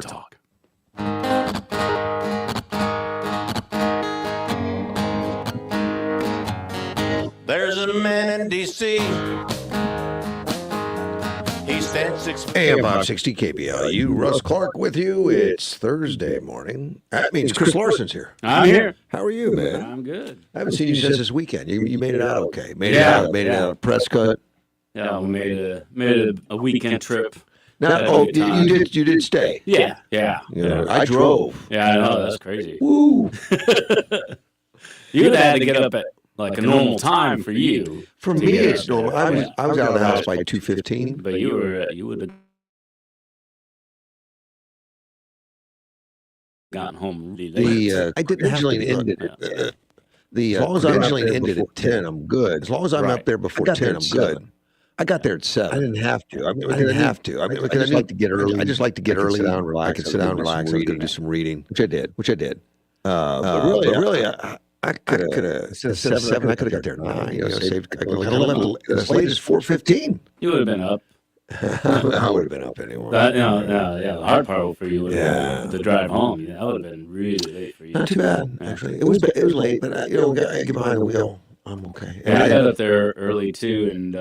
Sport Talk. There's a man in D.C. He stands 6 feet. AM 560 KBLU. Russ Clark with you. It's Thursday morning. That means Chris Larson's here. I'm here. How are you, man? I'm good. I haven't seen you since this weekend. You made it out okay. Made it out of Prescott. Yeah, we made a weekend trip. Now, you did stay. Yeah. You know, I drove. Yeah, I know, that's crazy. Woo. You had to get up at like a normal time for you. For me, it's normal. I was out of the house by 2:15. But you would have gotten home really late. I didn't have to end it. As long as I'm ended at 10, I'm good. As long as I'm up there before 10, I'm good. I got there at 7. I didn't have to. I didn't have to. I just like to get early. I just like to get early. Sit down, relax. I could sit down, relax. I was going to do some reading, which I did. But really, I could have instead of 7. I could have got there at 9. Saved. I could have left as late as 4:15. You would have been up. I would have been up anyway. The hard part for you would have been the drive home. That would have been really late for you. Not too bad, actually. It was late, but I get behind the wheel. I'm okay. Yeah, I got up there early too, and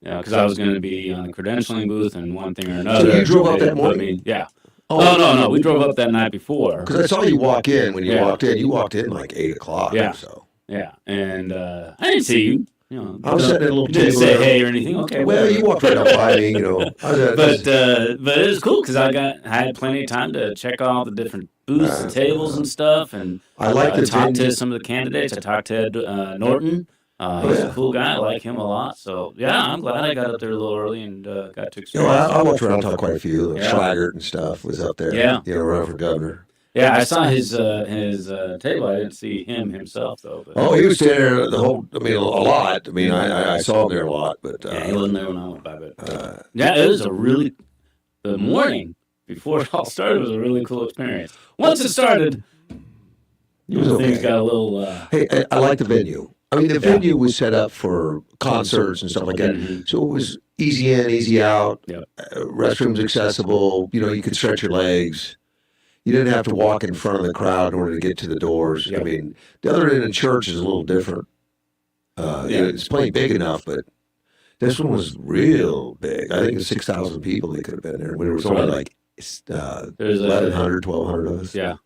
because I was going to be on the credentialing booth and one thing or another. So you drove up that morning? Yeah. Oh, no. We drove up that night before. Because I saw you walk in. When you walked in, like 8 o'clock or so. Yeah, and I didn't see you. I was sitting at a little table. Didn't say hey or anything. Okay. Well, you walked right up by me, But it was cool because I had plenty of time to check all the different booths and tables and stuff, and I like to talk to some of the candidates. I talked to Ed Norton. He's a cool guy. I like him a lot. So yeah, I'm glad I got up there a little early and got to experience. I walked around, talked quite a few. Schlaggert and stuff was up there. Yeah, running for governor. Yeah, I saw his table. I didn't see him himself though. But. He was standing there a lot. I saw him there a lot, but he wasn't there when I went by. But it was the morning before it all started was a really cool experience. Once it started, things got a little. Hey, I like the venue. The venue was set up for concerts and stuff like that. Mm-hmm. So it was easy in, easy out. Yep. Restrooms accessible. You could stretch your legs. You didn't have to walk in front of the crowd in order to get to the doors. Yep. The other end of the church is a little different. It's plenty big enough, but this one was real big. I think it was 6,000 people that could have been there. When it was only like 1,100, 1,200 of us. Yeah.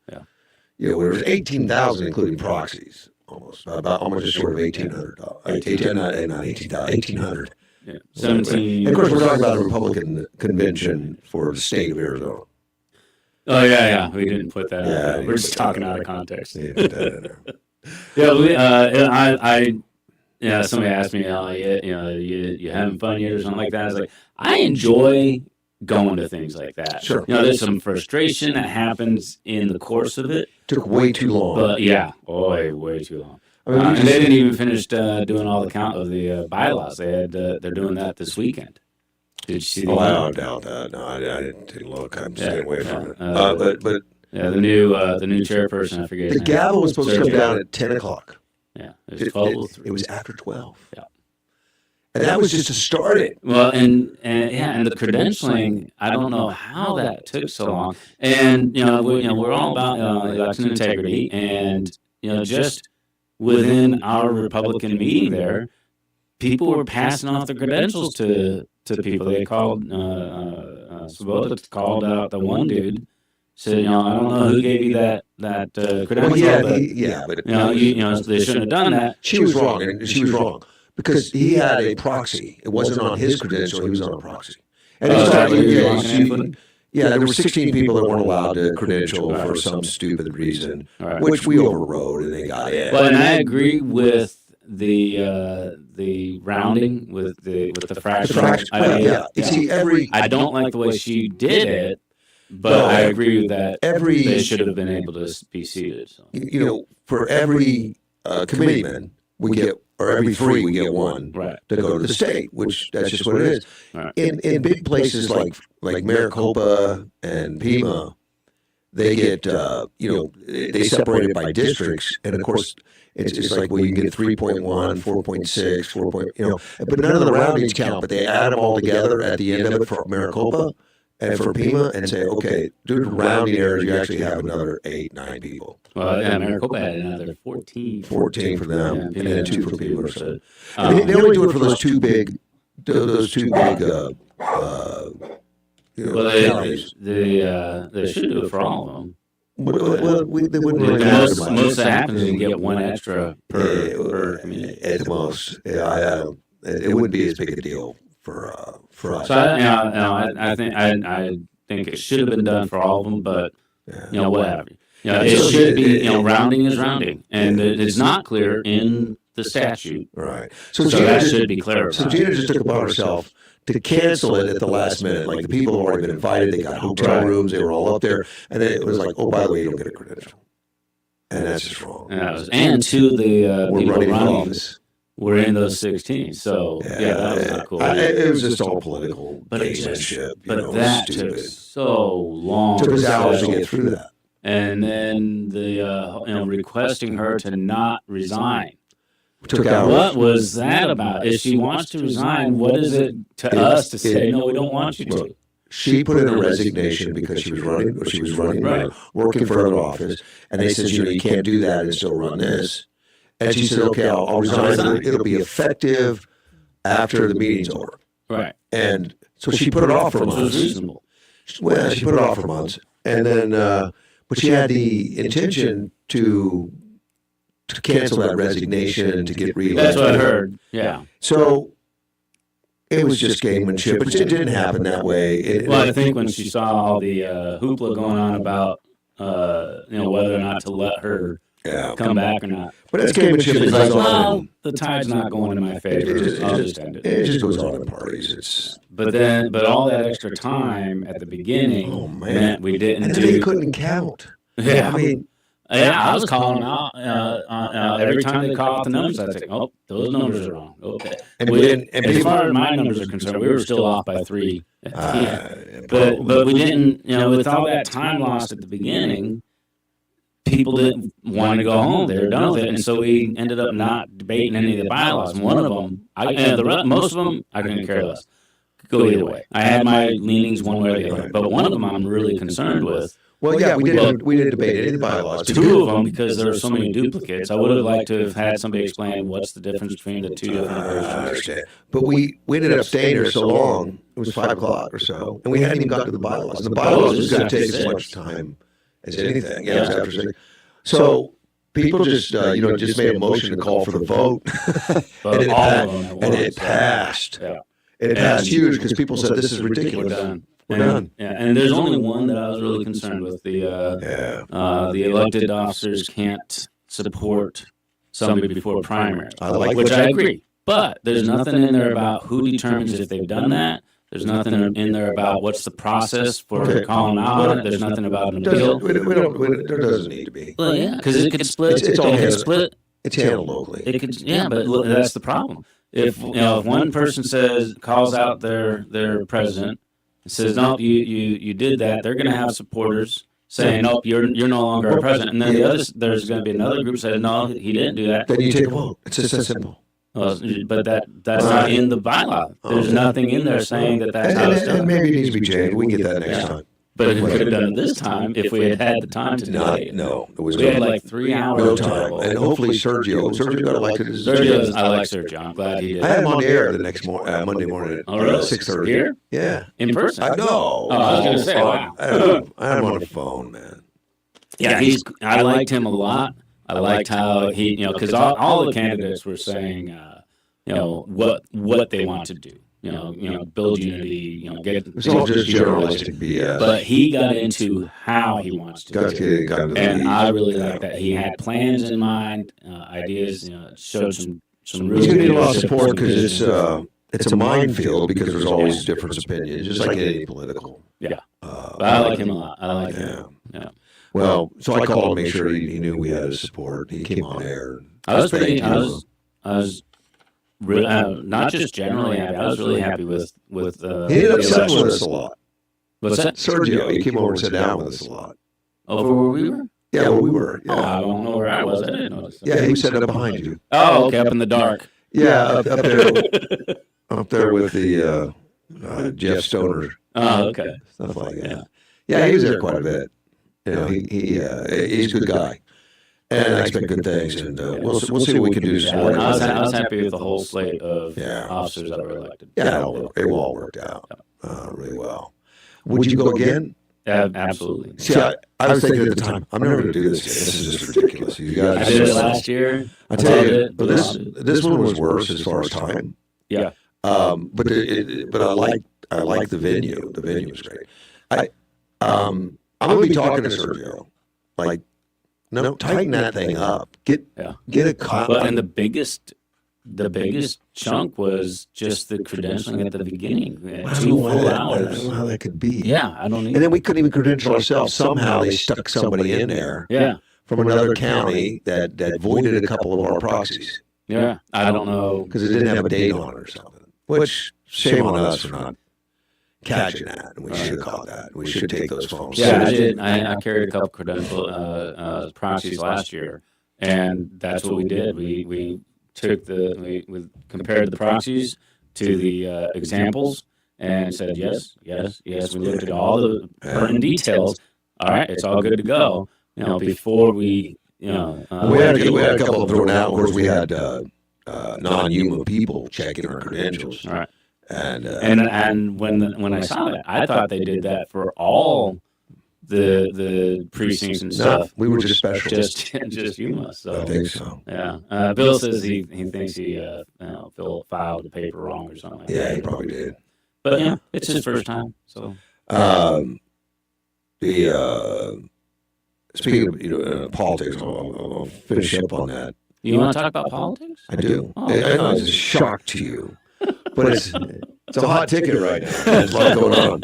There was 18,000 including proxies. Almost just short of 1,800. 1,800. Yeah. 17. And of course, we're talking about a Republican convention for the state of Arizona. Oh yeah. We didn't put that. Yeah, we're just talking out of context. Yeah, put that in there. Somebody asked me, you having fun yet or something like that. I was like, I enjoy going to things like that. Sure. There's some frustration that happens in the course of it. Took way too long. But way too long. And they didn't even finish doing all the count of the bylaws. They're doing that this weekend. Did you see? I doubt that. No, I didn't take a look. I'm staying away from it. But the new chairperson, I forget. The gavel was supposed to come down at 10 o'clock. Yeah, it was 12. It was after 12. Yeah. And that was just to start it. Well, and the credentialing, I don't know how that took so long. And we're all about election integrity, and just within our Republican meeting there, people were passing off the credentials to people. They called Swoboda called out the one dude. Said, I don't know who gave you that credential. But they shouldn't have done that. She was wrong. Because he had a proxy. It wasn't on his credential. He was on a proxy. And there were 16 people that weren't allowed to credential for some stupid reason, which we overrode, and they got in. But I agree with the rounding with the fraction. I don't like the way she did it, but I agree with that. They should have been able to be seated. So. For every committeeman, we get. Or every 3, we get one to go to the state, which that's just what it is. Right. In big places like Maricopa and Pima, they get they separate it by districts, and of course it's like you can get 3.1, 4.6, 4. But none of the roundings count. But they add them all together at the end of it for Maricopa, and for Pima, and say, okay, due to rounding errors, you actually have another 8, 9 people. Well, yeah, Maricopa had another 14. 14 for them, Yeah, and Pima then had 2 for 14, Pima. so, So they only do it for those two big, counties. They should do it for all of them. Well, they wouldn't really Most have much. that happens is you get one extra per community. At the most. Yeah, it wouldn't be as big a deal for us. So I think it should have been done for all of them, but whatever. It should be. Rounding is rounding, and it's not clear in the statute. Right. So that should be clarified. So Gina just took it upon herself to cancel it at the last minute. Like the people have already been invited, they got hotel rooms, they were all up there, and then it was like, oh, by the way, you don't get a credential, and that's just wrong. And to the We're people running for running, office. we're in those 16. So that was not cool. It was just all political But it gamesmanship. But that took so long. It took us hours to get through that. And then the requesting her to not resign. Took hours. What was that about? If she wants to resign, what is it to us to say, no, we don't want you to? She put in a resignation because she was running, working for another office, and they said, you can't do that and still run this. And she said, okay, I'll resign. It'll be effective after the meeting's over. Right. And so she put it off for months. Which was reasonable. Well, she put it off for months, and then, but she had the intention to cancel that resignation to get reelected. That's what I heard. Yeah. So it was just gamemanship, but it didn't happen that way. Well, I think when she saw all the hoopla going on about whether or not to let her come back or not, but it's gamemanship. She's like, well, the tide's not going in my favor. I'll just end it. It just goes on in parties. But all that extra time at the beginning meant we didn't and do. They couldn't count. Yeah, I mean. Yeah, I was calling out every time they call out the numbers. I think, oh, those numbers are wrong. Okay, And as far as my numbers are concerned, we were still off by 3. But we didn't. With all that time lost at the beginning, people didn't want to go home. They were done with it, and so we ended up not debating any of the bylaws. And one of them, most of them, I couldn't care less. Go either way. I had my leanings one way or the other, but one of them I'm really concerned with. Well, yeah, we didn't debate any of the bylaws. 2 of them, because there were so many duplicates. I would have liked to have had somebody explain what's the difference between the 2 different versions. I understand. But we ended up staying there so long, it was 5 o'clock or so, and we hadn't even gotten to the bylaws. And the bylaws was going to take as much time as anything. Yeah, it was after 6. So people just, just made a motion to call for the vote, and it passed. Yeah. It passed huge because people said, this is ridiculous. We're done. Yeah, and there's only one that I was really concerned with. The elected officers can't support somebody before primary, which I agree. But there's nothing in there about who determines if they've done that. There's nothing in there about what's the process for calling out on it. There's nothing about an appeal. There doesn't need to be. Well, yeah, because it could split. It's all split. It's handled locally. It could, but that's the problem. If one person calls out their president. It says, nope, you did that. They're going to have supporters saying, nope, you're no longer our president. And then there's going to be another group saying, no, he didn't do that. Then you take a vote. It's just that simple. But that's not in the bylaw. There's nothing in there saying that's how it's done. And maybe it needs to be changed. We can get that next time. But we could have done it this time if we had had the time to do it. No, it was we had like 3 hours. No time. And hopefully Sergio got elected. I like Sergio. I'm glad he did. I had him on the air the next Monday morning at 6:30. Here? Yeah. In person? No. I was going to say, wow. I had him on the phone, man. Yeah, I liked him a lot. I liked how he, because all the candidates were saying, what they want to do. Build unity, get... It's all just generalistic BS. But he got into how he wants to do it. And I really like that. He had plans in mind, ideas, showed some really... He's going to need a lot of support because it's a minefield because there's always different opinions, just like any political. Yeah. But I like him a lot. I like him. Yeah. Well, so I called to make sure he knew we had his support. He came on air. I was really, not just generally happy. I was really happy with he ended up sitting with us a lot. What's that? Sergio, he came over and sat down with us a lot. Over where we were? Yeah, where we were. Yeah. Oh, I don't know where I was. I didn't notice. Yeah, he was sitting up behind you. Oh, okay, up in the dark. Yeah, up there with the Jeff Stoner. Oh, okay. Stuff like that. Yeah, he was there quite a bit. You know, he's a good guy, and I expect good things. And we'll see what we can do. Yeah, I was happy with the whole slate of officers that were elected. Yeah, it all worked out really well. Would you go again? Absolutely. See, I was thinking at the time, I'm never going to do this again. This is just ridiculous. You guys, I did it last year. I tell you, but this one was worse as far as time. Yeah. But I like the venue. The venue was great. I'm going to be talking to Sergio. Like, no, tighten that thing up. Get a cop. Well, and the biggest chunk was just the credentialing at the beginning. 2 full hours. I don't know how that could be. Yeah, I don't either. And then we couldn't even credential ourselves. Somehow they stuck somebody in there from another county that voided a couple of our proxies. Yeah, I don't know. Because it didn't have a date on it or something. Which, shame on us for not catching that. And we should have caught that. We should take those phones. Yeah, I did. I carried a couple credential proxies last year, and that's what we did. We took we compared the proxies to the examples and said yes. We looked at all the pertinent details. All right, it's all good to go. Before we we had a couple of thrown out. Of course, we had non-human people checking our credentials. Right. And when I saw that, I thought they did that for all the precincts and stuff. We were just special. Just you. So I think so. Yeah. Bill says he thinks Phil filed the paper wrong or something. Yeah, he probably did. But yeah, it's his first time. So speaking of politics, I'll finish up on that. You want to talk about politics? I do. Oh, I know it's a shock to you, but it's a hot ticket right now. There's a lot going on.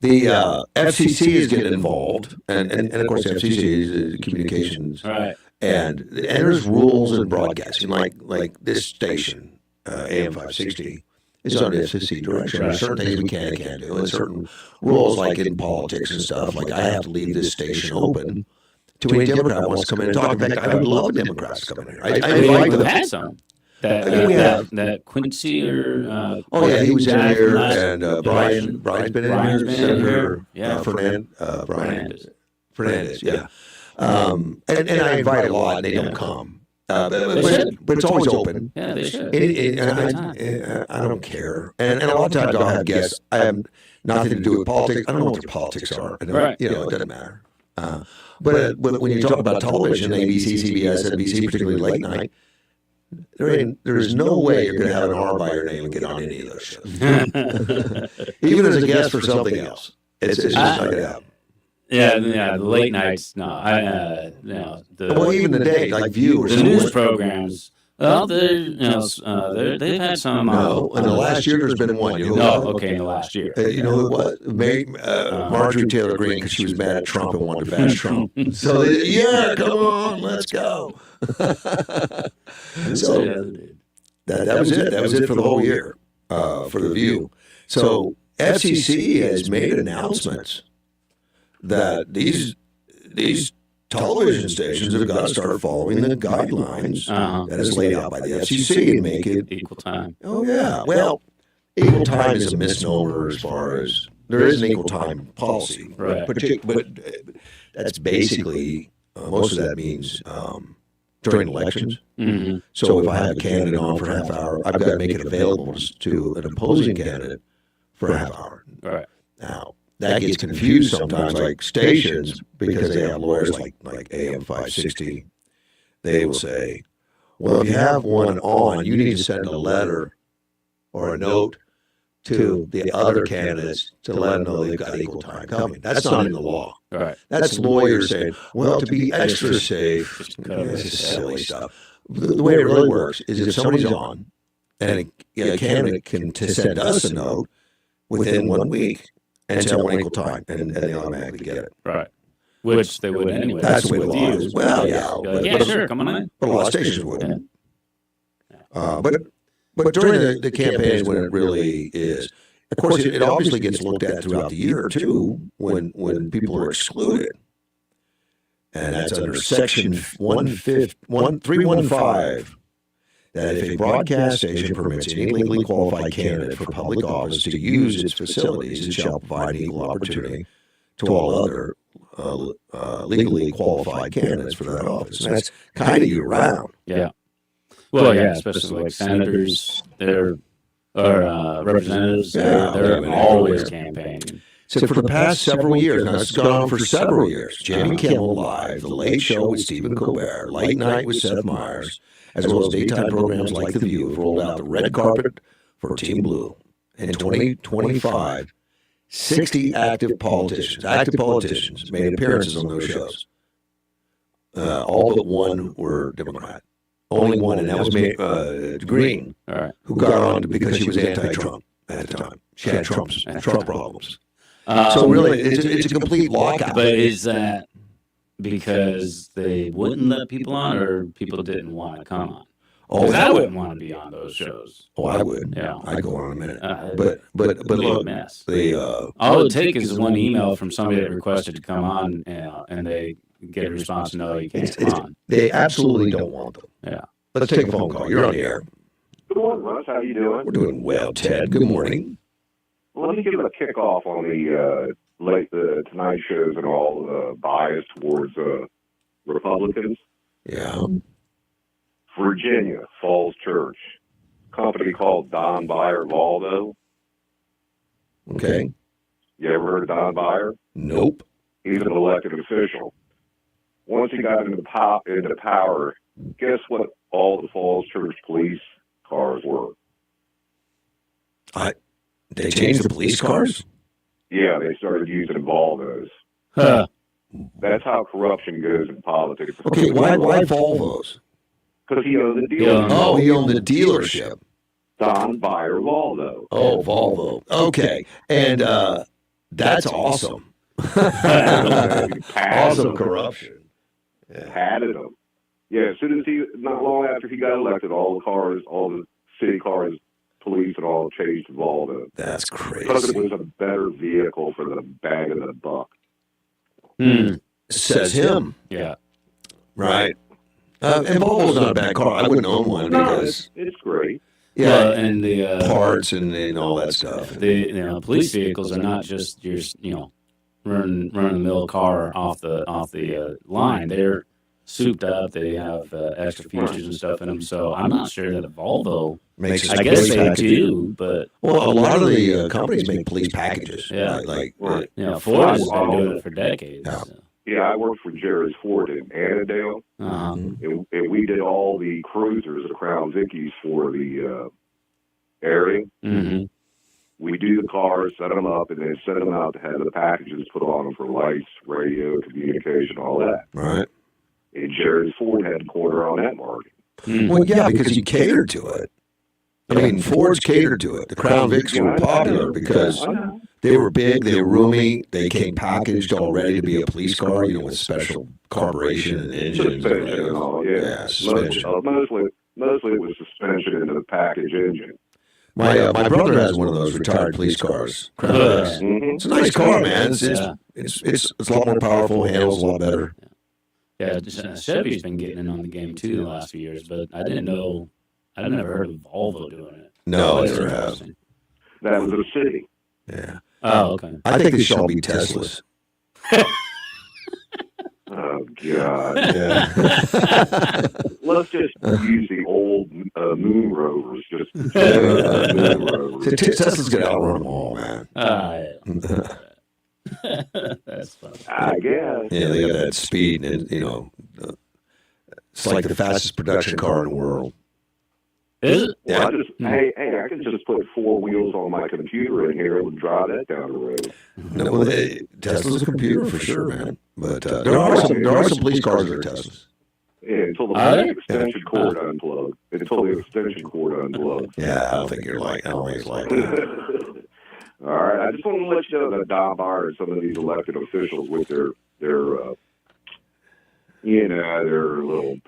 The FCC is getting involved, and of course the FCC is communications, right? And there's rules in broadcasting, like this station, AM 560, is under FCC direction. There's certain things we can and can't do, and certain rules, like in politics and stuff. Like I have to leave this station open to any Democrat wants to come in and talk. In fact, I would love Democrats to come in here. I like we've them. had some. That Quincy or he was in here, and Brian's been in here. Senator Fernandez, yeah. And I invite a lot, and they don't come. But it's always open. Yeah, they should. I don't care. And a lot of times I'll have guests. I have nothing to do with politics. I don't know what their politics are. Right. It doesn't matter. But when you talk about television, ABC, CBS, NBC, particularly late night, there's no way you're going to have an R by your name and get on any of those shows. Even as a guest for something else. It's just not going to happen. Yeah, the late nights, no. Even the day, like viewers. The news programs, well, they've had some. No, in the last year there's been one. In the last year. You know who it was? Marjorie Taylor Greene, because she was mad at Trump and wanted to bash Trump. So, come on, let's go. So that was it. That was it for the whole year for the View. So FCC has made announcements that these television stations have got to start following the guidelines that is laid out by the FCC and make it equal time. Oh yeah. Well, equal time is a misnomer as far as there is an equal time policy, right? But that's basically most of that means during elections. Mm-hmm. So if I have a candidate on for a half hour, I've got to make it available to an opposing candidate for a half hour. Right. Now, that gets confused sometimes, like stations, because they have lawyers like AM 560. They will say, well, if you have one on, you need to send a letter or a note to the other candidates to let them know they've got equal time coming. That's not in the law. Right. That's lawyers saying, well, to be extra safe, this is silly stuff. The way it really works is if somebody's on and a candidate can send us a note within 1 week and tell one equal time, and they automatically get it. Right. Which they would anyway. That's the way the law is. Well, yeah. Sure, come on in. But a lot of stations wouldn't. Yeah. But during the campaigns when it really is, of course, it obviously gets looked at throughout the year, too, when people are excluded. And that's under Section 315. that if a broadcast station permits any legally qualified candidate for public office to use its facilities, it shall provide equal opportunity to all other legally qualified candidates for that office. And that's kind of year-round. Yeah. Well, yeah, especially like senators, or representatives, they're always campaigning. So for the past several years, now it's gone on for several years, Jimmy Kimmel Live, The Late Show with Stephen Colbert, Late Night with Seth Meyers, as well as daytime programs like The View have rolled out the red carpet for Team Blue. In 2025, 60 active politicians made appearances on those shows. All but one were Democrat. Only one, and that was Green, who got on because she was anti-Trump at the time. She had Trump problems. So really, it's a complete lockout. But is that because they wouldn't let people on, or people didn't want to come on? Oh, I wouldn't want to be on those shows. Oh, I would. Yeah, I'd go on in a minute. But look, mess. All it would take is one email from somebody that requested to come on, and they get a response, no, you can't come on. They absolutely don't want them. Yeah. Let's take a phone call. You're on the air. Good morning, Russ. How you doing? We're doing well, Ted. Good morning. Well, let me give a kickoff on the Tonight shows and all bias towards Republicans. Yeah. Virginia, Falls Church, company called Don Beyer Valdo. Okay. You ever heard of Don Beyer? Nope. He's an elected official. Once he got into power, guess what all the Falls Church police cars were? They changed the police cars? Yeah, they started using Volvos. Huh. That's how corruption goes in politics. Okay, why Volvos? Because he owned the dealership. Oh, he owned the dealership. Don Beyer Valdo. Oh, Volvo. Okay. And that's awesome. Awesome corruption. Yeah. Padded him. Yeah, as soon as not long after he got elected, all the city cars, police, and all changed to Volvo. That's crazy. Because it was a better vehicle for the bang of the buck. Says him. Yeah. Right. And Volvo's not a bad car. I wouldn't own one because it's great. Yeah, and the parts and all that stuff. The police vehicles are not just your run of the mill car off the line. They're souped up. They have extra features and stuff in them. So I'm not sure that a Volvo makes. I guess they do, but a lot of the companies make police packages. Yeah, right. Ford has been doing it for decades. Yeah. So. Yeah, I worked for Jerry's Ford in Annandale, and we did all the cruisers, the Crown Vickies for the area. Mm-hmm. We do the cars, set them up, and then send them out to have the packages put on them for lights, radio, communication, all that. Right. And Jerry's Ford had a corner on that market. Mm-hmm. Well, yeah, because you catered to it. I mean, Ford's catered to it. The Crown Vics were popular because they were big, they were roomy, they came packaged already to be a police car, with special carburation and engines. Suspension and all, yeah. Suspension. Mostly it was suspension into the package engine. My brother has one of those retired police cars. Crown Vics. Mm-hmm. It's a nice car, man. It's a lot more powerful, handles a lot better. Yeah, Chevy's been getting in on the game too the last few years, but I didn't know. I've never heard of Volvo doing it. No, I never have. That was a city. Yeah. Oh, okay. I think they should all be Teslas. Oh, God. Yeah. Let's just use the old moon rovers. Moon rovers. Tesla's going to outrun them all, man. Yeah. That's funny. I guess. Yeah, they got that speed, and it's like the fastest production car in the world. Is it? Well, I can just put four wheels on my computer in here and drive that down the road. No, well, Tesla's a computer for sure, man. But there are some police cars that are Teslas. Yeah, until the extension cord unplugged. Yeah, I don't think it's like that. All right, I just want to let you know that Don Beyer and some of these elected officials with their little. And the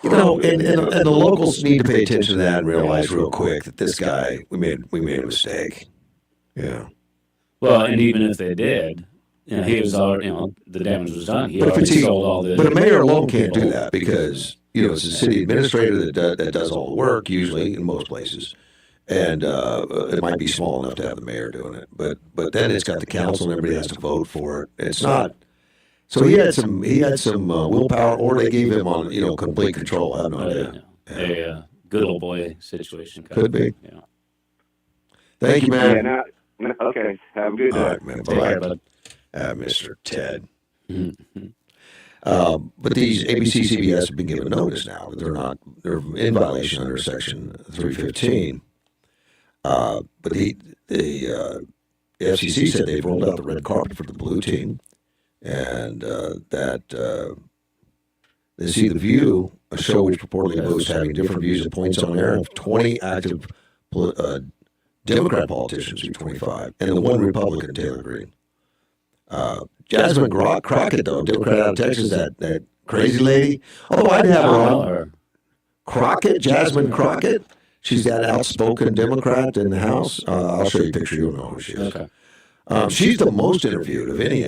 locals need to pay attention to that and realize real quick that this guy, we made a mistake. Yeah. Well, and even if they did, he was already, the damage was done. He but already sold all the. But a mayor alone can't do that because it's the city administrator that does all the work, usually in most places. And it might be small enough to have the mayor doing it, but then it's got the council and everybody has to vote for it. It's not. So he had some willpower, or they gave him on complete control. I have no idea. A good old boy situation. Could be. Yeah. Thank you, man. Okay. Have a good day. All right, man. Bye, Mr. Ted. But these ABC, CBS have been given notice now that they're in violation under Section 315. But the FCC said they've rolled out the red carpet for the blue team, and that they see The View, a show which purportedly boasts having different views and points on air, of 20 active Democrat politicians through 25, and the one Republican, Taylor Greene. Jasmine Crockett, though, Democrat out of Texas, that crazy lady. Oh, I'd have her on. Crockett, Jasmine Crockett. She's that outspoken Democrat in the House. I'll show you a picture. You'll know who she is. Okay. She's the most interviewed of any,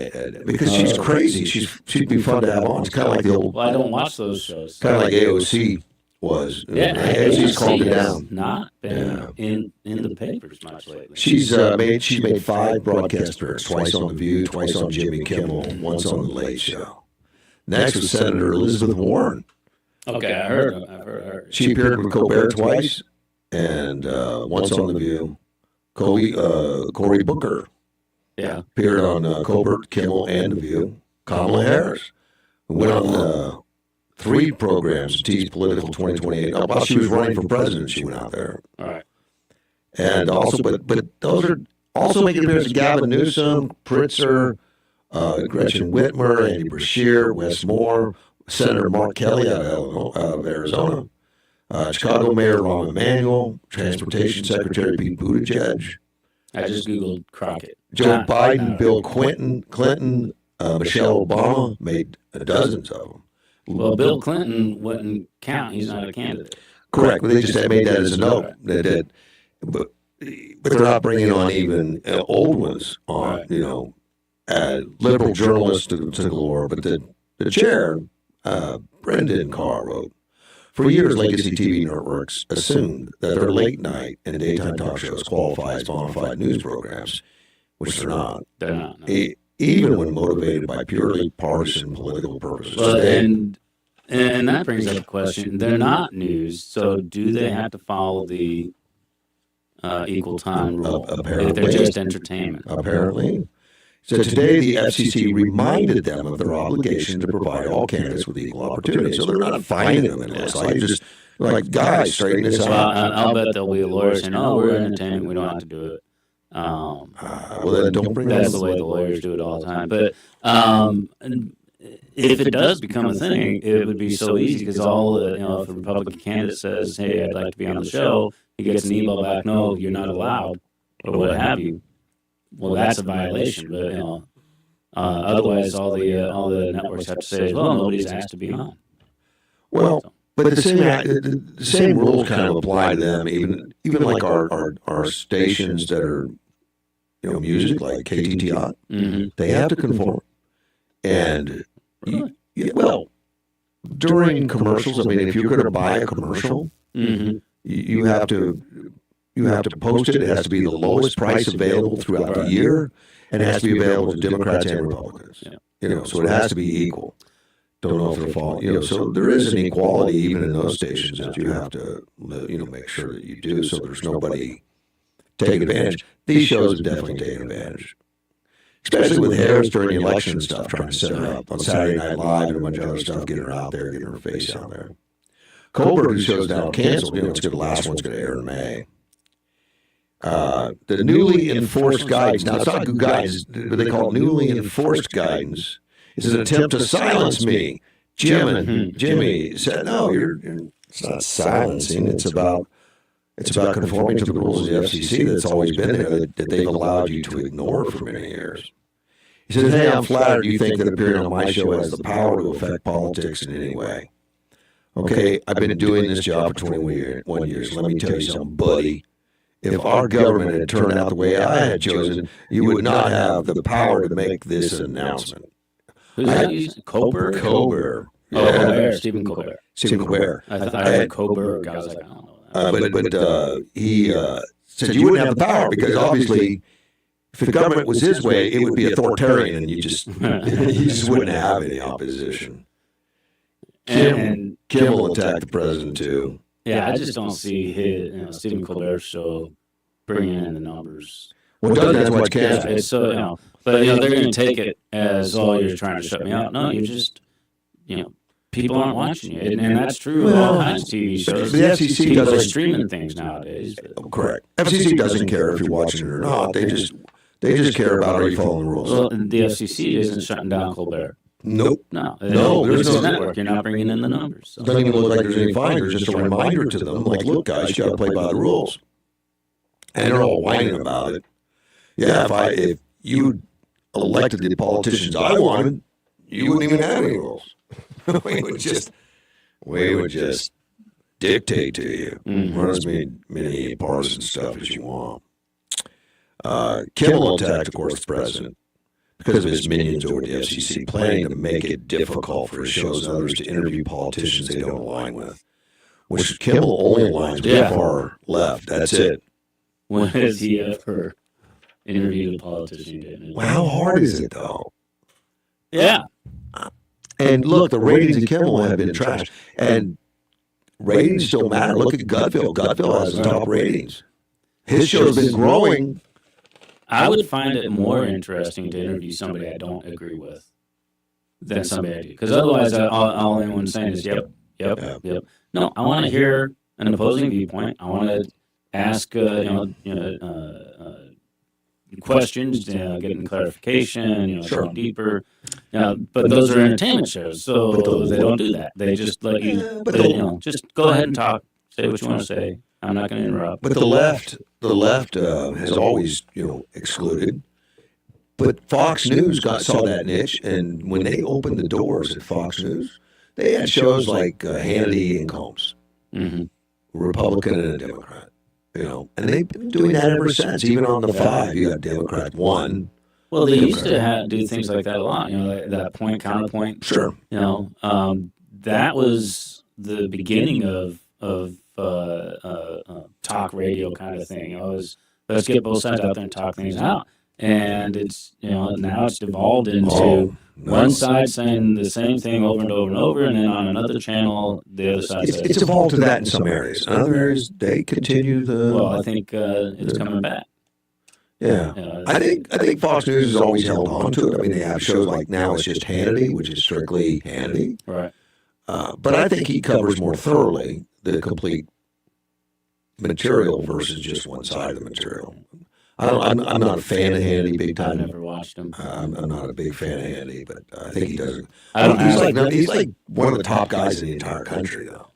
because she's crazy. She'd be fun to have on. It's kind of like the old. Well, I don't watch those shows. Kind of like AOC was. Yeah, AOC's calmed it down. Not been in the papers much lately. She's made 5 broadcast appearances, twice on The View, twice on Jimmy Kimmel, once on The Late Show. Next was Senator Elizabeth Warren. Okay, I've heard her. She appeared with Colbert twice, and once on The View. Cory Booker appeared on Colbert, Kimmel, and The View. Kamala Harris went on 3 programs to tease political 2028. While she was running for president, she went out there. All right. And also, but those are also making appearances: Gavin Newsom, Pritzker, Gretchen Whitmer, Andy Beshear, Wes Moore, Senator Mark Kelly out of Arizona, Chicago Mayor Rahm Emanuel, Transportation Secretary Pete Buttigieg. I just Googled Crockett. Joe Biden, Bill Clinton, Michelle Obama, made dozens of them. Well, Bill Clinton wouldn't count. He's not a candidate. Correct. They just made that as a note. They did. But they're not bringing on even old ones on, liberal journalists to galore. But the chair, Brendan Carr, wrote, for years, legacy TV networks assumed that their late night and daytime talk shows qualify as bona fide news programs, which they're not. They're not. No. Even when motivated by purely partisan political purposes. Well, and that brings up a question. They're not news, so do they have to follow the equal time rule if they're just entertainment? Apparently. So today, the FCC reminded them of their obligation to provide all candidates with equal opportunity. So they're not fining them. It's like, just like, guys, straighten this out. Well, I'll bet there'll be a lawyer saying, "Oh, we're entertainment. We don't have to do it." Well, then don't bring that's the way the lawyers do it all the time. But if it does become a thing, it would be so easy because if a Republican candidate says, "Hey, I'd like to be on the show," he gets an email back, "No, you're not allowed," or what have you. Well, that's a violation. But otherwise, all the networks have to say, "Well, nobody's asked to be on." Well. But the same rules kind of apply to them, even like our stations that are, music, like KTTI, they have to conform. And, during commercials, I mean, if you're going to buy a commercial, you have to post it. It has to be the lowest price available throughout the year, and it has to be available to Democrats and Republicans. Yeah. So it has to be equal. Don't know if it'll fall. So there is an equality even in those stations that you have to, make sure that you do, so there's nobody taking advantage. These shows are definitely taking advantage, especially with Harris during the election and stuff, trying to set her up on Saturday Night Live and a bunch of other stuff, getting her out there, getting her face out there. Colbert, whose show's now canceled, it's going to, the last one's going to air in May. The newly enforced guidance. Now, it's not good guidance, but they call it newly enforced guidance. It's an attempt to silence me. Jimmy said, "No, it's not silencing. It's about conforming to the rules of the FCC that's always been there, that they've allowed you to ignore for many years." He said, "Hey, I'm flattered you think that appearing on my show has the power to affect politics in any way. Okay, I've been doing this job for 21 years. Let me tell you something, buddy. If our government had turned out the way I had chosen, you would not have the power to make this announcement." Who's that using? Colbert? Colbert. Colbert, Stephen Colbert. Stephen Colbert. I had Colbert. I was like, I don't know. But he said you wouldn't have the power because obviously, if the government was his way, it would be authoritarian, and you just wouldn't have any opposition. And Kimmel attacked the president too. Yeah, I just don't see Stephen Colbert's show bringing in the numbers. Well, that's why it's Yeah, canceled. it's so but they're going to take it as you're trying to shut me out. No, you're just people aren't watching you, and that's true of all kinds of TV shows. The FCC people are doesn't streaming things nowadays. Correct. FCC doesn't care if you're watching it or not. They just care about are you following the rules. Well, the FCC isn't shutting down Colbert. Nope. No, there's it's no a network. You're not bringing in the numbers. So. It doesn't even look like there's any fine. There's just a reminder to them, like, look, guys, you got to play by the rules. And they're all whining about it. Yeah, if you elected the politicians I wanted, you wouldn't even have any rules. we would just dictate to you, run as many partisan stuff as you want. Kimmel attacked, of course, the president because of his minions over the FCC, planning to make it difficult for his shows and others to interview politicians they don't align with. Which Kimmel only aligns with the far left. That's it. When has he ever interviewed a politician? Well, how hard is it, though? Yeah. And look, the ratings of Kimmel have been trashed. And ratings still matter. Look at Gutfeld. Gutfeld has the top ratings. His show's been growing. I would find it more interesting to interview somebody I don't agree with than somebody I do. Because otherwise, all anyone's saying is, yep. No, I want to hear an opposing viewpoint. I want to ask, questions, getting clarification, going deeper. But those are entertainment shows, so they don't do that. They just let you, just go ahead and talk, say what you want to say. I'm not going to interrupt. But the left has always, excluded. But Fox News saw that niche, and when they opened the doors at Fox News, they had shows like Hannity and Combs, a Republican and a Democrat. And they've been doing that ever since. Even on the 5, you got Democrat 1. Well, they used to do things like that a lot. That point counterpoint. Sure. That was the beginning of talk radio kind of thing. Let's get both sides out there and talk things out. And it's now it's devolved into one side saying the same thing over and over and over, and then on another channel the other side says it's evolved to that in some areas. In other areas, they continue the. Well, I think it's coming back. Yeah, I think Fox News has always held on to it. I mean, they have shows like now it's just Hannity, which is strictly Hannity. Right. But I think he covers more thoroughly the complete material versus just one side of the material. I'm not a fan of Hannity big time. I've never watched him. I'm not a big fan of Hannity, but I think he does. He's like one of the top guys in the entire country, though.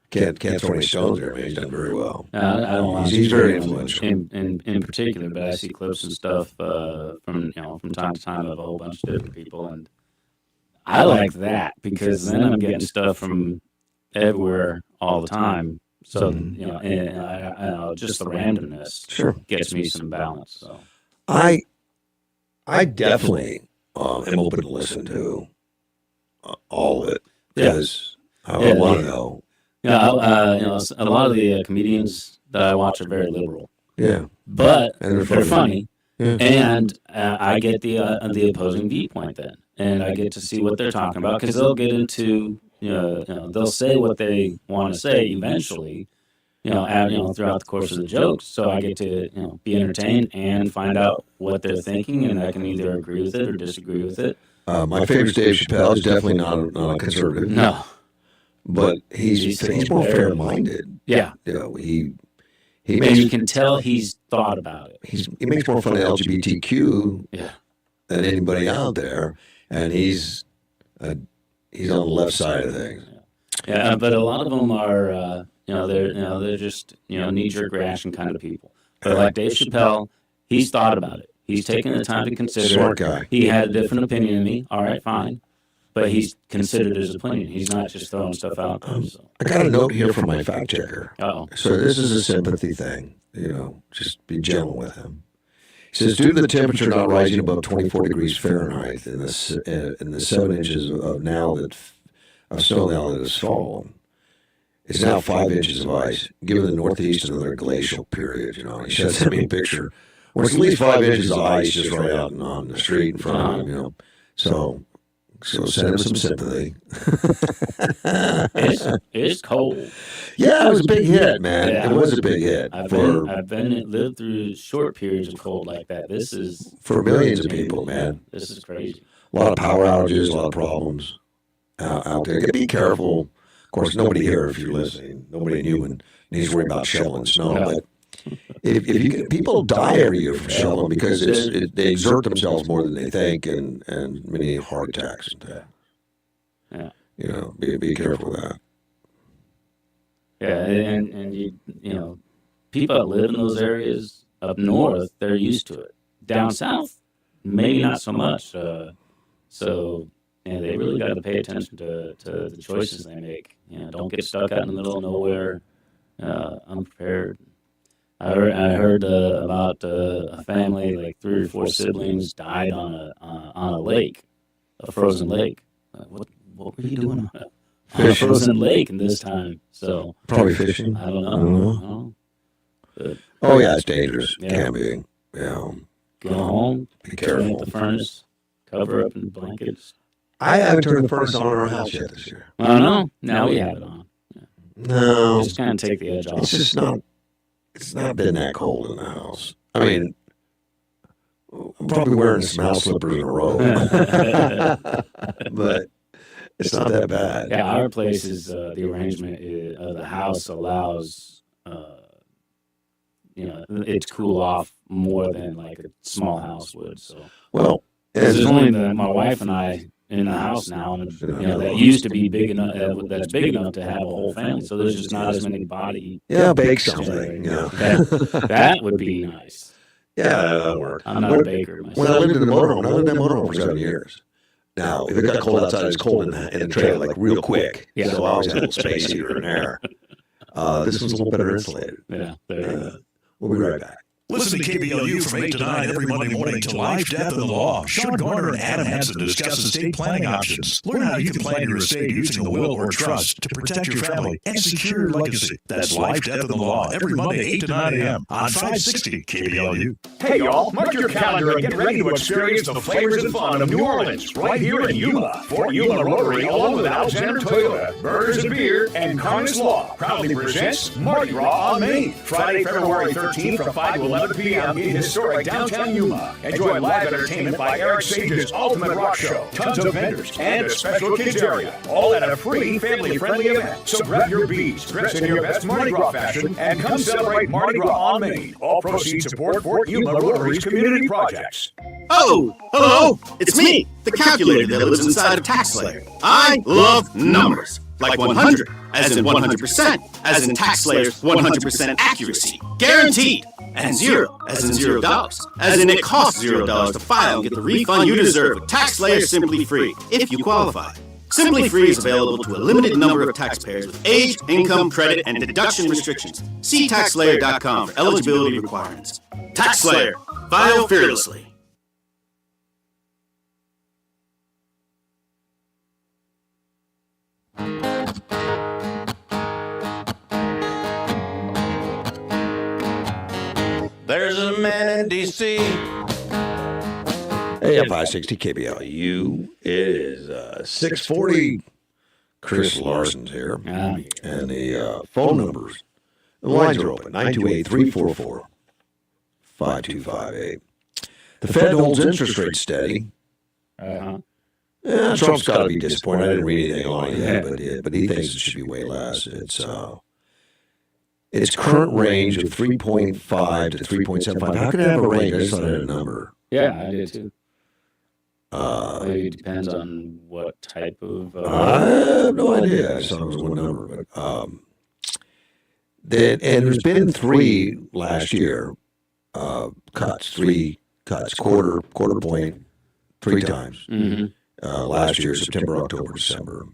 Can't throw any stones there, man. He's done very well. I don't watch He's very influential. In particular, but I see clips and stuff from time to time of a whole bunch of different people, and I like that because then I'm getting stuff from everywhere all the time. So and I just the randomness gets me some balance. So I definitely am open to listen to all of it because I want to know. A lot of the comedians that I watch are very liberal. Yeah, but they're funny, Yeah. and I get the opposing viewpoint then, and I get to see what they're talking about because they'll get into they'll say what they want to say eventually, throughout the course of the jokes. So I get to be entertained and find out what they're thinking, and I can either agree with it or disagree with it. My favorite is Dave Chappelle. He's definitely not a conservative. No, but he's more fair-minded. Yeah, he and makes, you can tell he's thought about it. he makes more fun of LGBTQ than anybody out there, and he's on the left side of things. Yeah, but a lot of them are they're just knee-jerk reaction kind of people. But like Dave Chappelle, he's thought about it. He's taken the time to consider. Smart guy. He had a different opinion than me. All right, fine. But he's considered his opinion. He's not just throwing stuff out there. So. I got a note here from my fact checker. Uh-oh. So this is a sympathy thing. Just be gentle with him. He says, due to the temperature not rising above 24 degrees Fahrenheit in the 7 inches of now that of snow now that has fallen. It's now 5 inches of ice. Given the Northeast another glacial period, he sent me a picture where it's at least 5 inches of ice just right out on the street in front of him, So send him some sympathy. It's cold. Yeah, it was a big hit, man. Yeah. It was a big hit. I've lived through short periods of cold like that. This is for millions of people, man. This is crazy. A lot of power outages, a lot of problems out there. Be careful. Of course, nobody here, if you're listening, nobody in human needs to worry about shoveling snow. But if you can, people die every year from shoveling because they exert themselves more than they think, and many heart attacks and that. Yeah. Be careful with that. Yeah, and you people that live in those areas up north, they're used to it. Down south, maybe not so much. So they really got to pay attention to the choices they make. Don't get stuck out in the middle of nowhere, unprepared. I heard about a family, like 3 or 4 siblings, died on a lake, a frozen lake. What were you doing on a frozen lake in this time? So probably fishing. I don't know. But, it's dangerous. Yeah. Can be. Yeah. Go home. Be careful. Turn up the furnace. Cover up in blankets. I haven't turned the furnace on in our house yet this year. I know. Now we have it on. Yeah. No. Just kind of take the edge off. It's just not. It's not been that cold in the house. I mean, I'm probably wearing some house slippers in a row, but it's not that bad. Yeah, our place is the arrangement of the house allows it to cool off more than like a small house would. So there's only my wife and I in the house now, and that used to be big enough. That's big enough to have a whole family. So there's just not as many body. Yeah, bake something. That would be nice. Yeah, that'll work. I'm not a baker myself. When I lived in the motorhome, I lived in that motorhome for 7 years. Now, if it got cold outside, it's cold in the trailer, like real quick. Yeah. So I always had a little space heater in there. This one's a little better insulated. Yeah, there you go. We'll be right back. Listen to KBLU from 8 to 9 every Monday morning to Life, Death, and the Law. Sean Garner and Adam Hansen discuss estate planning options. Learn how you can plan your estate using a will or trust to protect your family and secure your legacy. That's Life, Death, and the Law every Monday 8 to 9 a.m. on 560 KBLU. Hey, y'all, mark your calendar and get ready to experience the flavors and fun of New Orleans right here in Yuma. Fort Yuma Rotary, along with Alexander Toyota, Burgers and Beer, and Carnes Law, proudly presents Mardi Gras on Main. Friday, February 13th from 5 to 11 p.m. in historic downtown Yuma. Enjoy live entertainment by Eric Sage's Ultimate Rock Show, tons of vendors, and a special kids area, all at a free family-friendly event. So grab your beads, dress in your best Mardi Gras fashion, and come celebrate Mardi Gras on Main. All proceeds support Fort Yuma Rotary's community projects. Oh, hello, it's me, the calculator that lives inside of TaxSlayer. I love numbers. Like 100, as in 100%, as in TaxSlayer's 100% accuracy, guaranteed. And 0, as in $0, as in it costs $0 to file and get the refund you deserve with TaxSlayer Simply Free, if you qualify. Simply Free is available to a limited number of taxpayers with age, income, credit, and deduction restrictions. See TaxSlayer.com for eligibility requirements. TaxSlayer, file fearlessly. There's a man in D.C. Hey, 560 KBLU. It is 640. Chris Larson's here. And the phone numbers, the lines are open, 928-344-5258. The Fed holds interest rates steady. Yeah, Trump's got to be disappointed. I didn't read anything on it yet, but he thinks it should be way less. Its current range of 3.5 to 3.75. How can it have a range? I just thought it had a number. Yeah, I did too. Maybe it depends on what type of. I have no idea. I just thought it was one number, but and there's been 3 last year cuts, 3 cuts, quarter point, 3 times. Mm-hmm. Last year, September, October, December,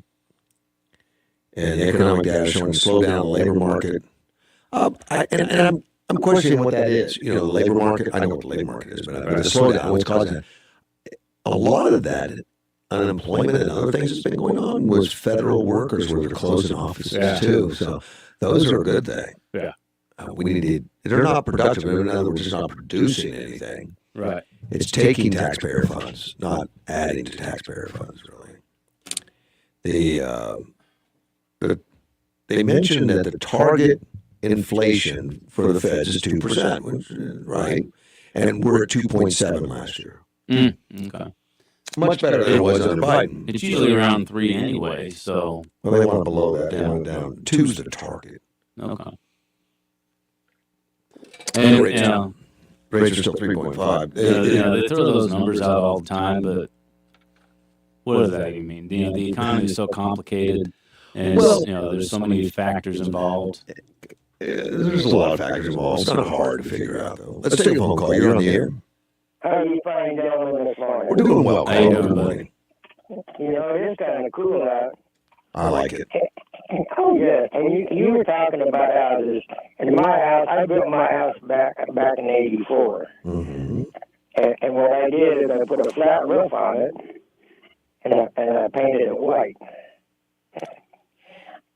and the economic data showing a slowdown in the labor market. I'm questioning what that is. The labor market. I know what the labor market is, but the slowdown, what's causing that? A lot of that, unemployment and other things that's been going on was federal workers where they're closing offices too. So those are a good thing. Yeah. We need. They're not productive. In other words, it's not producing anything. Right. It's taking taxpayer funds, not adding to taxpayer funds. Really. They mentioned that the target inflation for the Feds is 2%, right? And we're at 2.7 last year. Okay. Much better than it was under Biden. It's usually around 3 anyway, so. Well, they want below that. They want down. 2's the target. Okay. And rates are still 3.5. They throw those numbers out all the time, but what does that even mean? The economy is so complicated, and there's so many factors involved. There's a lot of factors involved. It's not hard to figure out, though. Let's take a phone call. You're on the air. How are you finding gentlemen this morning? We're doing well. How you doing, buddy? It is kind of cool out. I like it. Oh, yeah. And you were talking about houses. In my house, I built my house back in '84. Mm-hmm. And what I did is I put a flat roof on it, and I painted it white.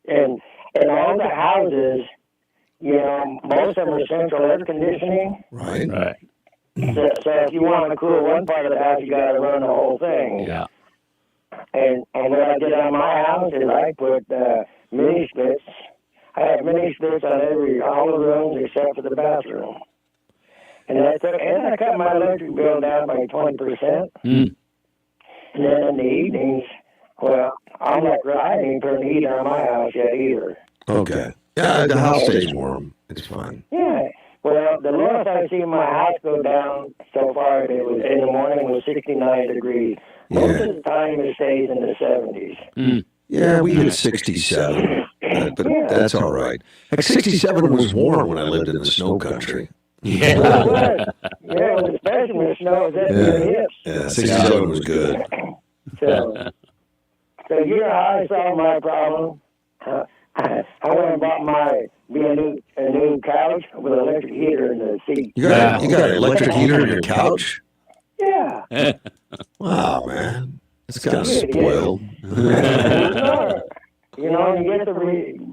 And all the houses, most of them are central air conditioning. Right. Right. So if you want to cool one part of the house, you got to run the whole thing. Yeah. And what I did on my house is I put mini splits. I had mini splits on all the rooms except for the bathroom. And I cut my electric bill down by 20%. And then in the evenings, well, I ain't turned the heater on my house yet either. Okay. Yeah, the house stays warm. It's fine. Yeah. Well, the lowest I've seen my house go down so far, it was in the morning was 69 degrees. Most of the time it stays in the 70s. Yeah, we hit 67, but that's all right. Heck, 67 was warm when I lived in the snow country. Yeah. Well, especially when it snows at your hips. Yeah, 67 was good. So you know how I solved my problem? I went and bought a new couch with an electric heater in the seat. You got an electric heater in your couch? Yeah. Wow, man. It's kind of spoiled. You get to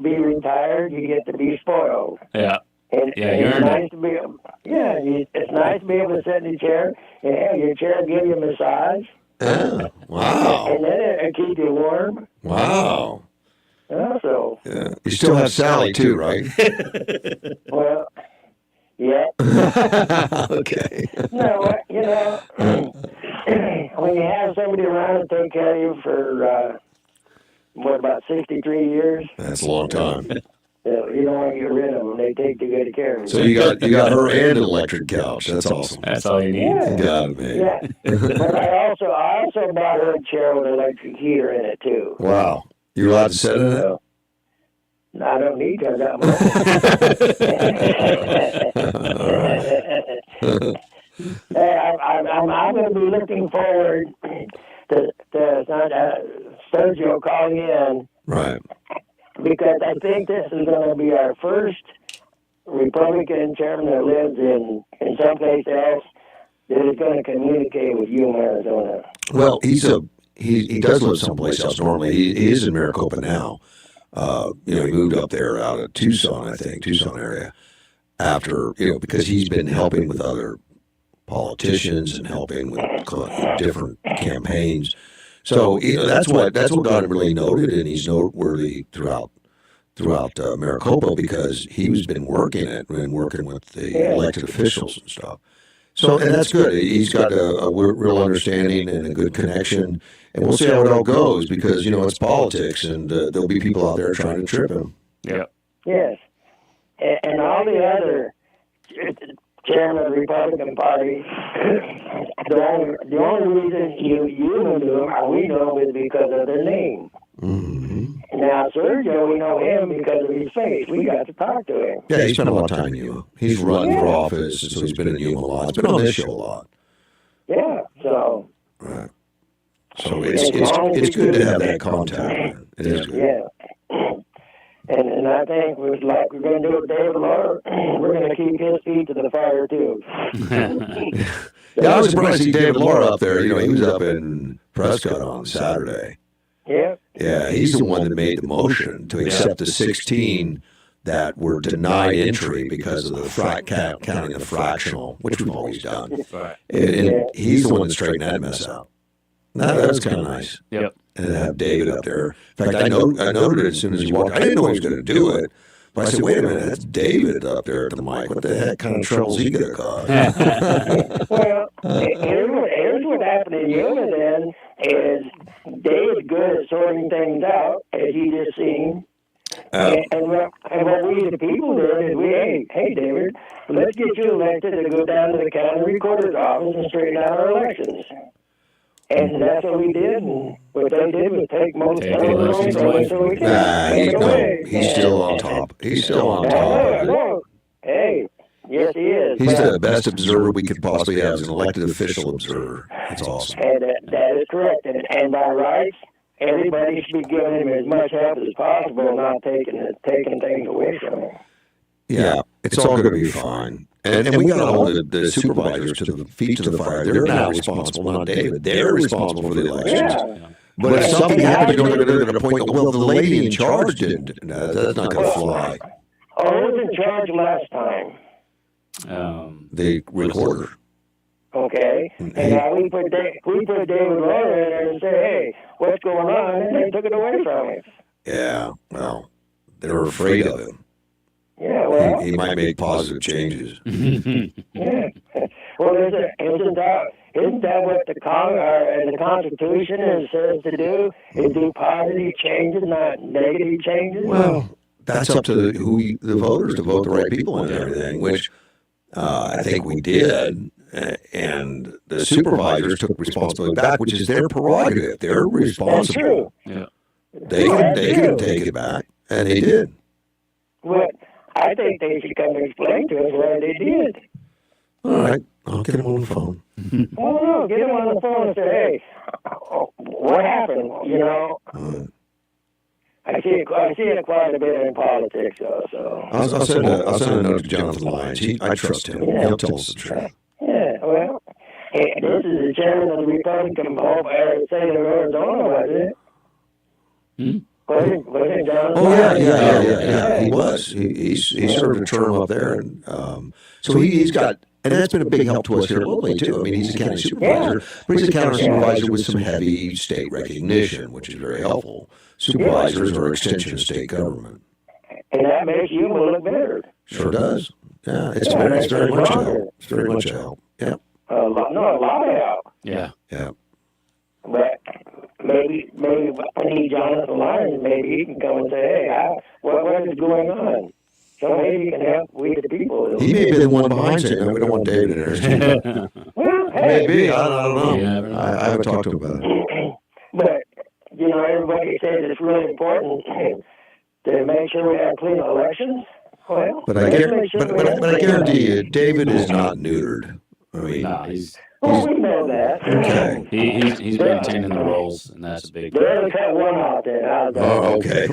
be retired, you get to be spoiled. Yeah. And it's nice to be, it's nice to be able to sit in the chair and have your chair give you a massage. Yeah. Wow. And then it'll keep you warm. Wow. So. Yeah. You still have Sally too, right? Well, yeah. Okay. No, when you have somebody around to take care of you for, about 63 years? That's a long time. You don't want to get rid of them. They take too good care of you. So you got her and an electric couch. That's awesome. That's all you need. Yeah. Got it, man. Yeah. But I also bought her a chair with an electric heater in it, too. Wow. You're allowed to sit in it? So, I don't need to. I got mine. I'm going to be looking forward to Sergio calling in. Right. Because I think this is going to be our first Republican chairman that lives in someplace else that is going to communicate with you in Arizona. Well, he does live someplace else normally. He is in Maricopa now. He moved up there out of Tucson, I think, Tucson area, after, because he's been helping with other politicians and helping with different campaigns. So that's what got him really noted, and he's noteworthy throughout Maricopa because he's been working with the elected officials and stuff. So, and that's good. He's got a real understanding and a good connection, and we'll see how it all goes because it's politics, and there'll be people out there trying to trip him. Yeah. Yes, and all the other chairman of the Republican Party, the only reason you know them or we know is because of their name. Mm-hmm. Now, Sergio, we know him because of his face. We got to talk to him. Yeah, he spent a lot of time in Yuma. He's run for office, so he's been in Yuma a lot. He's been on this show a lot. Yeah, so. Right. So it's good to have that contact. It is good. Yeah. And I think like we're going to do with David Lohr, we're going to keep his feet to the fire, too. Yeah, I was surprised to see David Laura up there. He was up in Prescott on Saturday. Yeah. Yeah, he's the one that made the motion to accept the 16 that were denied entry because of the counting the fractional, which we've always done. Right. And he's the one that straightened that mess out. That was kind of nice. Yep. And to have David up there. In fact, I noted it as soon as he walked. I didn't know he was going to do it. But I said, wait a minute, that's David up there at the mic. What the heck kind of troubles he going to cause? Well, here's what happened in Yuma then is David's good at sorting things out, as you just seen. And what we the people did is hey David, let's get you elected to go down to the county recorder's office and straighten out our elections. And that's what we did. And what they did was take most of the elections away. So we he's still on top. He's still on top. No. Hey, yes, he is. He's the best observer we could possibly have as an elected official observer. That's awesome. And that is correct. And by rights, everybody should be giving him as much help as possible, not taking things away from him. Yeah, it's all going to be fine. And we got all the supervisors to the feet to the fire. They're now responsible, not David. They're responsible for the elections. Yeah. But if something happens, they're going to point, well, the lady in charge didn't. No, that's not going to fly. Oh, who was in charge last time? The recorder. Okay. And now we put David Laura in there and say, hey, what's going on? And they took it away from him. Yeah, well, they were afraid of him. Yeah, well. He might make positive changes. Yeah. Well, isn't that what the Constitution says to do? Is do positive changes, not negative changes? Well, that's up to the voters to vote the right people and everything, which I think we did. And the supervisors took responsibility back, which is their prerogative. They're responsible. Yeah. They can take it back, and they did. Well, I think they should come and explain to us why they did. All right, I'll get him on the phone. Oh, no, get him on the phone and say, hey, what happened, I see it quite a bit in politics, though. So I'll send a note to Jonathan Lyons. I trust him. Yeah. He'll tell us the truth. Yeah, well, this is the chairman of the Republican State of Arizona, was it? Was it Jonathan? Oh yeah. He was. He served a term up there, and so he's got. And that's been a big help to us here locally, too. I mean, he's a county supervisor, but he's a county supervisor with some heavy state recognition, which is very helpful. Supervisors are extension of state government. And that makes you look better. Sure does. Yeah, it's very much a help. It's very much a help. Yeah. A lot of help. Yeah. Yeah. But maybe I need Jonathan Lyons. Maybe he can come and say, hey, what is going on? So maybe he can help we the people. He may be the one behind saying, no, we don't want David in there. Well, hey. Maybe. I don't know. I haven't talked to him about it. But, everybody says it's really important to make sure we have clean elections. Well, but I guarantee you, David is not neutered. I mean, we know that. Okay. He's maintaining the roles, and that's a big They only cut one out there. Oh, okay.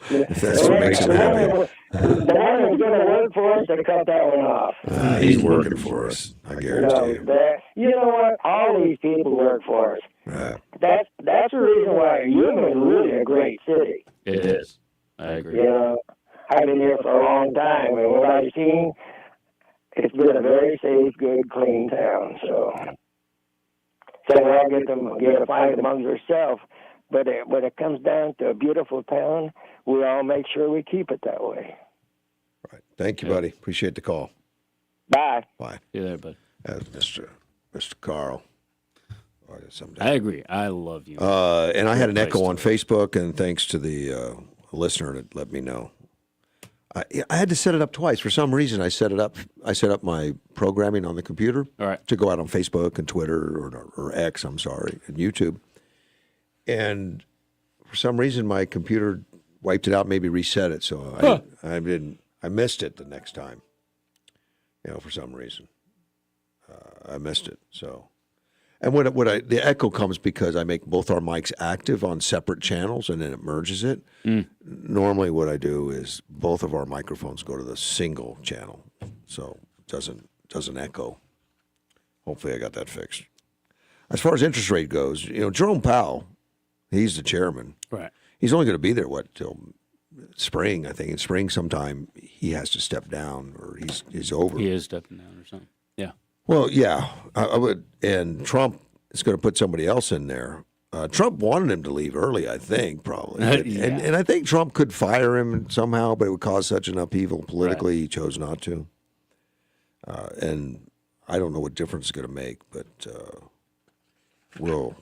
If that's what makes him happy. The one that's going to work for us, they cut that one off. He's working for us, I guarantee you. You know what? All these people work for us. Right. That's the reason why Yuma is really a great city. It is. I agree. I've been here for a long time, and what I've seen, it's been a very safe, good, clean town. So we all get to find it amongst ourselves. But when it comes down to a beautiful town, we all make sure we keep it that way. Right. Thank you, buddy. Appreciate the call. Bye. Bye. See you there, bud. Mr. Carl. I agree. I love you. And I had an echo on Facebook, and thanks to the listener that let me know. I had to set it up twice. For some reason, I set up my programming on the computer to go out on Facebook and Twitter or X, and YouTube. And for some reason, my computer wiped it out, maybe reset it. So I missed it the next time. For some reason, I missed it. So, and the echo comes because I make both our mics active on separate channels, and then it merges it. Normally, what I do is both of our microphones go to the single channel, so it doesn't echo Hopefully I got that fixed. As far as interest rate goes, Jerome Powell, he's the chairman. Right. He's only going to be there, till spring, I think. In spring sometime, he has to step down or he's over. He is stepping down or something. Yeah. Well, yeah, I would. And Trump is going to put somebody else in there. Trump wanted him to leave early, I think, probably. Yeah. And I think Trump could fire him somehow, but it would cause such an upheaval politically, He chose not to. And I don't know what difference it's going to make, but we're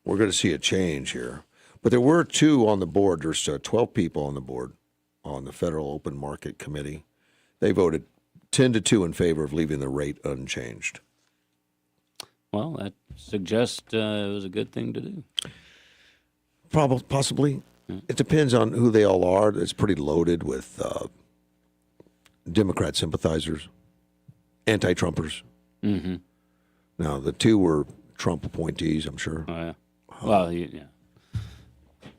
going to see a change here. But there were 2 on the board. There's 12 people on the board on the Federal Open Market Committee. They voted 10-2 in favor of leaving the rate unchanged. Well, that suggests it was a good thing to do. Possibly. It depends on who they all are. It's pretty loaded with Democrat sympathizers, anti-Trumpers. Mm-hmm. Now, the 2 were Trump appointees, I'm sure. Oh, yeah. Well, yeah.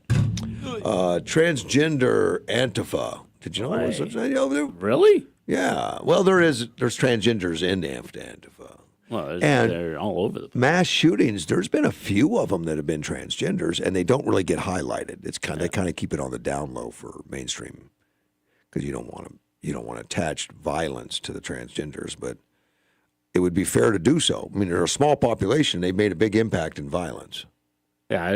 Transgender Antifa. Did you know there was such a... Really? Yeah. Well, there's transgenders in Antifa. Well, and they're all over the place. Mass shootings, there's been a few of them that have been transgenders, and they don't really get highlighted. They kind of keep it on the down low for mainstream because you don't want to attach violence to the transgenders, but it would be fair to do so. I mean, they're a small population. They've made a big impact in violence. Yeah,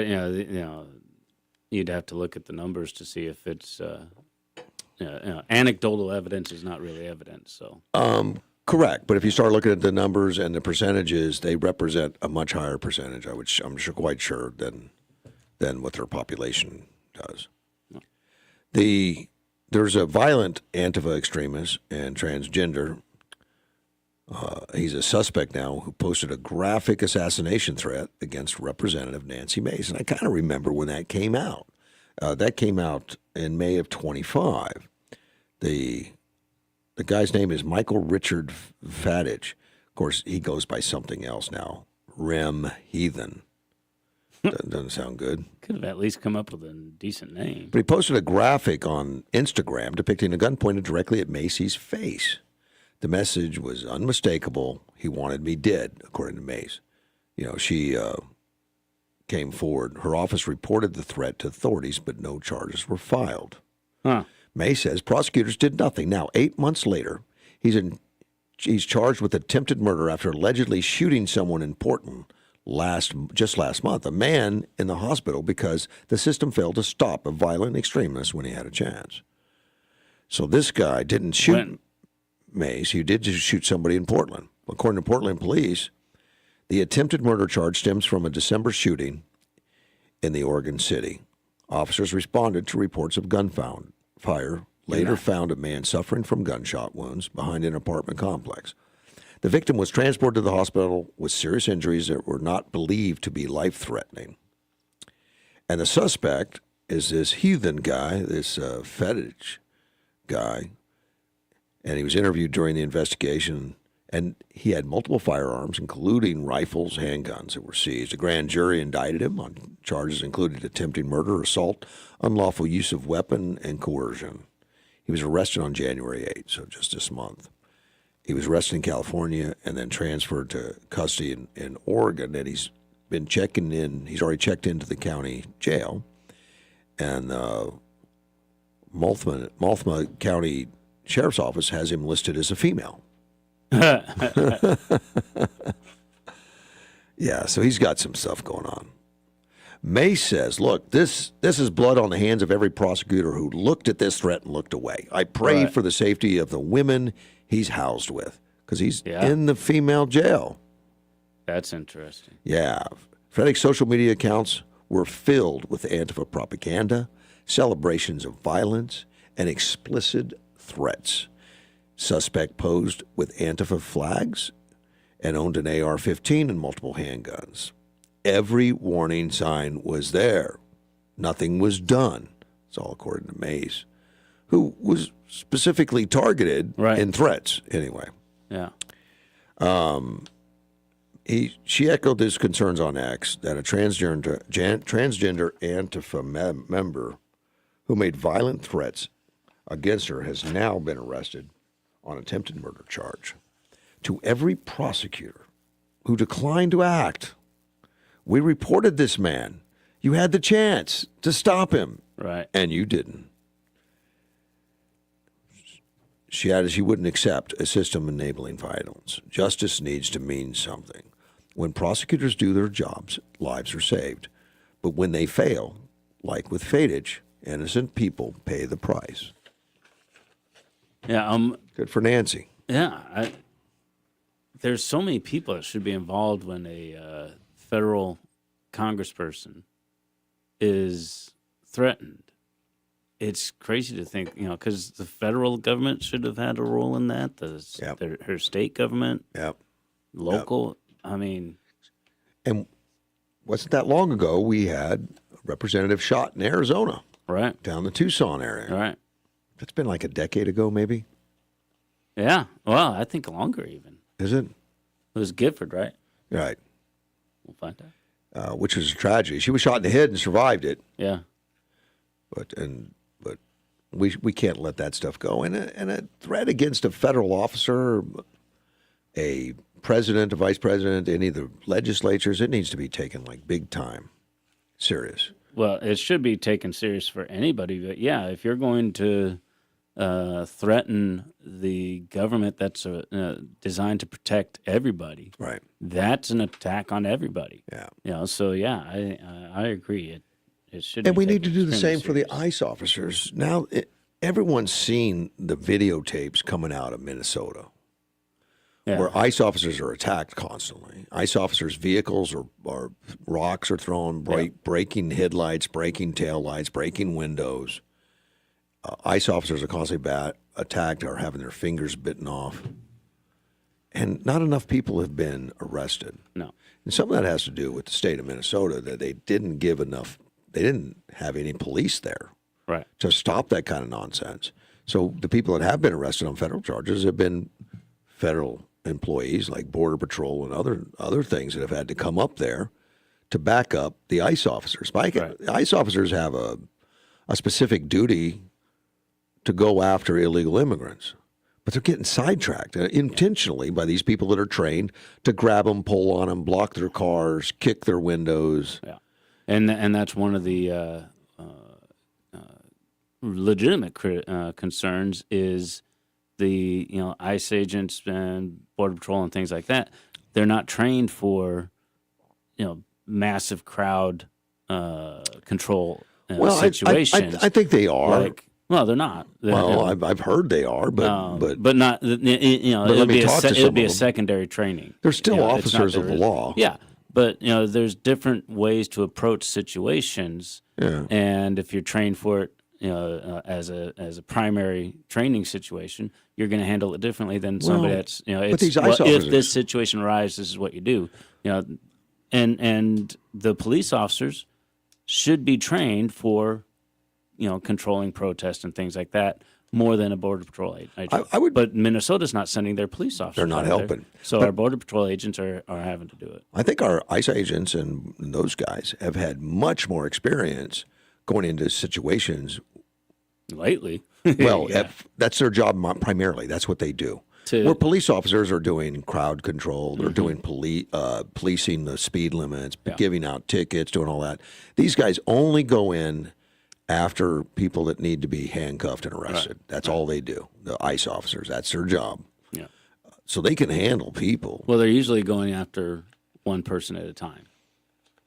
you'd have to look at the numbers to see if it's anecdotal evidence is not really evidence. So correct, but if you start looking at the numbers and the percentages, they represent a much higher percentage. I'm quite sure than what their population does. There's a violent Antifa extremist and transgender. He's a suspect now who posted a graphic assassination threat against Representative Nancy Mace. And I kind of remember when that came out. That came out in May of 25. The guy's name is Michael Richard Fadich. Of course, he goes by something else now. Rem Heathen. Doesn't sound good. Could have at least come up with a decent name. But he posted a graphic on Instagram depicting a gun pointed directly at Macy's face. The message was unmistakable. He wanted me dead, according to Mace. She came forward. Her office reported the threat to authorities, but no charges were filed. Huh. Mace says prosecutors did nothing. Now, 8 months later, he's charged with attempted murder after allegedly shooting someone in Portland just last month, a man in the hospital because the system failed to stop a violent extremist when he had a chance. So this guy didn't shoot Mace. He did just shoot somebody in Portland. According to Portland police, the attempted murder charge stems from a December shooting in the Oregon City. Officers responded to reports of gunfire, later found a man suffering from gunshot wounds behind an apartment complex. The victim was transported to the hospital with serious injuries that were not believed to be life-threatening. And the suspect is this heathen guy, this fetish guy, and he was interviewed during the investigation, and he had multiple firearms, including rifles, handguns that were seized. A grand jury indicted him on charges including attempting murder, assault, unlawful use of weapon, and coercion. He was arrested on January 8th, so just this month. He was arrested in California and then transferred to custody in Oregon, and he's been checking in. He's already checked into the county jail, and Multnomah County Sheriff's Office has him listed as a female. Yeah, so he's got some stuff going on. Mace says, look, this is blood on the hands of every prosecutor who looked at this threat and looked away. I pray for the safety of the women he's housed with because he's in the female jail. That's interesting. Yeah. Frederick's social media accounts were filled with Antifa propaganda, celebrations of violence, and explicit threats. Suspect posed with Antifa flags and owned an AR-15 and multiple handguns. Every warning sign was there. Nothing was done. It's all according to Mace, who was specifically targeted in threats anyway. Yeah. She echoed his concerns on X that a transgender Antifa member who made violent threats against her has now been arrested on attempted murder charge. To every prosecutor who declined to act. We reported this man. You had the chance to stop him, Right. and you didn't. She added she wouldn't accept a system enabling violence. Justice needs to mean something. When prosecutors do their jobs, lives are saved. But when they fail, like with Fadage, innocent people pay the price. Yeah. Good for Nancy. Yeah. There's so many people that should be involved when a federal congressperson is threatened. It's crazy to think, because the federal government should have had a role in that. Her state government, local. I mean, and wasn't that long ago we had a representative shot in Arizona, right down the Tucson area. Right. That's been like a decade ago, maybe. Yeah. Well, I think longer even. Is it? It was Gifford, right? Right. We'll find out. Which was a tragedy. She was shot in the head and survived it. Yeah. But we can't let that stuff go. And a threat against a federal officer, a president, a vice president, any of the legislatures, it needs to be taken like big time, serious. Well, it should be taken serious for anybody. But yeah, if you're going to threaten the government that's designed to protect everybody, right? That's an attack on everybody. Yeah. So yeah, I agree. It should. And be we need to do the extremely same for the ICE officers. Now, everyone's seen the videotapes coming out of Minnesota, where ICE officers are attacked constantly. ICE officers' vehicles are rocks are thrown, breaking headlights, breaking taillights, breaking windows. ICE officers are constantly attacked or having their fingers bitten off. And not enough people have been arrested. No. And some of that has to do with the state of Minnesota, that they didn't give enough, they didn't have any police there to stop that kind of nonsense. So the people that have been arrested on federal charges have been federal employees like Border Patrol and other things that have had to come up there to back up the ICE officers. ICE officers have a specific duty to go after illegal immigrants, but they're getting sidetracked intentionally by these people that are trained to grab them, pull on them, block their cars, kick their windows. Yeah, and that's one of the legitimate concerns is the ICE agents and Border Patrol and things like that. They're not trained for massive crowd control situations. I think they are. Well, they're not. I've heard they are, but not. It'll be a secondary training. They're still officers of the law. Yeah, but there's different ways to approach situations. Yeah. And if you're trained for it, as a primary training situation, you're going to handle it differently than somebody that's but these ICE officers, if this situation arises, this is what you do. And the police officers should be trained for controlling protests and things like that more than a Border Patrol agent. But Minnesota's not sending their police officers. They're not helping. So our Border Patrol agents are having to do it. I think our ICE agents and those guys have had much more experience going into situations lately. Well, that's their job primarily. That's what they do. Where police officers are doing crowd control, they're doing policing the speed limits, giving out tickets, doing all that. These guys only go in after people that need to be handcuffed and arrested. That's all they do. The ICE officers, that's their job. Yeah. So they can handle people. Well, they're usually going after one person at a time.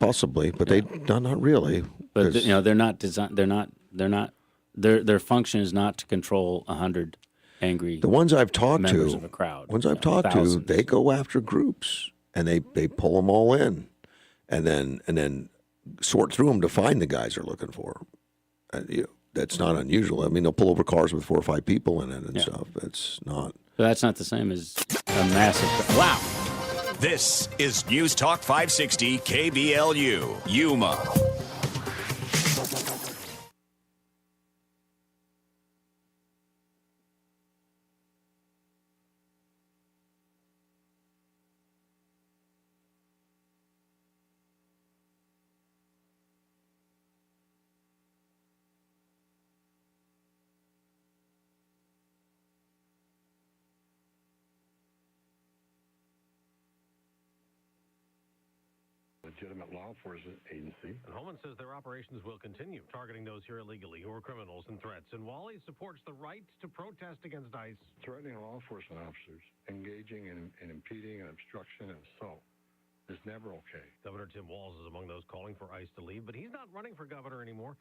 Possibly, but they not really. But they're not designed. They're not. Their function is not to control 100 angry. The ones I've talked members to, of a crowd. Thousands. They go after groups and they pull them all in, and then sort through them to find the guys they're looking for. That's not unusual. I mean, they'll pull over cars with 4 or 5 people in it and stuff. It's not. But that's not the same as a massive. Wow. This is News Talk 560 KBLU, Yuma. legitimate law enforcement agency. And Holman says their operations will continue, targeting those here illegally who are criminals and threats. And Wally supports the right to protest against ICE. Threatening law enforcement officers, engaging in impeding and obstruction and assault is never okay. Governor Tim Walz is among those calling for ICE to leave, but he's not running for governor anymore.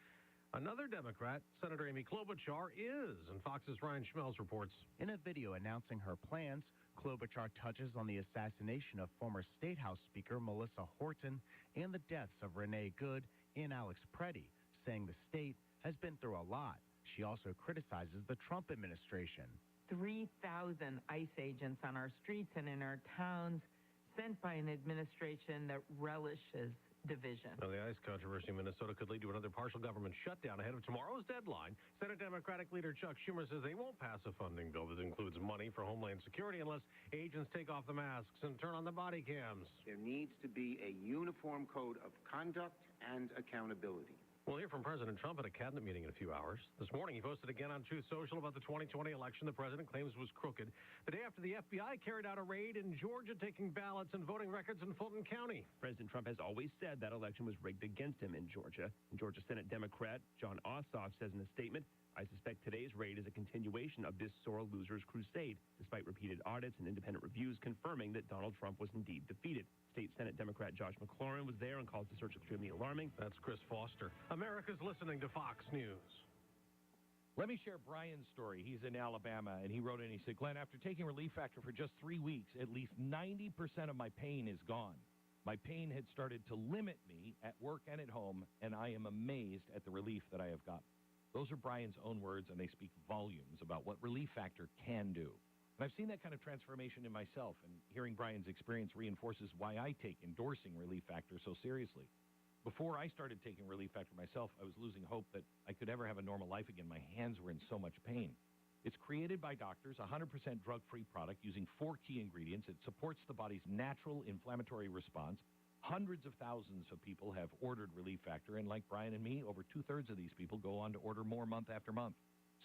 Another Democrat, Senator Amy Klobuchar, is, and Fox's Ryan Schmelz reports. In a video announcing her plans, Klobuchar touches on the assassination of former State House Speaker Melissa Horton and the deaths of Renee Good and Alex Preddy, saying the state has been through a lot. She also criticizes the Trump administration. 3,000 ICE agents on our streets and in our towns, sent by an administration that relishes division. Now, the ICE controversy in Minnesota could lead to another partial government shutdown ahead of tomorrow's deadline. Senate Democratic leader Chuck Schumer says they won't pass a funding bill that includes money for Homeland Security unless agents take off the masks and turn on the body cams. There needs to be a uniform code of conduct and accountability. We'll hear from President Trump at a cabinet meeting in a few hours. This morning, he posted again on Truth Social about the 2020 election the president claims was crooked. The day after the FBI carried out a raid in Georgia, taking ballots and voting records in Fulton County. President Trump has always said that election was rigged against him in Georgia. And Georgia Senate Democrat John Ossoff says in a statement, "I suspect today's raid is a continuation of this sore loser's crusade, despite repeated audits and independent reviews confirming that Donald Trump was indeed defeated." State Senate Democrat Josh McLaurin was there and calls the search extremely alarming. That's Chris Foster. America's listening to Fox News. Let me share Brian's story. He's in Alabama, and he wrote in, he said, "Glenn, after taking Relief Factor for just 3 weeks, at least 90% of my pain is gone. My pain had started to limit me at work and at home, and I am amazed at the relief that I have gotten." Those are Brian's own words, and they speak volumes about what Relief Factor can do. And I've seen that kind of transformation in myself, and hearing Brian's experience reinforces why I take endorsing Relief Factor so seriously. Before I started taking Relief Factor myself, I was losing hope that I could ever have a normal life again. My hands were in so much pain. It's created by doctors, 100% drug-free product using 4 key ingredients. It supports the body's natural inflammatory response. Hundreds of thousands of people have ordered Relief Factor, and like Brian and me, over 2/3 of these people go on to order more month after month.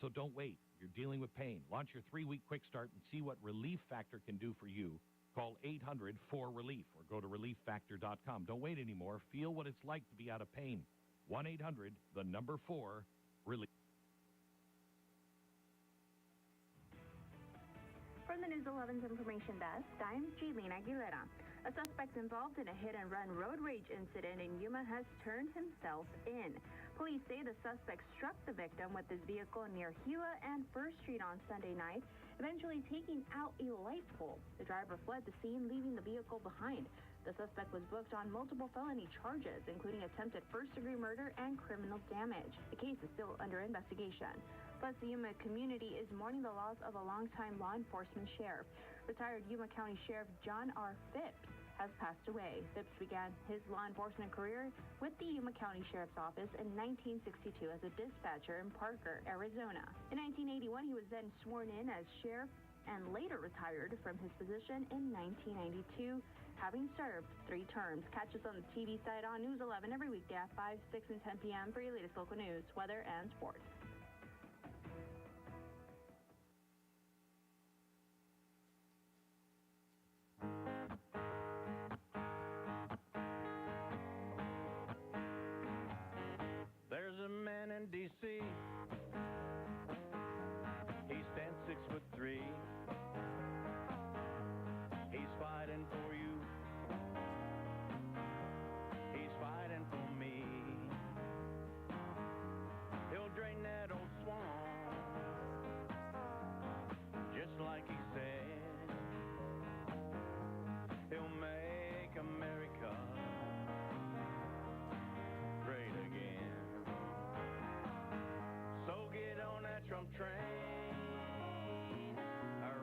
So don't wait. You're dealing with pain. Launch your 3-week quick start and see what Relief Factor can do for you. Call 800-4RELIEF or go to relieffactor.com. Don't wait anymore. Feel what it's like to be out of pain. 1-800-4-RELIEF. From the News 11's information desk, I'm Jaylene Aguilera. A suspect involved in a hit-and-run road rage incident in Yuma has turned himself in. Police say the suspect struck the victim with his vehicle near Gila and First Street on Sunday night, eventually taking out a light pole. The driver fled the scene, leaving the vehicle behind. The suspect was booked on multiple felony charges, including attempted first-degree murder and criminal damage. The case is still under investigation. Plus, the Yuma community is mourning the loss of a longtime law enforcement sheriff. Retired Yuma County Sheriff John R. Phipps has passed away. Phipps began his law enforcement career with the Yuma County Sheriff's Office in 1962 as a dispatcher in Parker, Arizona. In 1981, he was then sworn in as sheriff and later retired from his position in 1992, having served 3 terms. Catch us on the TV side on News 11 every weekday at 5, 6, and 10 p.m. for your latest local news, weather, and sports. There's a man in D.C. He stands 6'3". He's fighting for you. He's fighting for me. He'll drain that old swamp, just like he said. He'll make America great again. So get on that Trump train,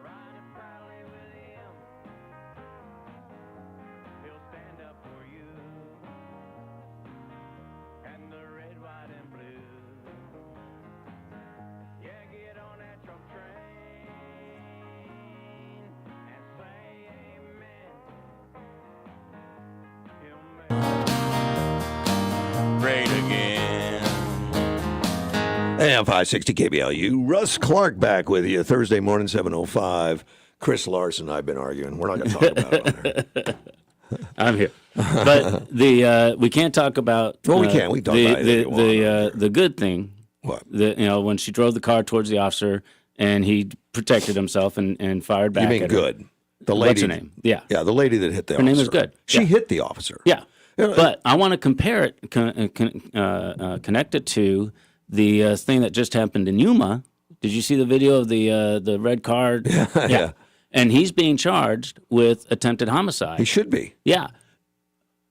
ride it proudly with him. He'll stand up for you and the red, white, and blue. Yeah, get on that Trump train and say amen. He'll make Great again. And 560 KBLU. Russ Clark back with you Thursday morning, 7:05. Chris Larson and I have been arguing. We're not going to talk about it on here. I'm here. But we can't talk about. Well, we can. We can talk about anything we want. The good thing. What? When she drove the car towards the officer and he protected himself and fired back. You mean at her. Good? The lady. What's her name? Yeah. Yeah, the lady that hit the Her officer. name is Good. She Yeah. hit the officer. Yeah. But I want to compare it, connect it to the thing that just happened in Yuma. Did you see the video of the red car? Yeah. And he's being charged with attempted homicide. He should be. Yeah.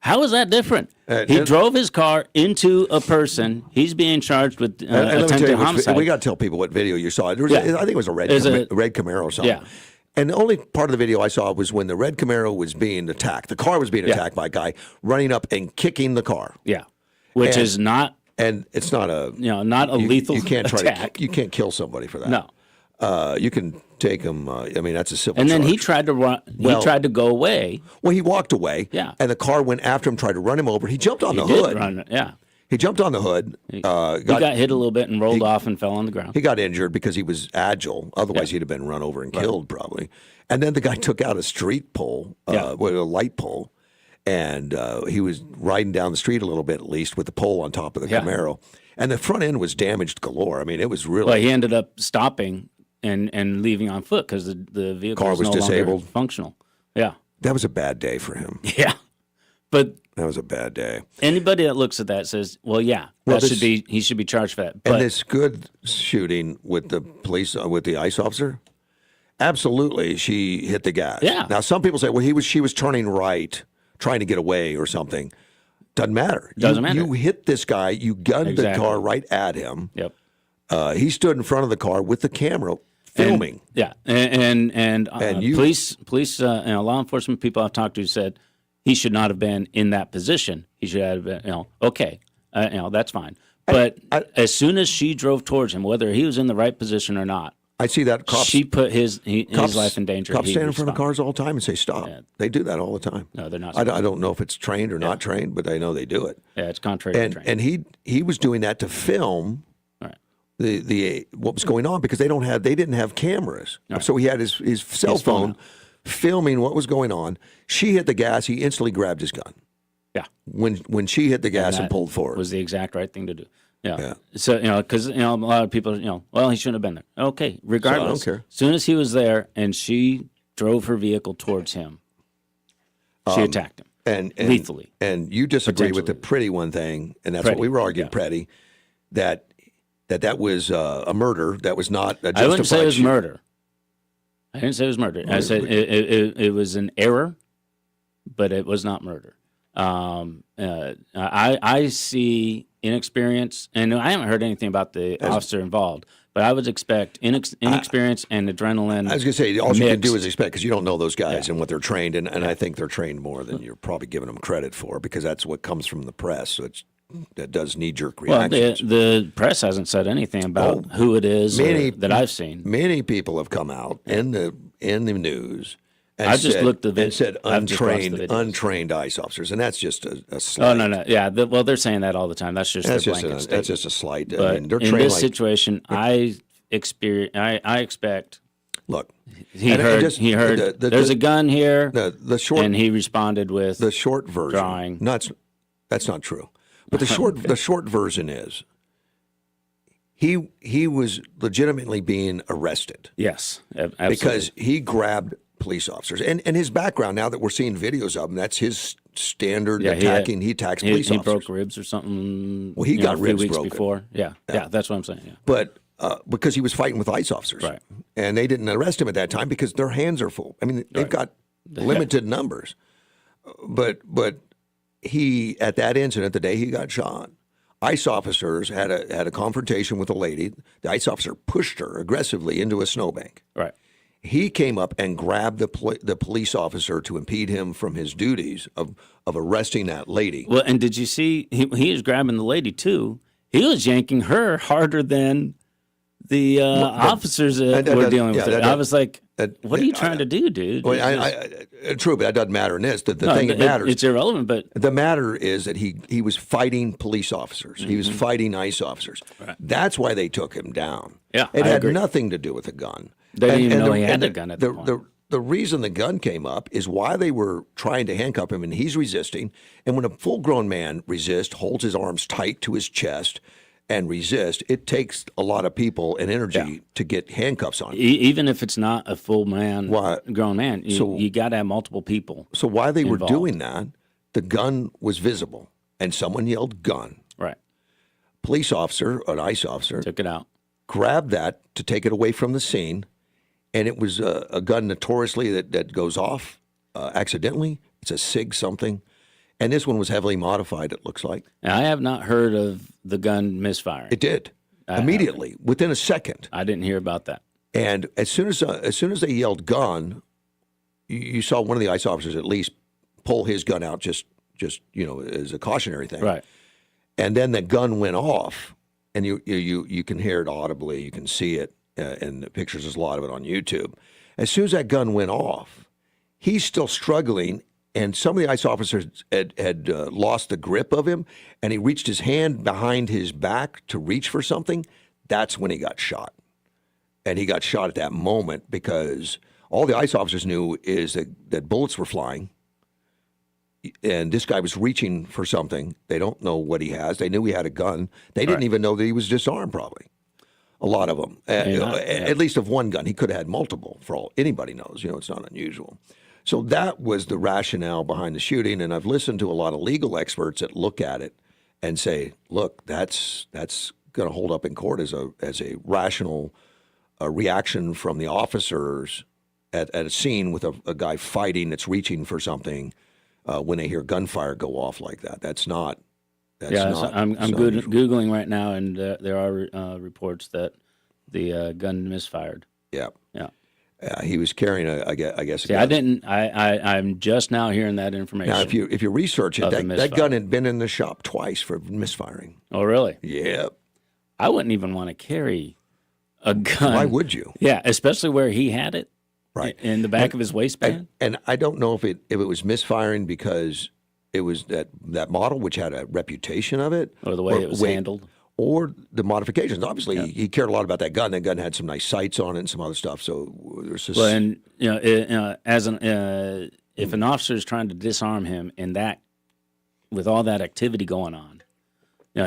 How is that different? He drove his car into a person. He's being charged with attempted homicide. We got to tell people what video you saw. I think it was a red Camaro or something. Yeah. And the only part of the video I saw was when the red Camaro was being attacked. The car was being attacked by a guy running up and kicking the car. Yeah. Which is not. And it's not a. Not a lethal you can't try attack. you can't kill somebody for that. No. You can take him. I mean, that's a civil. And then charge. he tried to run. He tried to go away. Well, he walked away. Yeah. And the car went after him, tried to run him over. He jumped on the did hood. Run, yeah. He jumped on the hood. He got hit a little bit and rolled off and fell on the ground. He got injured because he was agile. Otherwise, he'd have been run over and killed probably. And then the guy took out a street pole, with a light pole, and he was riding down the street a little bit at least with the pole on top of the Camaro. And the front end was damaged galore. I mean, it was really. Well, he ended up stopping and leaving on foot because the vehicle car was no disabled, longer functional. Yeah, that was a bad day for him. Yeah, but that was a bad day. Anybody that looks at that says, "Well, yeah, he should be charged for that." But, and this Good shooting with the police with the ICE officer, absolutely, she hit the gas. Yeah. Now some people say, "Well, she was turning right, trying to get away or something." Doesn't matter. Doesn't matter. You hit this guy. You gunned the car right at him. Yep. He stood in front of the car with the camera filming. And police, law enforcement people I've talked to said he should not have been in that position. He should have been, okay, that's fine. But as soon as she drove towards him, whether he was in the right position or not, I see that cops. She put his life in danger. Cops stand in front of cars all the time and say stop. Yeah. They do that all the time. No, they're not. I don't know if it's trained or not trained, but I know they do it. Yeah, it's contrary to training. And he was doing that to film the what was going on because they didn't have cameras. Right. So he had his cell phone filming what was going on. She hit the gas. He instantly grabbed his gun. Yeah. When she hit the gas and pulled forward, was the exact right thing to do. Yeah. So, because, a lot of people, well, he shouldn't have been there. Okay. Regardless. So I don't care. As soon as he was there and she drove her vehicle towards him, she attacked him. And lethally. And you disagree with the Pretty one thing, and that's what we were arguing, Pretty, that was a murder. That was not a justified. I wouldn't say it was murder. I didn't say it was murder. I said it was an error, but it was not murder. I see inexperience, and I haven't heard anything about the officer involved, but I would expect inexperience and adrenaline. I was going to say, all you can do is expect, because you don't know those guys and what they're trained, and I think they're trained more than you're probably giving them credit for, because that's what comes from the press, so that does knee-jerk reactions. Well, the press hasn't said anything about who it is that I've seen. Many people have come out in the news. I just looked at and said untrained ICE officers, and that's just a slight. Oh no, yeah. They're saying that all the time. That's just that's just a slight. But I mean, they're in trained this situation, I expect. Look, he heard. There's a gun here. The short, and he responded with the short version. Drawing. That's not true. But the short version is he was legitimately being arrested. Yes, absolutely. Because he grabbed police officers. And his background, now that we're seeing videos of him, that's his standard attacking. He attacks police officers. He broke ribs or something. Well, he got a few ribs weeks broken. Before. Yeah, that's what I'm saying. Yeah. But because he was fighting with ICE officers. Right. And they didn't arrest him at that time because their hands are full. I mean, they've got limited numbers. But he, at that incident, the day he got shot, ICE officers had a confrontation with a lady. The ICE officer pushed her aggressively into a snowbank. Right. He came up and grabbed the police officer to impede him from his duties of arresting that lady. Well, and did you see he was grabbing the lady too? He was yanking her harder than the officers were dealing with it. I was like, what are you trying to do, dude? Well, true, but that doesn't matter in this. The thing that matters. It's irrelevant, but the matter is that he was fighting police officers. Mm-hmm. He was fighting ICE officers. Right. That's why they took him down. Yeah, it had nothing to do with a gun. They didn't even know he had a gun at the point. the reason the gun came up is why they were trying to handcuff him, and he's resisting. And when a full-grown man resists, holds his arms tight to his chest and resists, it takes a lot of people and energy to get handcuffs on him. Even if it's not a full man, grown man, you got to have multiple people. So while they involved. were doing that, the gun was visible, and someone yelled "gun." Right. Police officer, an ICE officer, took it out, grabbed that to take it away from the scene, and it was a gun notoriously that goes off accidentally. It's a SIG something, and this one was heavily modified, it looks like. Now, I have not heard of the gun misfiring. It did immediately, within a second. I didn't hear about that. And as soon as they yelled "gun," you saw one of the ICE officers at least pull his gun out, just as a cautionary thing. Right. And then the gun went off, and you can hear it audibly, you can see it in the pictures. There's a lot of it on YouTube. As soon as that gun went off, he's still struggling, and some of the ICE officers had lost the grip of him, and he reached his hand behind his back to reach for something. That's when he got shot. And he got shot at that moment because all the ICE officers knew is that bullets were flying, and this guy was reaching for something. They don't know what he has. They knew he had a gun. They didn't even know that he was disarmed, probably. A lot of them. At least of one gun. He could have had multiple, for all anybody knows. It's not unusual. So that was the rationale behind the shooting, and I've listened to a lot of legal experts that look at it and say, look, that's going to hold up in court as a rational reaction from the officers at a scene with a guy fighting that's reaching for something. When they hear gunfire go off like that, that's not. I'm Googling right now, and there are reports that the gun misfired. Yeah. Yeah. He was carrying I guess. See, I'm just now hearing that information. Now, if you research it, that gun had been in the shop twice for misfiring. Oh, really? Yeah. I wouldn't even want to carry a gun. Why would you? Yeah, especially where he had it. Right. In the back of his waistband? And I don't know if it was misfiring because it was that model which had a reputation of it. Or the way it was handled. Or the modifications. Obviously, he cared a lot about that gun. That gun had some nice sights on it and some other stuff. So there's just... Well, and, if an officer is trying to disarm him with all that activity going on,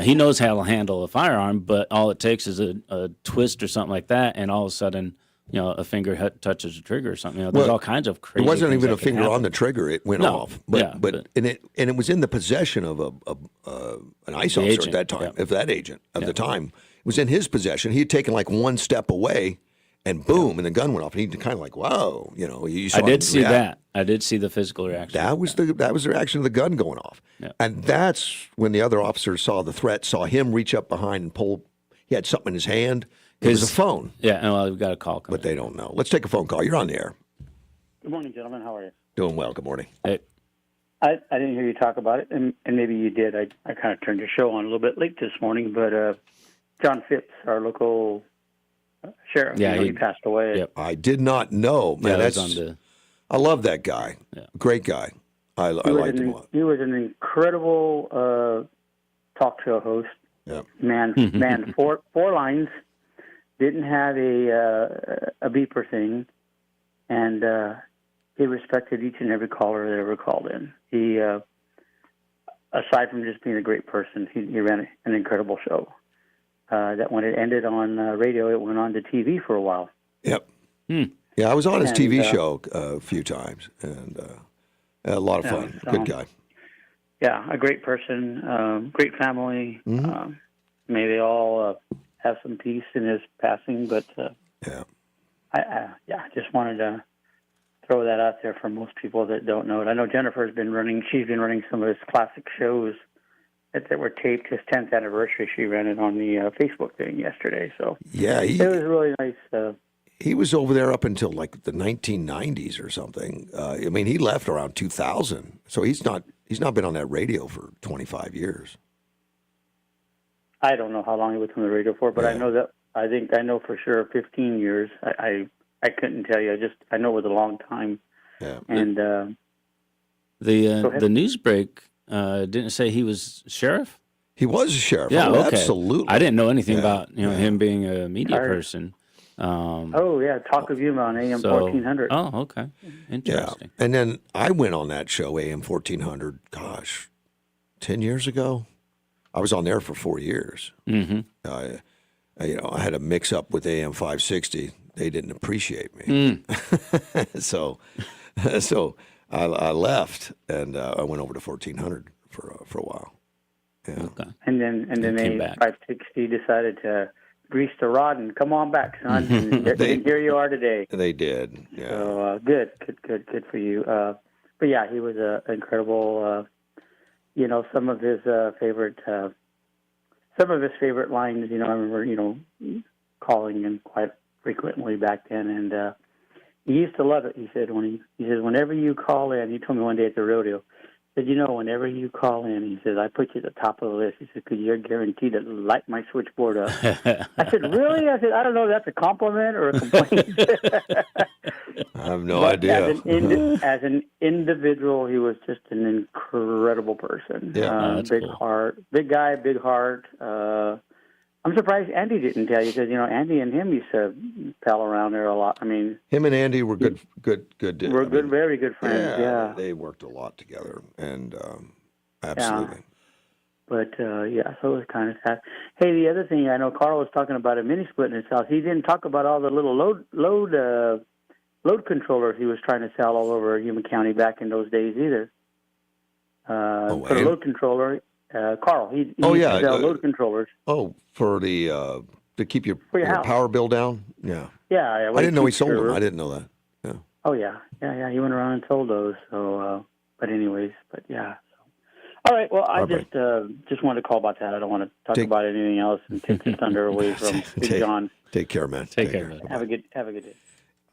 he knows how to handle a firearm, but all it takes is a twist or something like that, and all of a sudden... a finger touches the trigger or something. There's all kinds of crazy. It wasn't things even that a finger on the trigger; it went off. But it was in the possession of an ICE officer at that time, if that agent of the time. It was in his possession. He had taken like one step away, and boom, and the gun went off. And he kind of like, wow, you saw I did see that. I did see the physical reaction. That was the reaction of the gun going off, and that's when the other officers saw the threat, saw him reach up behind and pull. He had something in his hand. It was a phone. Yeah, well, we've got a call coming. But they don't know. Let's take a phone call. You're on the air. Good morning, gentlemen. How are you? Doing well. Good morning. Hey. I didn't hear you talk about it, and maybe you did. I kind of turned your show on a little bit late this morning, but John Phipps, our local sheriff, he passed away. Yep. I did not know. Man, I love that guy. Yeah. Great guy. I liked him a lot. He was an incredible talk show host. Yeah. Man, four lines. Didn't have a beeper thing, and he respected each and every caller that ever called in. He, aside from just being a great person, he ran an incredible show. That when it ended on radio, it went on to TV for a while. Yep. Yeah, I was on his TV show a few times, and a lot of fun. Good guy. Yeah, a great person, great family. Mm-hmm. May they all have some peace in his passing, but I just wanted to throw that out there for most people that don't know it. I know Jennifer's been running some of his classic shows that were taped. His 10th anniversary, she ran it on the Facebook thing yesterday. So it was really nice. He was over there up until like the 1990s or something. I mean, he left around 2000, so he's not been on that radio for 25 years. I don't know how long he was on the radio for, but I know for sure 15 years. I couldn't tell you. I know it was a long time. Yeah. And the news break didn't say he was sheriff. He was a sheriff. Yeah, okay. Absolutely. I didn't know anything about him Yeah. being a media person. Oh, yeah, Talk of Yuma on AM 1400. Oh, okay. Interesting. Yeah. And then I went on that show, AM 1400, gosh, 10 years ago. I was on there for 4 years. Mm-hmm. I had a mix-up with AM 560. They didn't appreciate me. So I left, and I went over to 1400 for a while. Yeah. Okay. And then they 560 decided to grease the rod and come on back, son. And here you are today. They did. Yeah. So good for you. But yeah, he was incredible. Some of his favorite lines. I remember calling him quite frequently back then, and he used to love it. He said whenever you call in, he told me one day at the rodeo. He said, whenever you call in, he says, I put you at the top of the list. He said, because you're guaranteed to light my switchboard up. I said, really? I said, I don't know if that's a compliment or a complaint. I have no idea. As an individual, he was just an incredible person. Yeah, big heart, big guy, big heart. I'm surprised Andy didn't tell you because Andy and him used to pal around there a lot. I mean, him and Andy were good. We're very good friends. Yeah, they worked a lot together, and absolutely. Yeah. But so it was kind of sad. Hey, the other thing I know, Carl was talking about a mini split in his house. He didn't talk about all the little load controllers he was trying to sell all over Yuma County back in those days either. For a load controller. Carl, he used to sell load controllers. Oh, for the to keep your power bill down. Yeah. Yeah. I didn't know he sold them. I didn't know that. Yeah. Oh yeah. He went around and sold those. So, but yeah. So. All right. Well, I just wanted to call about that. I don't want to talk about anything else and take the thunder away from John. Take care, man. Take care, man. Have a good day.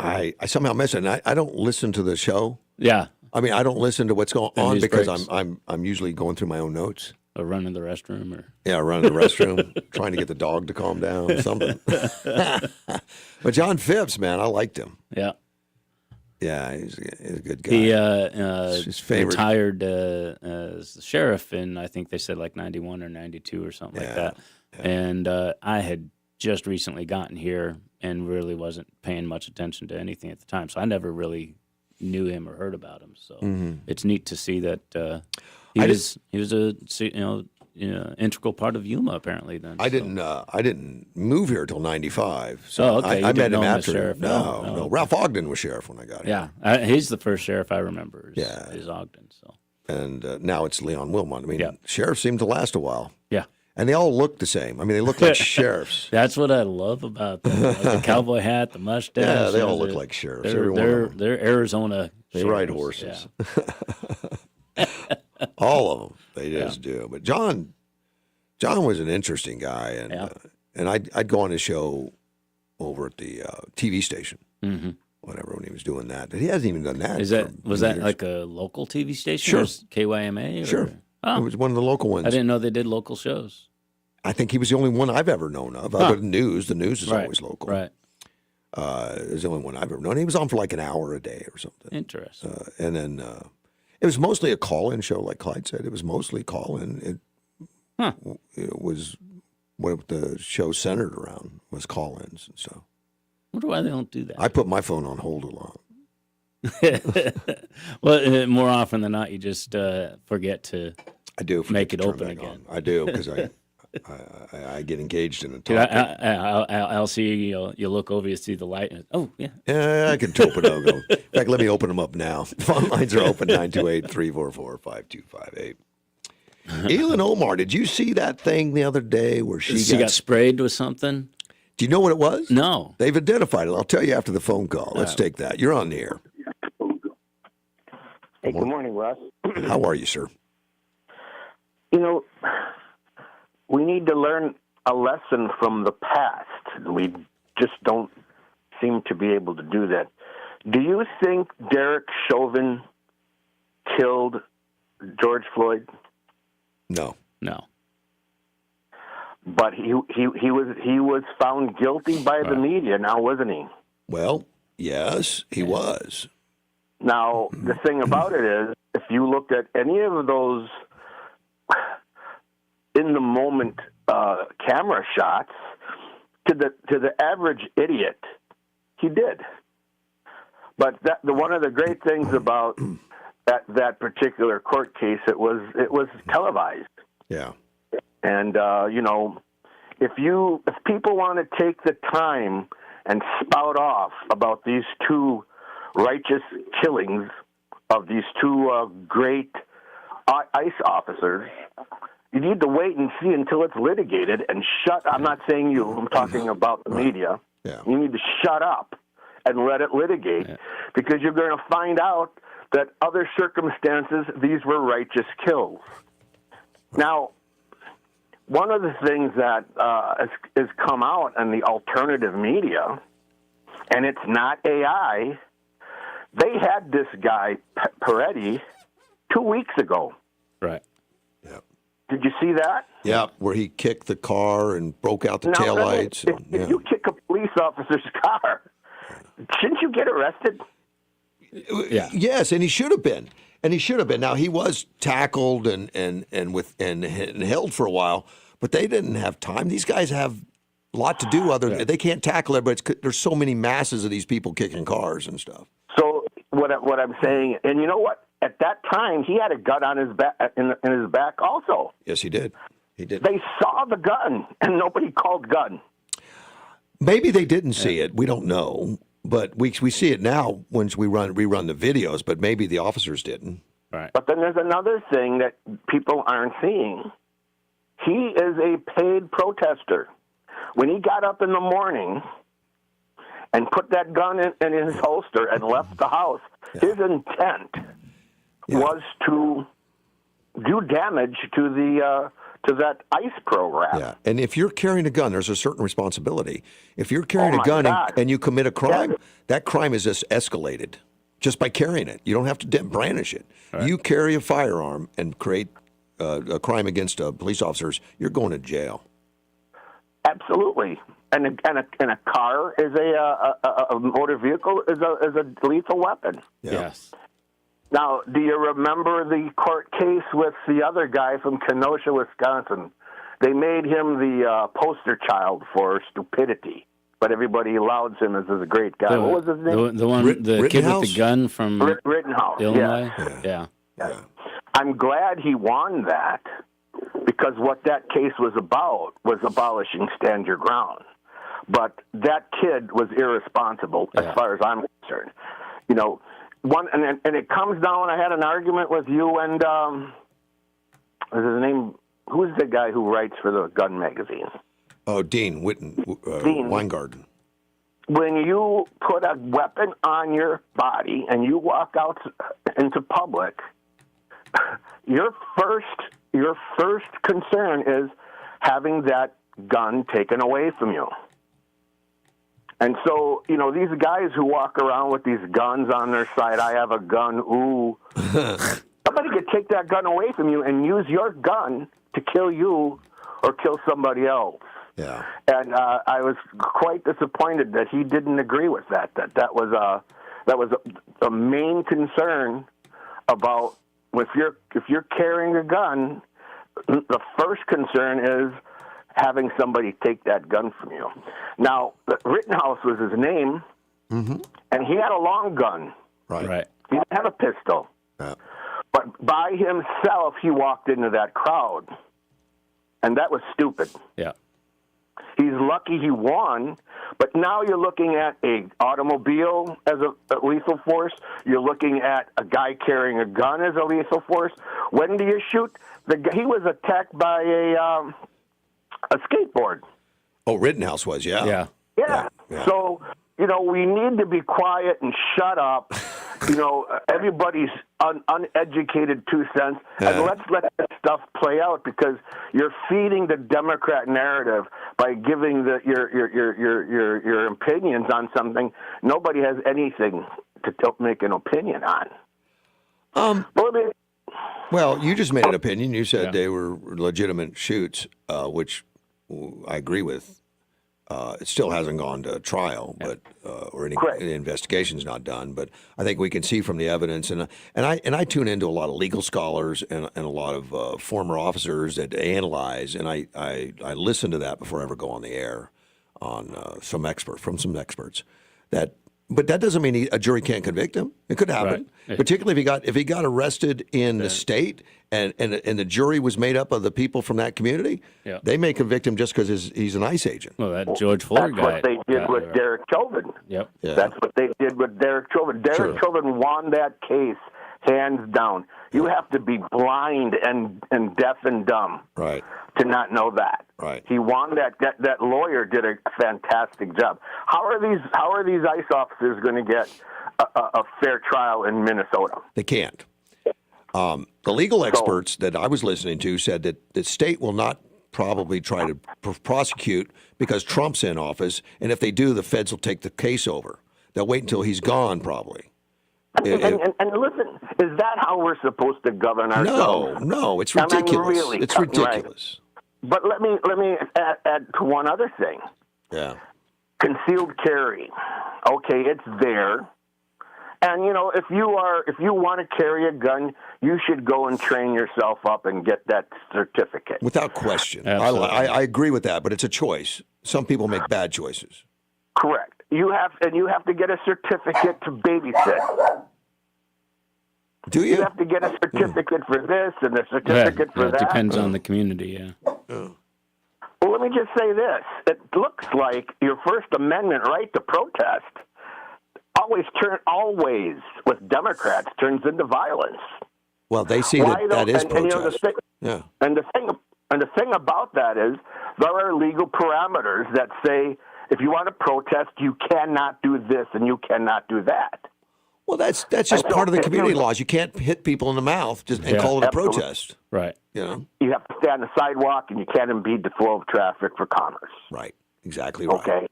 I somehow miss it. And I don't listen to the show. Yeah. I mean, I don't listen to what's going on because I'm usually going through my own notes. Or running the restroom, running the restroom, trying to get the dog to calm down, something. But John Phipps, man, I liked him. Yeah, he's a good guy. He his favorite. Retired as the sheriff in, I think they said like 91 or 92 or something like that. Yeah. And I had just recently gotten here and really wasn't paying much attention to anything at the time, so I never really knew him or heard about him. So it's neat to see that. He was a integral part of Yuma apparently. Then I didn't move here till '95. So okay, I met him after. Sheriff. No, Ralph Ogden was sheriff when I got here. Yeah, he's the first sheriff I remember. Is Ogden. So and now it's Leon Wilmot. I mean, sheriffs seem to last a while. Yeah. And they all look the same. I mean, they look like sheriffs. That's what I love about them. The cowboy hat, the mustache. Yeah, they all look like sheriffs. They're Arizona. They ride horses. Yeah. All of them. They just do. But John was an interesting guy, and I'd go on his show over at the TV station, whatever, when he was doing that. He hasn't even done that. Was that like a local TV station? Sure. Or KYMA? Or? Sure. Oh. It was one of the local ones. I didn't know they did local shows. I think he was the only one I've ever known of. Other than news. The news is always local. Right. It was the only one I've ever known. He was on for like an hour a day or something. Interesting. And then it was mostly a call-in show, like Clyde said. It was mostly call-in. It was what the show centered around was call-ins and stuff. I wonder why they don't do that. I put my phone on hold a lot. Well, more often than not, you just forget to make it open again. I do, because I get engaged in a topic. I'll see you look over, you see the light, and yeah, I can open them. In fact, let me open them up now. Phone lines are open, 928-344-5258. Elin Omar, did you see that thing the other day where she got sprayed with something? Do you know what it was? No. They've identified it. I'll tell you after the phone call. Let's take that. You're on the air. Hey, good morning, Russ. How are you, sir? We need to learn a lesson from the past. We just don't seem to be able to do that. Do you think Derek Chauvin killed George Floyd? No. But he was found guilty by the media now, wasn't he? Well, yes, he was. Now, the thing about it is, if you looked at any of those in-the-moment camera shots, to the average idiot, he did. But one of the great things about that particular court case, it was televised. Yeah. And if people want to take the time and spout off about these two righteous killings of these two great ICE officers, you need to wait and see until it's litigated and shut. I'm not saying you. I'm talking about the media. Yeah. You need to shut up and let it litigate, because you're going to find out that other circumstances, these were righteous kills. Now, one of the things that has come out in the alternative media, and it's not AI, they had this guy, Peretti, 2 weeks ago. Right. Yeah. Did you see that? Yeah, where he kicked the car and broke out the Now, taillights. If you kick a police officer's car, shouldn't you get arrested? Yeah. Yes, and he should have been. Now he was tackled and held for a while, but they didn't have time. These guys have a lot to do. They can't tackle everybody. There's so many masses of these people kicking cars and stuff. So what I'm saying, and you know what? At that time, he had a gun on his back in his back also. Yes, he did. He did. They saw the gun, and nobody called gun. Maybe they didn't see it. We don't know. But we see it now once we rerun the videos, but maybe the officers didn't. Right. But then there's another thing that people aren't seeing. He is a paid protester. When he got up in the morning and put that gun in his holster and left the house, his intent was to do damage to that ICE program. Yeah, and if you're carrying a gun, there's a certain responsibility. If you're carrying a gun and you commit a crime, that crime is just escalated just by carrying it. You don't have to brandish it. Right. You carry a firearm and create a crime against police officers, you're going to jail. Absolutely. And a car is a motor vehicle is a lethal weapon. Yeah. Yes. Now, do you remember the court case with the other guy from Kenosha, Wisconsin? They made him the poster child for stupidity, but everybody lauds him as a great guy. What was his name? The kid with the gun from Rittenhouse. Illinois? Yeah. I'm glad he won that, because what that case was about was abolishing stand your ground. But that kid was irresponsible as far as I'm concerned. You know, and it comes down. I had an argument with you and what's his name? Who's the guy who writes for the gun magazine? Oh, Dean Weingarten. When you put a weapon on your body and you walk out into public, your first concern is having that gun taken away from you. And so, you know, these guys who walk around with these guns on their side, I have a gun, ooh. Somebody could take that gun away from you and use your gun to kill you or kill somebody else. Yeah. And I was quite disappointed that he didn't agree with that. That was a main concern about if you're carrying a gun, the first concern is having somebody take that gun from you. Now, Rittenhouse was his name, and he had a long gun. Right. He didn't have a pistol. Yeah. But by himself, he walked into that crowd, and that was stupid. Yeah. He's lucky he won, but now you're looking at an automobile as a lethal force. You're looking at a guy carrying a gun as a lethal force. When do you shoot? He was attacked by a skateboard. Oh, Rittenhouse was, yeah. Yeah. So, you know, we need to be quiet and shut up. You know, everybody's uneducated 2 cents, and let's let this stuff play out, because you're feeding the Democrat narrative by giving your opinions on something nobody has anything to make an opinion on. Well, you just made an opinion. You said they were legitimate shoots, which I agree with. It still hasn't gone to trial, but or any investigation's not done. But I think we can see from the evidence, and I tune into a lot of legal scholars and a lot of former officers that analyze, and I listen to that before I ever go on the air on some experts. But that doesn't mean a jury can't convict him. It could happen, Right. particularly if he got arrested in the state and the jury was made up of the people from that community. Yeah. They may convict him just because he's an ICE agent. Well, that George Floyd That's guy. what they did got with it. Derek Chauvin. Yep. Yeah. That's what they did with Derek Chauvin. Derek Chauvin won that case hands down. You have to be blind and deaf and dumb Right. to not know that. Right. He won that. That lawyer did a fantastic job. How are these ICE officers going to get a fair trial in Minnesota? They can't. The legal experts that I was listening to said that the state will not probably try to prosecute because Trump's in office, and if they do, the feds will take the case over. They'll wait until he's gone, probably. And listen, is that how we're supposed to govern ourselves? No, it's I mean, ridiculous. really, It's right. ridiculous. But let me add to one other thing. Yeah. Concealed carry. Okay, it's there. And if you want to carry a gun, you should go and train yourself up and get that certificate. Without question. Absolutely. I agree with that, but it's a choice. Some people make bad choices. Correct. You have to get a certificate to babysit. Do you? You have to get a certificate for this and a certificate for It that. depends on the community, yeah. Well, let me just say this. It looks like your First Amendment right to protest always with Democrats turns into violence. Well, they see that is protest. Yeah. And the thing about that is there are legal parameters that say if you want to protest, you cannot do this and you cannot do that. Well, that's just part of the community laws. You can't hit people in the mouth and call it a Absolutely. protest. Right. You have to stay on the sidewalk and you can't impede the flow of traffic for commerce. Right. Exactly right. Okay.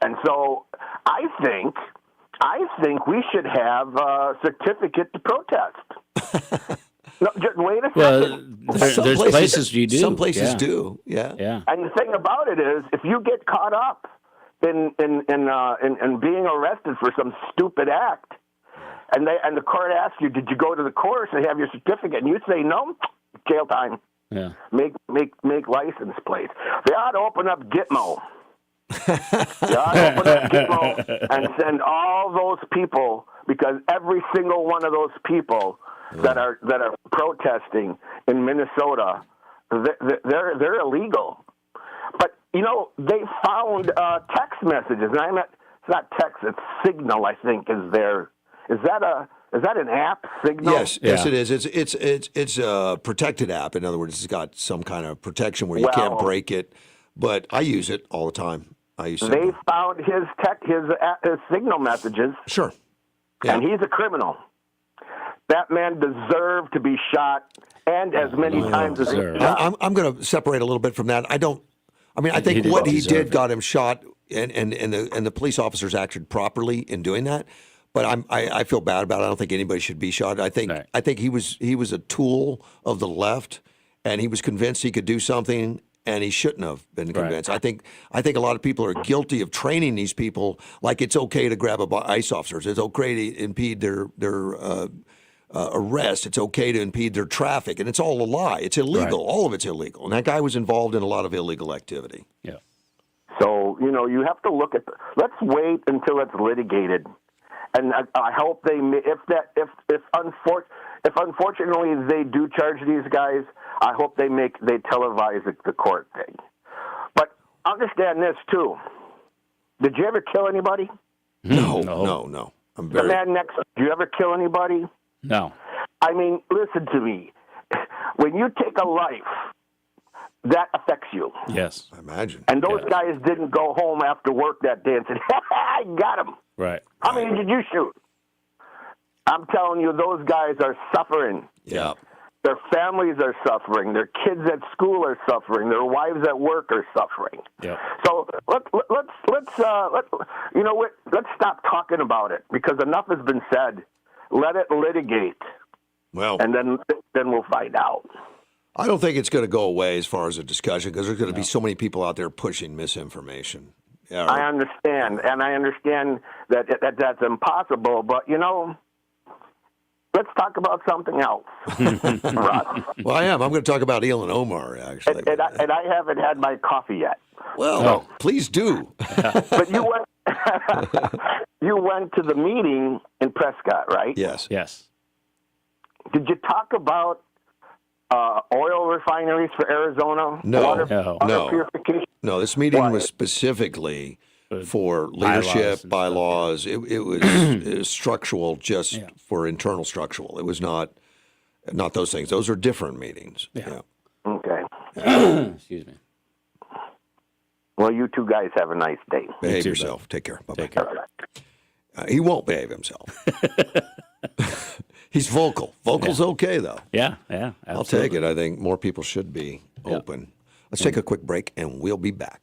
And so I think we should have a certificate to protest. No, just wait a second. Well, there's places you do. Some places yeah. do. Yeah. Yeah. And the thing about it is, if you get caught up in being arrested for some stupid act, and the court asks you, "Did you go to the course and have your certificate?" and you say no, jail time. Yeah. Make license plates. They ought to open up Gitmo. They ought to open up Gitmo and send all those people, because every single one of those people that are protesting in Minnesota, they're illegal. But they found text messages, and it's not text, it's Signal. I think is there. Is that an app, Signal? Yes, it is. It's a protected app. In other words, it's got some kind of protection where you can't break it. But I use it all the time. I use Signal. They found his Signal messages. Sure. Yeah. And he's a criminal. That man deserved to be shot, and as many times as he shot. I'm going to separate a little bit from that. I think what he did got him shot, and the police officers acted properly in doing that. But I feel bad about it. I don't think anybody should be shot. I think he was a tool of the left, and he was convinced he could do something, and he shouldn't have been convinced. Right. I think a lot of people are guilty of training these people like it's okay to grab ICE officers. It's okay to impede their arrest. It's okay to impede their traffic, and it's all a lie. It's illegal. Right. All of it's illegal. And that guy was involved in a lot of illegal activity. Yeah. So you have to look at. Let's wait until it's litigated. And I hope if unfortunately they do charge these guys, I hope they televise the court thing. But understand this too. Did you ever kill anybody? No. The man next. Did you ever kill anybody? No. I mean, listen to me. When you take a life, that affects you. Yes. I imagine. And those guys didn't go home after work that day and said, I got him. Right. How many did you shoot? I'm telling you, those guys are suffering. Yeah. Their families are suffering. Their kids at school are suffering. Their wives at work are suffering. Yeah. So let's stop talking about it, because enough has been said. Let it litigate. Well, and then we'll find out. I don't think it's going to go away as far as a discussion, because there's going to be so many people out there pushing misinformation. Yeah, right. I understand, and I understand that that's impossible, but, let's talk about something else, Russ. Well, I am. I'm going to talk about Elon Omar, actually. And I haven't had my coffee yet. Well, please do. But you went you went to the meeting in Prescott, right? Yes. Yes. Did you talk about oil refineries for Arizona? No, Water purification? No, this meeting was specifically for leadership, bylaws. It was structural, just for internal structural. It was not those things. Those are different meetings. Yeah. Okay. Excuse me. Well, you two guys have a nice day. Behave yourself. Take care. Bye-bye. Take care. He won't behave himself. He's vocal. Vocal's okay, though. Yeah, yeah. Absolutely. I'll take it. I think more people should be open. Let's take a quick break, and we'll be back.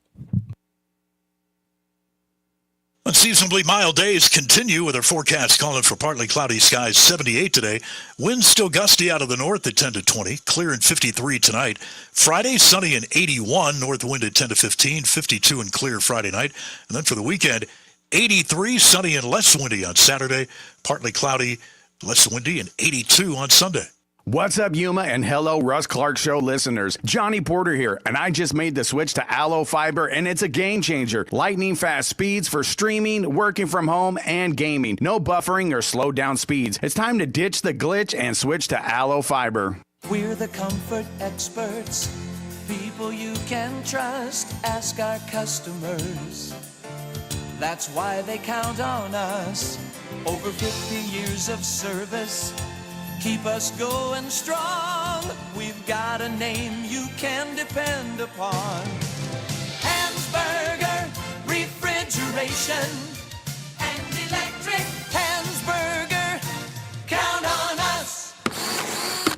Unseasonably mild days continue with our forecast calling for partly cloudy skies, 78 today. Winds still gusty out of the north at 10 to 20, clear and 53 tonight. Friday, sunny and 81, north wind at 10 to 15, 52 and clear Friday night. And then for the weekend, 83, sunny and less windy on Saturday, partly cloudy, less windy, and 82 on Sunday. What's up, Yuma, and hello, Russ Clark Show listeners. Johnny Porter here, and I just made the switch to Allo Fiber, and it's a game changer. Lightning fast speeds for streaming, working from home, and gaming. No buffering or slowed down speeds. It's time to ditch the glitch and switch to Allo Fiber. We're the comfort experts, people you can trust. Ask our customers. That's why they count on us. Over 50 years of service. Keep us going strong. We've got a name you can depend upon. Hansburger Refrigeration and Electric. Hansburger, count on us.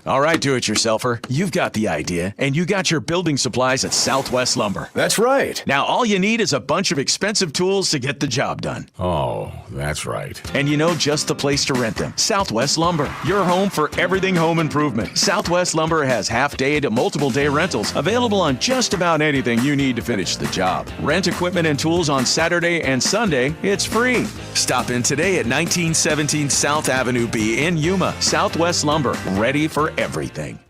All right, do-it-yourselfer, you've got the idea, and you got your building supplies at Southwest Lumber. That's right. Now, all you need is a bunch of expensive tools to get the job done. Oh, that's right. And you know just the place to rent them. Southwest Lumber, your home for everything home improvement. Southwest Lumber has half-day to multiple-day rentals available on just about anything you need to finish the job. Rent equipment and tools on Saturday and Sunday. It's free. Stop in today at 1917 South Avenue B in Yuma. Southwest Lumber, ready for everything.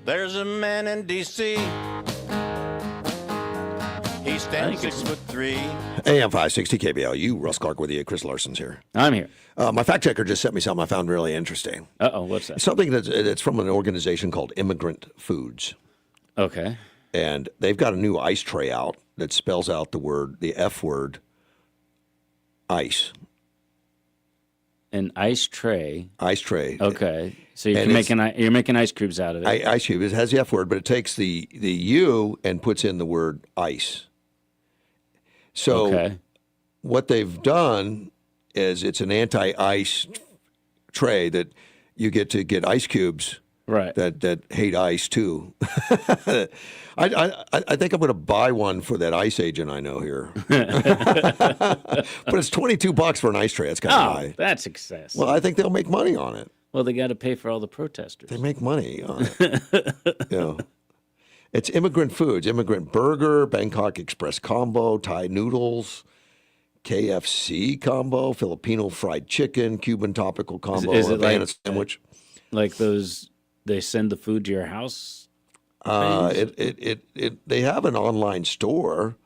There's a man in D.C. He stands 6'3". AM 560 KBLU, Russ Clark with you. Chris Larson's here. I'm here. My fact checker just sent me something I found really interesting. Uh-oh, what's that? Something that's from an organization called Immigrant Foods. Okay. And they've got a new ice tray out that spells out the F word, ice. An ice tray. Ice tray. Okay. So you're making ice cubes out of it. Ice cube. It has the F word, but it takes the U and puts in the word ice. So what they've done is it's an anti-ice tray that you get to get ice cubes. Right. That hate ice too. I think I'm going to buy one for that ice agent I know here. But it's $22 for an ice tray. That's kind of high. That's excessive. Well, I think they'll make money on it. Well, they got to pay for all the protesters. They make money on it. It's Immigrant Foods, Immigrant Burger, Bangkok Express Combo, Thai Noodles, KFC Combo, Filipino Fried Chicken, Cuban Topical Combo, is it Havana like, Sandwich. Like those, they send the food to your house? They have an online store.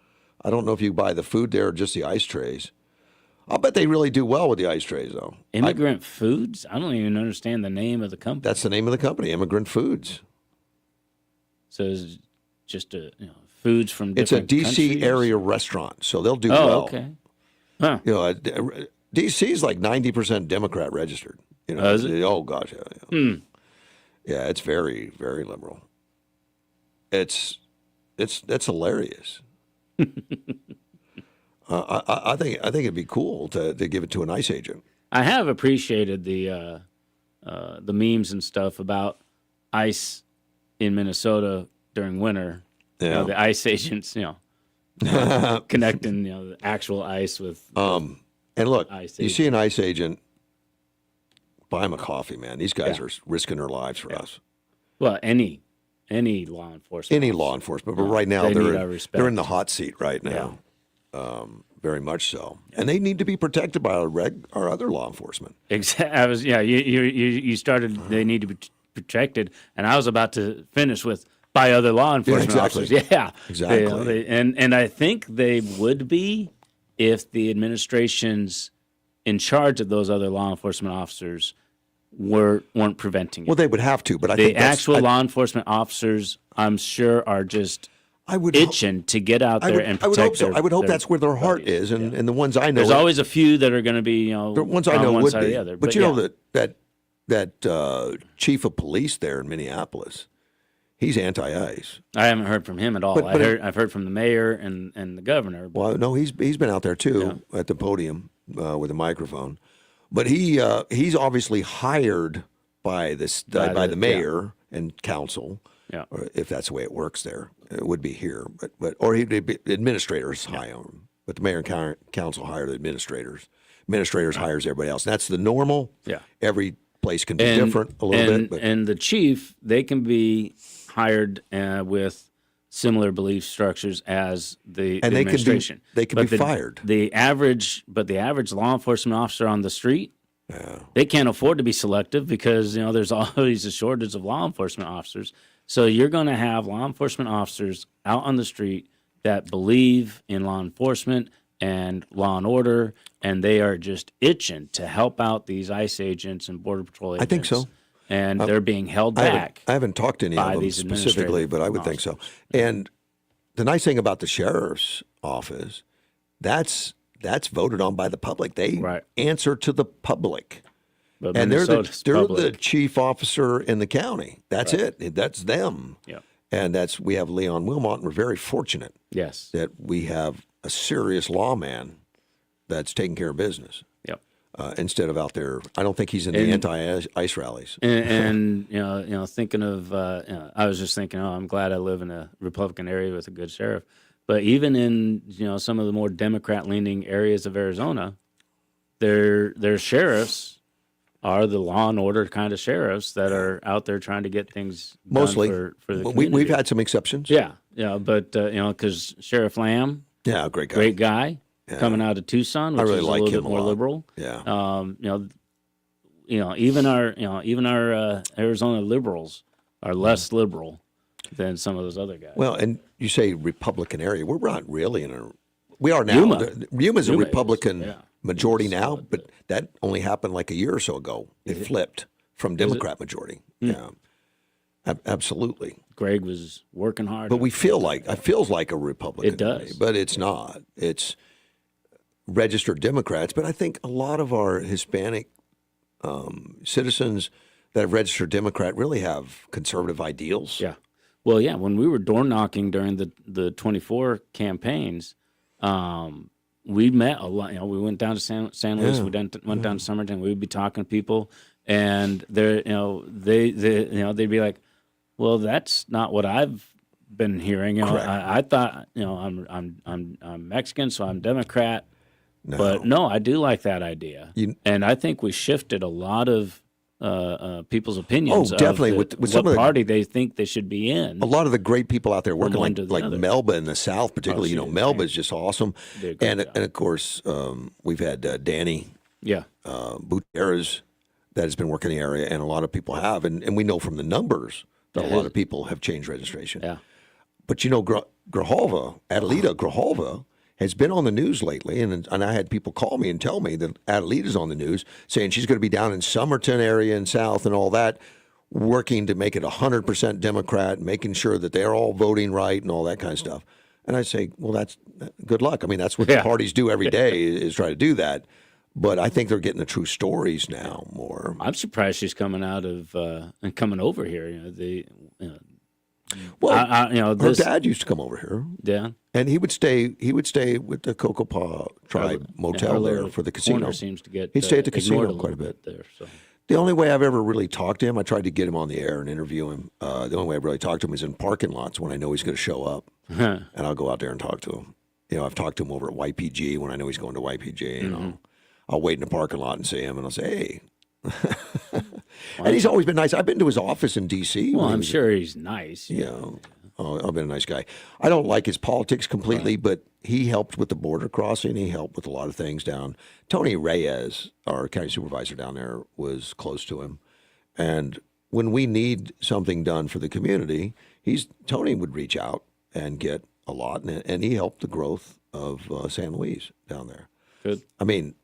I don't know if you buy the food there or just the ice trays. I'll bet they really do well with the ice trays, though. Immigrant Foods? I don't even understand the name of the company. That's the name of the company, Immigrant Foods. So it's just foods from different countries? It's a D.C. area restaurant, so they'll do well. Oh, okay. Huh. D.C. is like 90% Democrat registered. Is it? Oh, gosh. Yeah, yeah, it's very, very liberal. That's hilarious. I think it'd be cool to give it to an ICE agent. I have appreciated the memes and stuff about ICE in Minnesota during winter. Yeah. The ICE agents, connecting the actual ICE with. And look, ICE you see an ICE agent, buy him a coffee, man. These guys are risking their lives for us. Well, any law enforcement. Any law enforcement, but right now they're in the hot seat right now. very much so. And they need to be protected by our other law enforcement. Exactly. You started. They need to be protected, and I was about to finish with by other law enforcement officers. Yeah, exactly. And I think they would be if the administrations in charge of those other law enforcement officers weren't preventing it. Well, they would have to, but I the think actual law enforcement officers, I'm sure, are just itching to get out there and protect. I would hope so. Their, I would hope their that's where their heart is, and the ones I know. There's always a few that are going to be, the ones I on know one would side or be. the other. But you know that chief of police there in Minneapolis, he's anti-ICE. I haven't heard from him at all. I've heard from the mayor and the governor. Well, no, he's been out there too at the podium with a microphone, but he's obviously hired by the mayor and council. Yeah. Or if that's the way it works there, it would be here, but he'd be administrators hire him, but the mayor and council hire the administrators. Administrators hires everybody else. That's the normal. Yeah. Every place can be different a little bit. But. And the chief, they can be hired with similar belief structures as the administration. They can be fired. The average law enforcement officer on the street, they can't afford to be selective because there's always a shortage of law enforcement officers. So you're going to have law enforcement officers out on the street that believe in law enforcement and law and order, and they are just itching to help out these ICE agents and Border Patrol agents. I think so. And they're being held back. I haven't talked to any of them specifically, but I would think so. And the nice thing about the sheriff's office, that's voted on by the public. They answer to the public. But and they're the chief officer in the county. That's it. That's them. Yeah. And we have Leon Wilmot, and we're very fortunate that we have a serious lawman that's taking care of business. Yep. Instead of out there, I don't think he's in the anti-ICE rallies. And thinking of, I was just thinking, I'm glad I live in a Republican area with a good sheriff. But even in some of the more Democrat-leaning areas of Arizona, their sheriffs are the law and order kind of sheriffs that are out there trying to get things mostly done for the community. We've had some exceptions. Yeah, but because Sheriff Lamb, great guy. Coming out of Tucson, which I really is like a little him bit more a lot. liberal. Yeah. Even our Arizona liberals are less liberal than some of those other guys. Well, and you say Republican area. We're not really we are now. Yuma's a Republican majority now, but that only happened like a year or so ago. It flipped from Democrat majority. Yeah. Absolutely. Greg was working hard. But it feels like a Republican. It does. But it's not. It's registered Democrats. But I think a lot of our Hispanic citizens that have registered Democrat really have conservative ideals. Yeah. Well, yeah, when we were door knocking during the 24 campaigns, we met a lot. We went down to San Luis. We went down to Somerton. We'd be talking to people, and they'd be like, "Well, that's not what I've been hearing. I thought I'm Mexican, so I'm Democrat, but no, I do like that idea, and I think we shifted a lot of people's opinions. Oh, definitely. With some of the party they think they should be in. A lot of the great people out there working like Melba in the South, particularly. Melba is just awesome, and of course we've had Danny, Gutierrez, that has been working in the area, and a lot of people have, and we know from the numbers that a lot of people have changed registration. Yeah, but Adelita Grijalva has been on the news lately, and I had people call me and tell me that Adelita's on the news saying she's going to be down in Somerton area and South and all that, working to make it 100% Democrat, making sure that they're all voting right and all that kind of stuff. And I say, well, that's good luck. I mean, that's what the parties do every day is try to do that. But I think they're getting the true stories now more. I'm surprised she's coming out of and coming over here. Her dad used to come over here. Yeah, and he would stay with the Cocopah Tribe Motel there for the casino. Seems to get he'd stay at the casino quite a bit there. So. The only way I've ever really talked to him, I tried to get him on the air and interview him. The only way I really talked to him is in parking lots when I know he's going to show up, and I'll go out there and talk to him. I've talked to him over at YPG when I know he's going to YPG. I'll wait in the parking lot and see him, and I'll say, hey. And he's always been nice. I've been to his office in D.C. Well, I'm sure he's nice. I've been a nice guy. I don't like his politics completely, but he helped with the border crossing. He helped with a lot of things down. Tony Reyes, our county supervisor down there, was close to him. And when we need something done for the community, Tony would reach out and get a lot, and he helped the growth of San Luis down there. Good. I mean,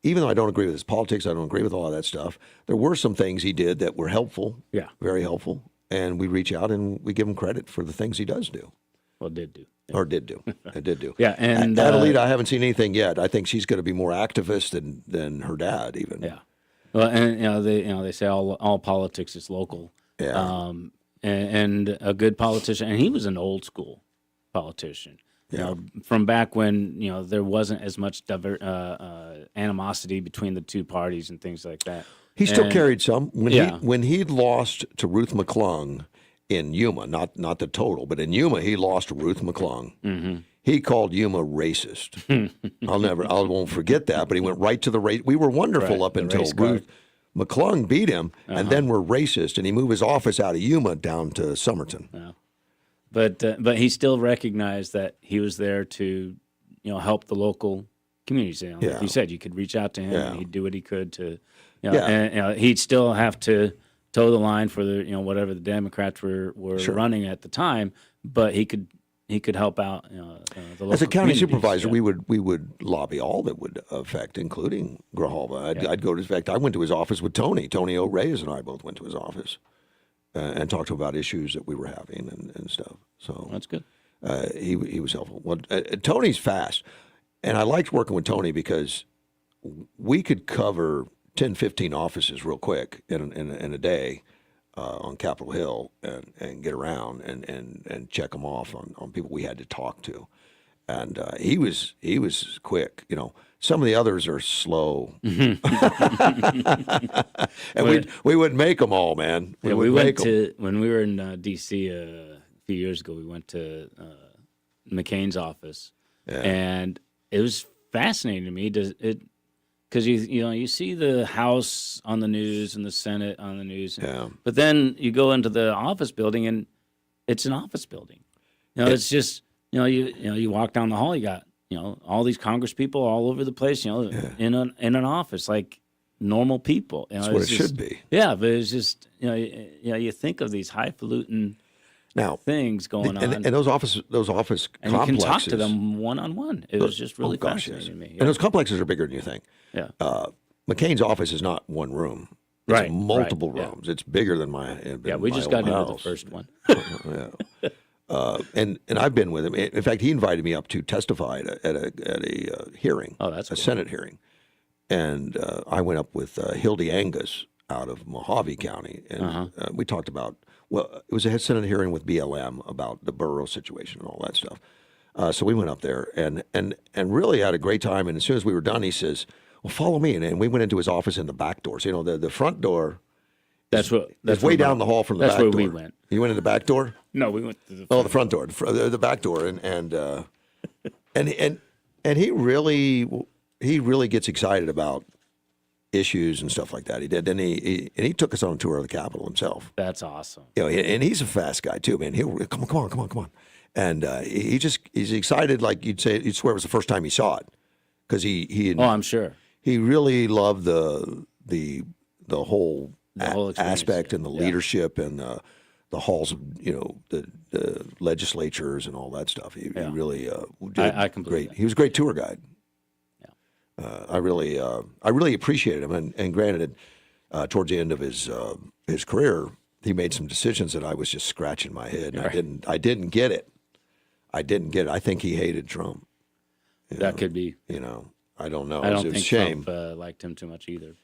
even though I don't agree with his politics, I don't agree with all of that stuff, there were some things he did that were helpful, very helpful, and we reach out and we give him credit for the things he does do. Well, did do. Or did do. It did do. Yeah, and Adelita, I haven't seen anything yet. I think she's going to be more activist than her dad, even. Yeah. Well, and they say all politics is local. Yeah. And a good politician, and he was an old school politician. You know, from back when there wasn't as much animosity between the two parties and things like that. He still carried some when he'd lost to Ruth McClung in Yuma, not the total, but in Yuma he lost to Ruth McClung. Mm-hmm. He called Yuma racist. I won't forget that. But he went right to the race. We were wonderful up until Ruth McClung beat him, and then we're racist, and he moved his office out of Yuma down to Somerton. Yeah. But he still recognized that he was there to help the local communities. Like you said, you could reach out to him, and he'd do what he could to, and he'd still have to toe the line for the whatever the Democrats were running at the time, but he could help out the local. As a county communities, supervisor, we would lobby all that would affect, including Grijalva. I'd go to, in fact, I went to his office with Tony. Tony O. Reyes and I both went to his office and talked to him about issues that we were having and stuff. So that's good. He was helpful. Well, Tony's fast, and I liked working with Tony because we could cover 10, 15 offices real quick in a day. On Capitol Hill and get around and check them off on people we had to talk to, and he was quick. Some of the others are slow, and we wouldn't make them all, man. We went to when we were in D.C. A few years ago. We went to McCain's office, and it was fascinating to me. Because you see the House on the news and the Senate on the news, but then you go into the office building and it's an office building. It's just you walk down the hall, you got all these Congress people all over the place, in an office like normal people. That's what it should be. Yeah, but it's just you think of these highfalutin things going on, and those office and complexes. You can talk to them one on one. It was just really fascinating to me. And those complexes are bigger than you think. Yeah. McCain's office is not one room. It's multiple rooms. It's bigger than my we just got into the first one. And I've been with him. In fact, he invited me up to testify at a hearing. Oh, that's a Senate hearing. And I went up with Hildy Angus out of Mojave County, and we talked about. Well, it was a Senate hearing with BLM about the borough situation and all that stuff. So we went up there and really had a great time. And as soon as we were done, he says, "Well, follow me." And we went into his office in the back door. So the front door. That's way down the hall from the back door. That's where we went. You went in the back door? No, we went to the front door, the back door, and he really gets excited about issues and stuff like that. He did, and he took us on a tour of the Capitol himself. That's awesome. And he's a fast guy too, man. He'll come on, and he's excited, like you'd swear it was the first time he saw it, because he. Oh, I'm sure. He really loved the whole aspect and the leadership and the halls of the legislatures and all that stuff. He really did I completely great. He was a great tour guide. I really appreciated him, and granted, towards the end of his career, he made some decisions that I was just scratching my head. And I didn't get it. I think he hated Trump. That could be. I don't know. I don't think a shame. Trump liked him too much either.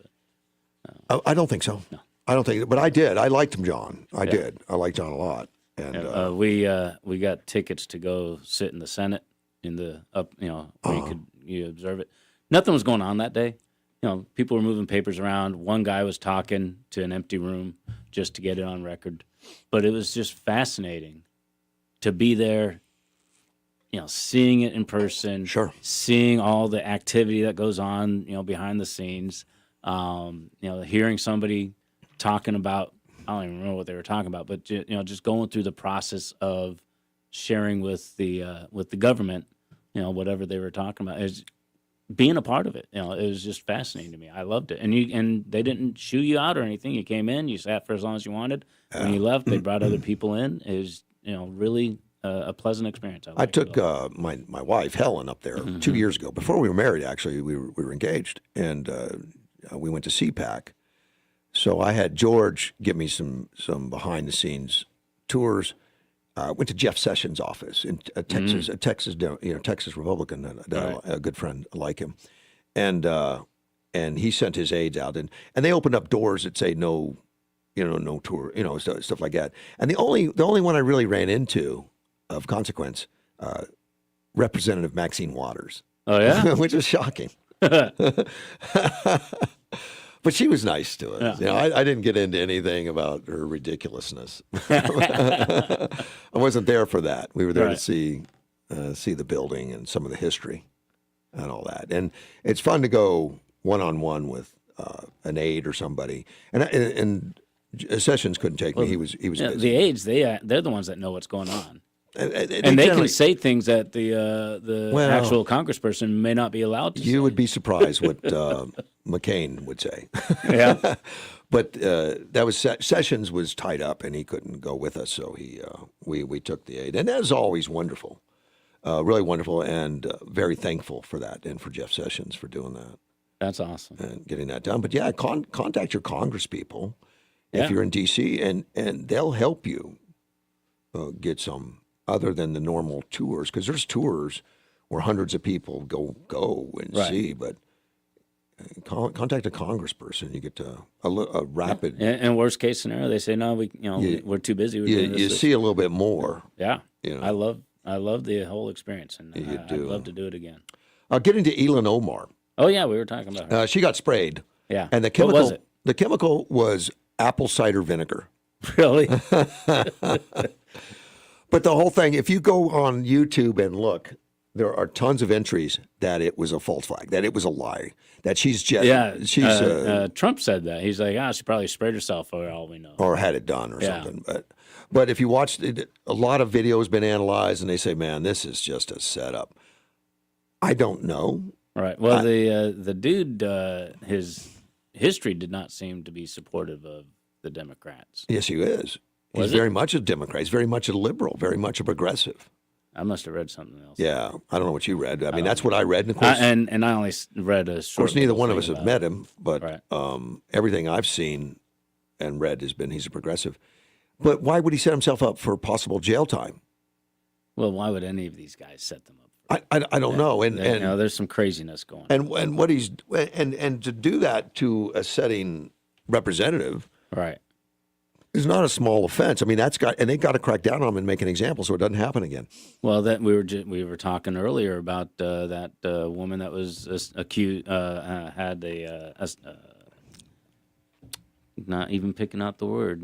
But I don't think so. No. I don't think, but I did. I liked him, John. I did. I liked John a lot. And we got tickets to go sit in the Senate in the where you observe it. Nothing was going on that day. People were moving papers around. One guy was talking to an empty room just to get it on record. But it was just fascinating to be there, seeing it in person, seeing all the activity that goes on, behind the scenes, hearing somebody talking about I don't even remember what they were talking about, but just going through the process of sharing with the government, whatever they were talking about, is being a part of it. It was just fascinating to me. I loved it, and they didn't shoo you out or anything. You came in, you sat for as long as you wanted. When you left, they brought other people in. It was really a pleasant experience. I took my wife Helen up there 2 years ago. Before we were married, actually, we were engaged, and we went to CPAC. So I had George give me some behind the scenes tours. Went to Jeff Sessions' office in Texas, Texas Republican, a good friend like him, and he sent his aides out, and they opened up doors that say no tour, stuff like that. And the only one I really ran into of consequence, Representative Maxine Waters. Oh yeah, which was shocking. But she was nice to us. Yeah. I didn't get into anything about her ridiculousness. I wasn't there for that. We were there to see the building and some of the history and all that. And it's fun to go one-on-one with an aide or somebody. And Sessions couldn't take me. He was busy. The aides. They're the ones that know what's going on. And they can say things that the actual congressperson may not be allowed to say. You would be surprised what McCain would say. Yeah. But that was Sessions was tied up and he couldn't go with us, so we took the aid, and that was always wonderful, really wonderful, and very thankful for that, and for Jeff Sessions for doing that. That's awesome. And getting that done. But yeah, contact your Congress people if Yeah. you're in D.C. and they'll help you get some other than the normal tours, because there's tours where hundreds of people go and Right. see, but. Contact a congressperson. You get a rapid. And worst case scenario, they say no. We're too busy. We're doing You this. see a little bit more. Yeah. You know. I love the whole experience, and I'd do. love to do it again. Getting to Elin Omar. Oh yeah, we were talking about her. She got sprayed. Yeah. And the What chemical. was it? The chemical was apple cider vinegar. Really? But the whole thing, if you go on YouTube and look, there are tons of entries that it was a false flag, that it was a lie, that she's just Trump said that. He's like, she probably sprayed herself for all we know, or had it done or Yeah. something. But if you watch it, a lot of videos been analyzed, and they say, man, this is just a setup. I don't know. Right. Well, the dude, his history did not seem to be supportive of the Democrats. Yes, he is. He's very much a Democrat. He's very much a liberal, very much a progressive. I must have read something else. Yeah, I don't know what you read. I mean, that's what I read. And of course, and I only read a short. Of course, neither one of us thing have about met him, but everything I've seen and read has been he's a progressive. But why would he set himself up for possible jail time? Well, why would any of these guys set them up? I don't know. And there's some craziness going on. And what he's and to do that to a sitting representative, right, is not a small offense. I mean, they got to crack down on him and make an example so it doesn't happen again. Well, that we were talking earlier about that woman that was accused had not even picking out the word,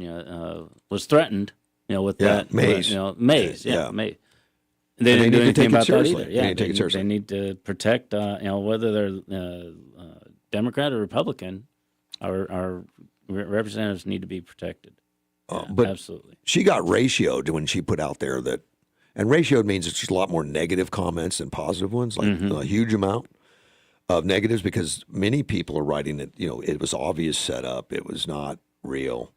was threatened, with that Maze. Maze, Yeah. Maze. They didn't do anything about that either. Yeah, they need to take it seriously. They need to protect, whether they're Democrat or Republican, our representatives need to be protected. But absolutely. She got ratioed when she put out there that, and ratioed means it's just a lot more negative comments than positive ones, like a huge amount of negatives, because many people are writing that, it was obvious setup. It was not real.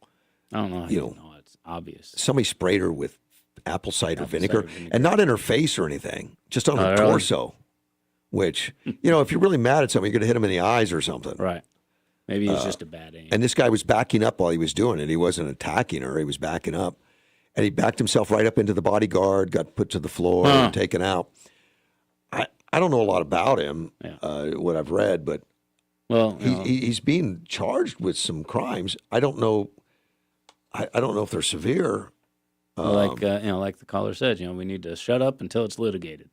I don't know how you know it's obvious. Somebody sprayed her with apple cider vinegar, and not in her face or anything, just on her really? torso, which, if you're really mad at somebody, you're going to hit him in the eyes or something. Right. Maybe he's just a bad aim. And this guy was backing up while he was doing it. He wasn't attacking her. He was backing up. And he backed himself right up into the bodyguard, got put to the floor and taken out. I don't know a lot about him, what I've read, but he's being charged with some crimes. I don't know. I don't know if they're severe. Like the caller said, we need to shut up until it's litigated.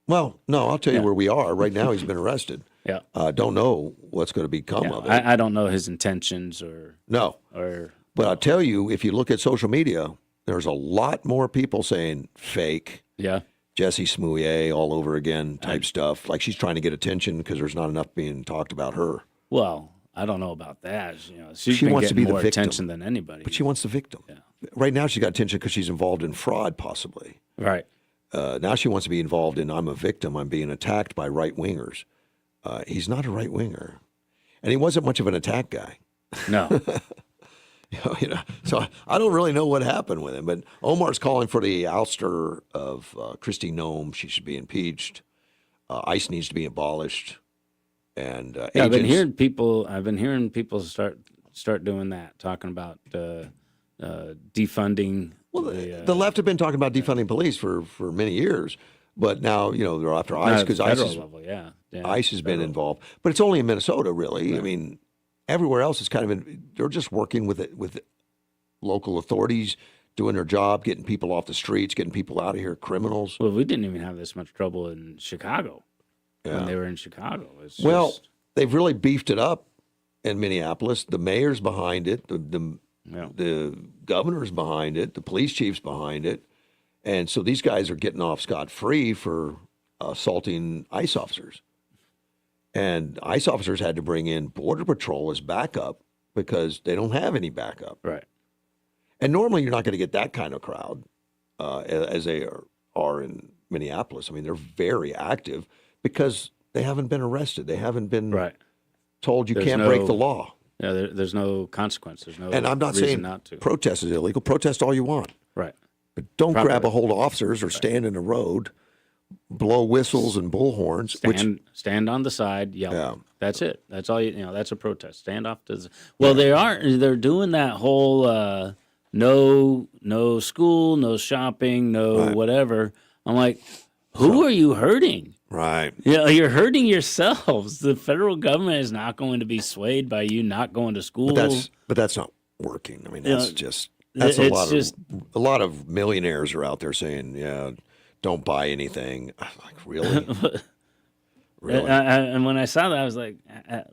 Well, no, I'll tell you where we are. Right now, he's been arrested. Yeah. Don't know what's going to become of it. I don't know his intentions or... No. But I'll tell you, if you look at social media, there's a lot more people saying fake. Yeah. Jessie Smouillet all over again type stuff. Like she's trying to get attention because there's not enough being talked about her. Well, I don't know about that. She's She been wants to getting be the more victim. attention than anybody. But she wants the victim. Yeah. Right now, she got attention because she's involved in fraud, possibly. Right. Now she wants to be involved in, I'm a victim. I'm being attacked by right-wingers. He's not a right-winger. And he wasn't much of an attack guy. No. So I don't really know what happened with him. But Omar's calling for the ouster of Kristi Noem. She should be impeached. ICE needs to be abolished. And Yeah, I've been agents- hearing people start doing that, talking about defunding. Well, the left have been talking about defunding police for many years, but now they're after ICE because ICE ICE has been involved. But it's only in Minnesota, really. Right. I mean, everywhere else is kind of they're just working with local authorities, doing their job, getting people off the streets, getting people out of here, criminals. Well, we didn't even have this much trouble in Chicago Yeah. when they were in Chicago. It's Well, just- they've really beefed it up in Minneapolis. The mayor's behind it. The governor's behind it. The police chief's behind it. And so these guys are getting off scot-free for assaulting ICE officers. And ICE officers had to bring in Border Patrol as backup because they don't have any backup. Right. And normally you're not going to get that kind of crowd as they are in Minneapolis. I mean, they're very active because they haven't been arrested. They haven't been told you There's can't break no- the law. Yeah, there's no consequence. There's no And I'm not reason saying not to. protest is illegal. Protest all you want. Right. But don't Proper. grab a hold of officers or stand in the road, blow whistles and bullhorns. Stand on the side, yell. Yeah. That's it. That's all that's a protest. Stand off to the. Well, they're doing that whole no school, no shopping, no whatever. I'm like, who are you hurting? Right. Yeah, you're hurting yourselves. The federal government is not going to be swayed by you not going to school. But that's not working. I mean, Yeah. that's just that's It's a lot of millionaires are out there saying, yeah, don't buy anything. I'm like, really? Really? And when I saw that, I was like, I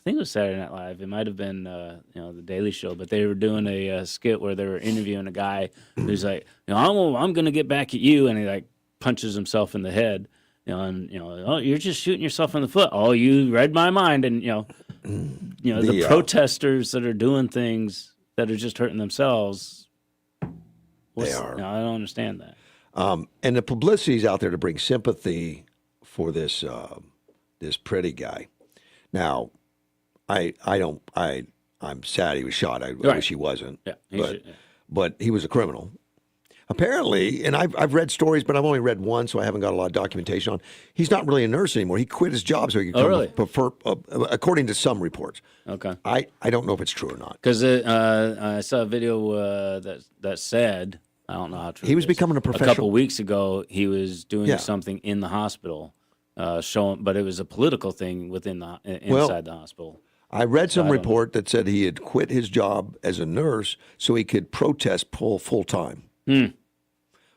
think it was Saturday Night Live. It might have been, the Daily Show, but they were doing a skit where they were interviewing a guy who's like, I'm going to get back at you, and he like punches himself in the head, oh, you're just shooting yourself in the foot. Oh, you read my mind, and the protesters that are doing things that are just hurting themselves. They are. I don't understand that. And the publicity's out there to bring sympathy for this pretty guy. Now, I'm sad he was shot. I wish he wasn't. Yeah, but he was a criminal. Apparently, and I've read stories, but I've only read one, so I haven't got a lot of documentation on. He's not really a nurse anymore. He quit his job so he could according to some reports. Okay. I don't know if it's true or not. Because I saw a video that said, I don't know how true He was it is. becoming a A professional. couple weeks ago, he was doing something in the hospital, but it was a political thing inside the hospital. I read some I don't know. report that said he had quit his job as a nurse so he could protest full time.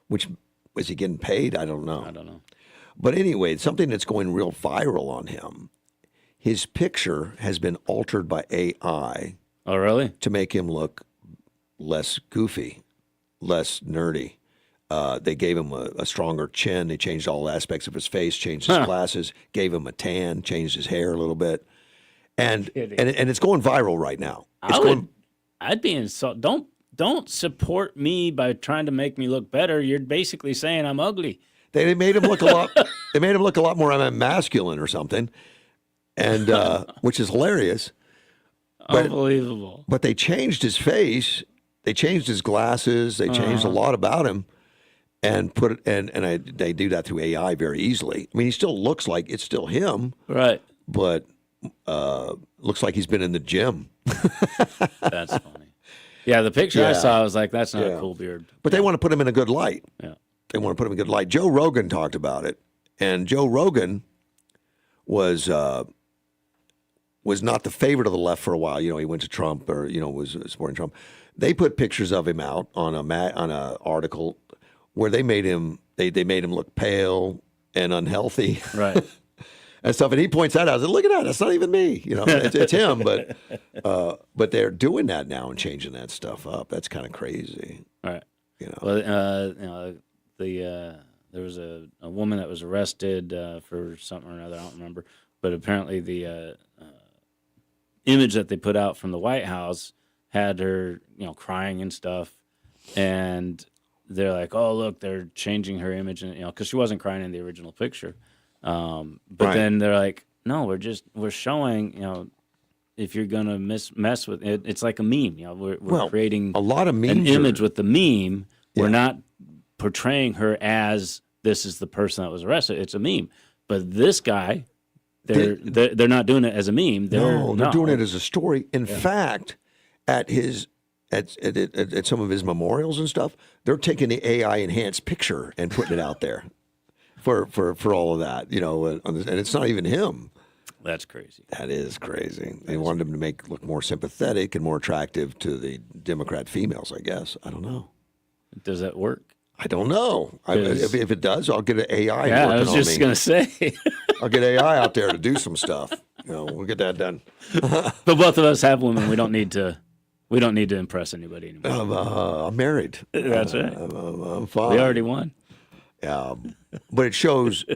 Which, was he getting paid? I don't know. I don't know. But anyway, something that's going real viral on him. His picture has been altered by AI. Oh, really? To make him look less goofy, less nerdy. They gave him a stronger chin. They changed all aspects of his face, changed his glasses, gave him a tan, changed his hair a little bit. And it's going viral right now. I'd be insulted. Don't support me by trying to make me look better. You're basically saying I'm ugly. They made him look a lot. They made him look a lot more masculine or something, and which is hilarious. Unbelievable. But they changed his face. They changed his glasses. They changed a lot about him, and they do that through AI very easily. I mean, he still looks like it's still him, right? But looks like he's been in the gym. That's funny. Yeah, the picture I Yeah. saw, I was like, that's not Yeah. a cool beard. But they want to put him in a good light. Yeah. They want to put him in a good light. Joe Rogan talked about it, and Joe Rogan was not the favorite of the left for a while. He went to Trump, or was supporting Trump. They put pictures of him out on a article where they made him look pale and unhealthy, right? And stuff. And he points that out. I said, "Look at that. That's not even me. It's him." But they're doing that now and changing that stuff up. That's kind of crazy. Right. Well, there was a woman that was arrested for something or another. I don't remember. but apparently the image that they put out from the White House had her, crying and stuff, and they're like, "Oh, look, they're changing her image," and because she wasn't crying in the original picture. But Right. then they're like, "No, we're showing, if you're gonna mess with it, it's like a meme. We're creating a lot of an memes image are- with the meme. We're not portraying her as this is the person that was arrested. It's a meme. But this guy, they're not doing it as a meme. They're doing it as a story. In fact, at some of his memorials and stuff, they're taking the AI enhanced picture and putting it out there for all of that. And it's not even him. That's crazy. That is crazy. They wanted him to look more sympathetic and more attractive to the Democrat females, I guess. I don't know. Does that work? I don't know. If it does, I'll get an AI Yeah, working I was on just me. going to say. I'll get AI out there to do some stuff. We'll get that done. But both of us have women. We don't need to impress anybody anymore. I'm married. That's right. I'm fine. We already won. But it shows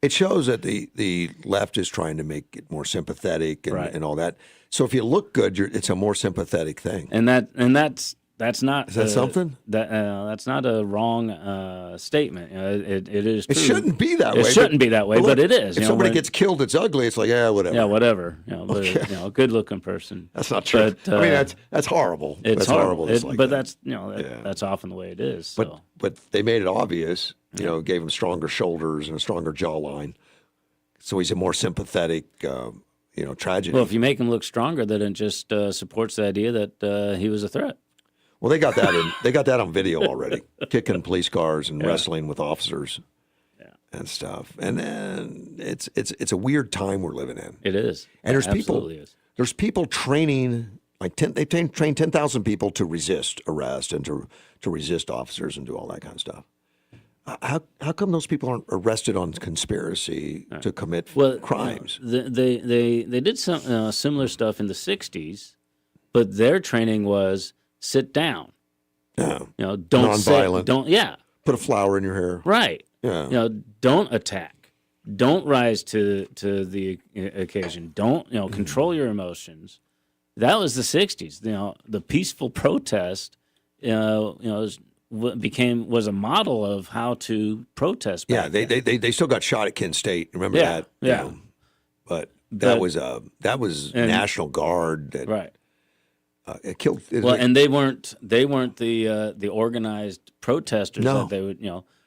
that the left is trying to make it more sympathetic and all that. So if you look good, it's a more sympathetic thing. And that's not. Is that something? That's not a wrong statement. It is. It True. shouldn't be that way. It shouldn't be that way, look, but it is. If somebody gets killed, it's ugly. It's like, whatever. Yeah, whatever. Okay. A good-looking person. That's not true. But, I mean, that's horrible. It's that's horrible. But that's that's often the way it is. So. But they made it obvious. Gave him stronger shoulders and a stronger jawline, so he's a more sympathetic. Tragedy. Well, if you make him look stronger, then it just supports the idea that he was a threat. Well, they got that on video already, kicking police cars and wrestling with officers, and stuff. And then it's a weird time we're living in. It is, and there's people training they train 10,000 people to resist arrest and to resist officers and do all that kind of stuff. How come those people aren't arrested on conspiracy to commit crimes? They did some similar stuff in the '60s, but their training was sit down. Yeah. Don't nonviolent. Put a flower in your hair. Right. Yeah. Don't attack. Don't rise to the occasion. Don't control your emotions. That was the '60s. The peaceful protest. Was a model of how to protest. They still got shot at Kent State. Remember that? Yeah. But that was National Guard. That, it killed. And they weren't the organized protesters. No. That they would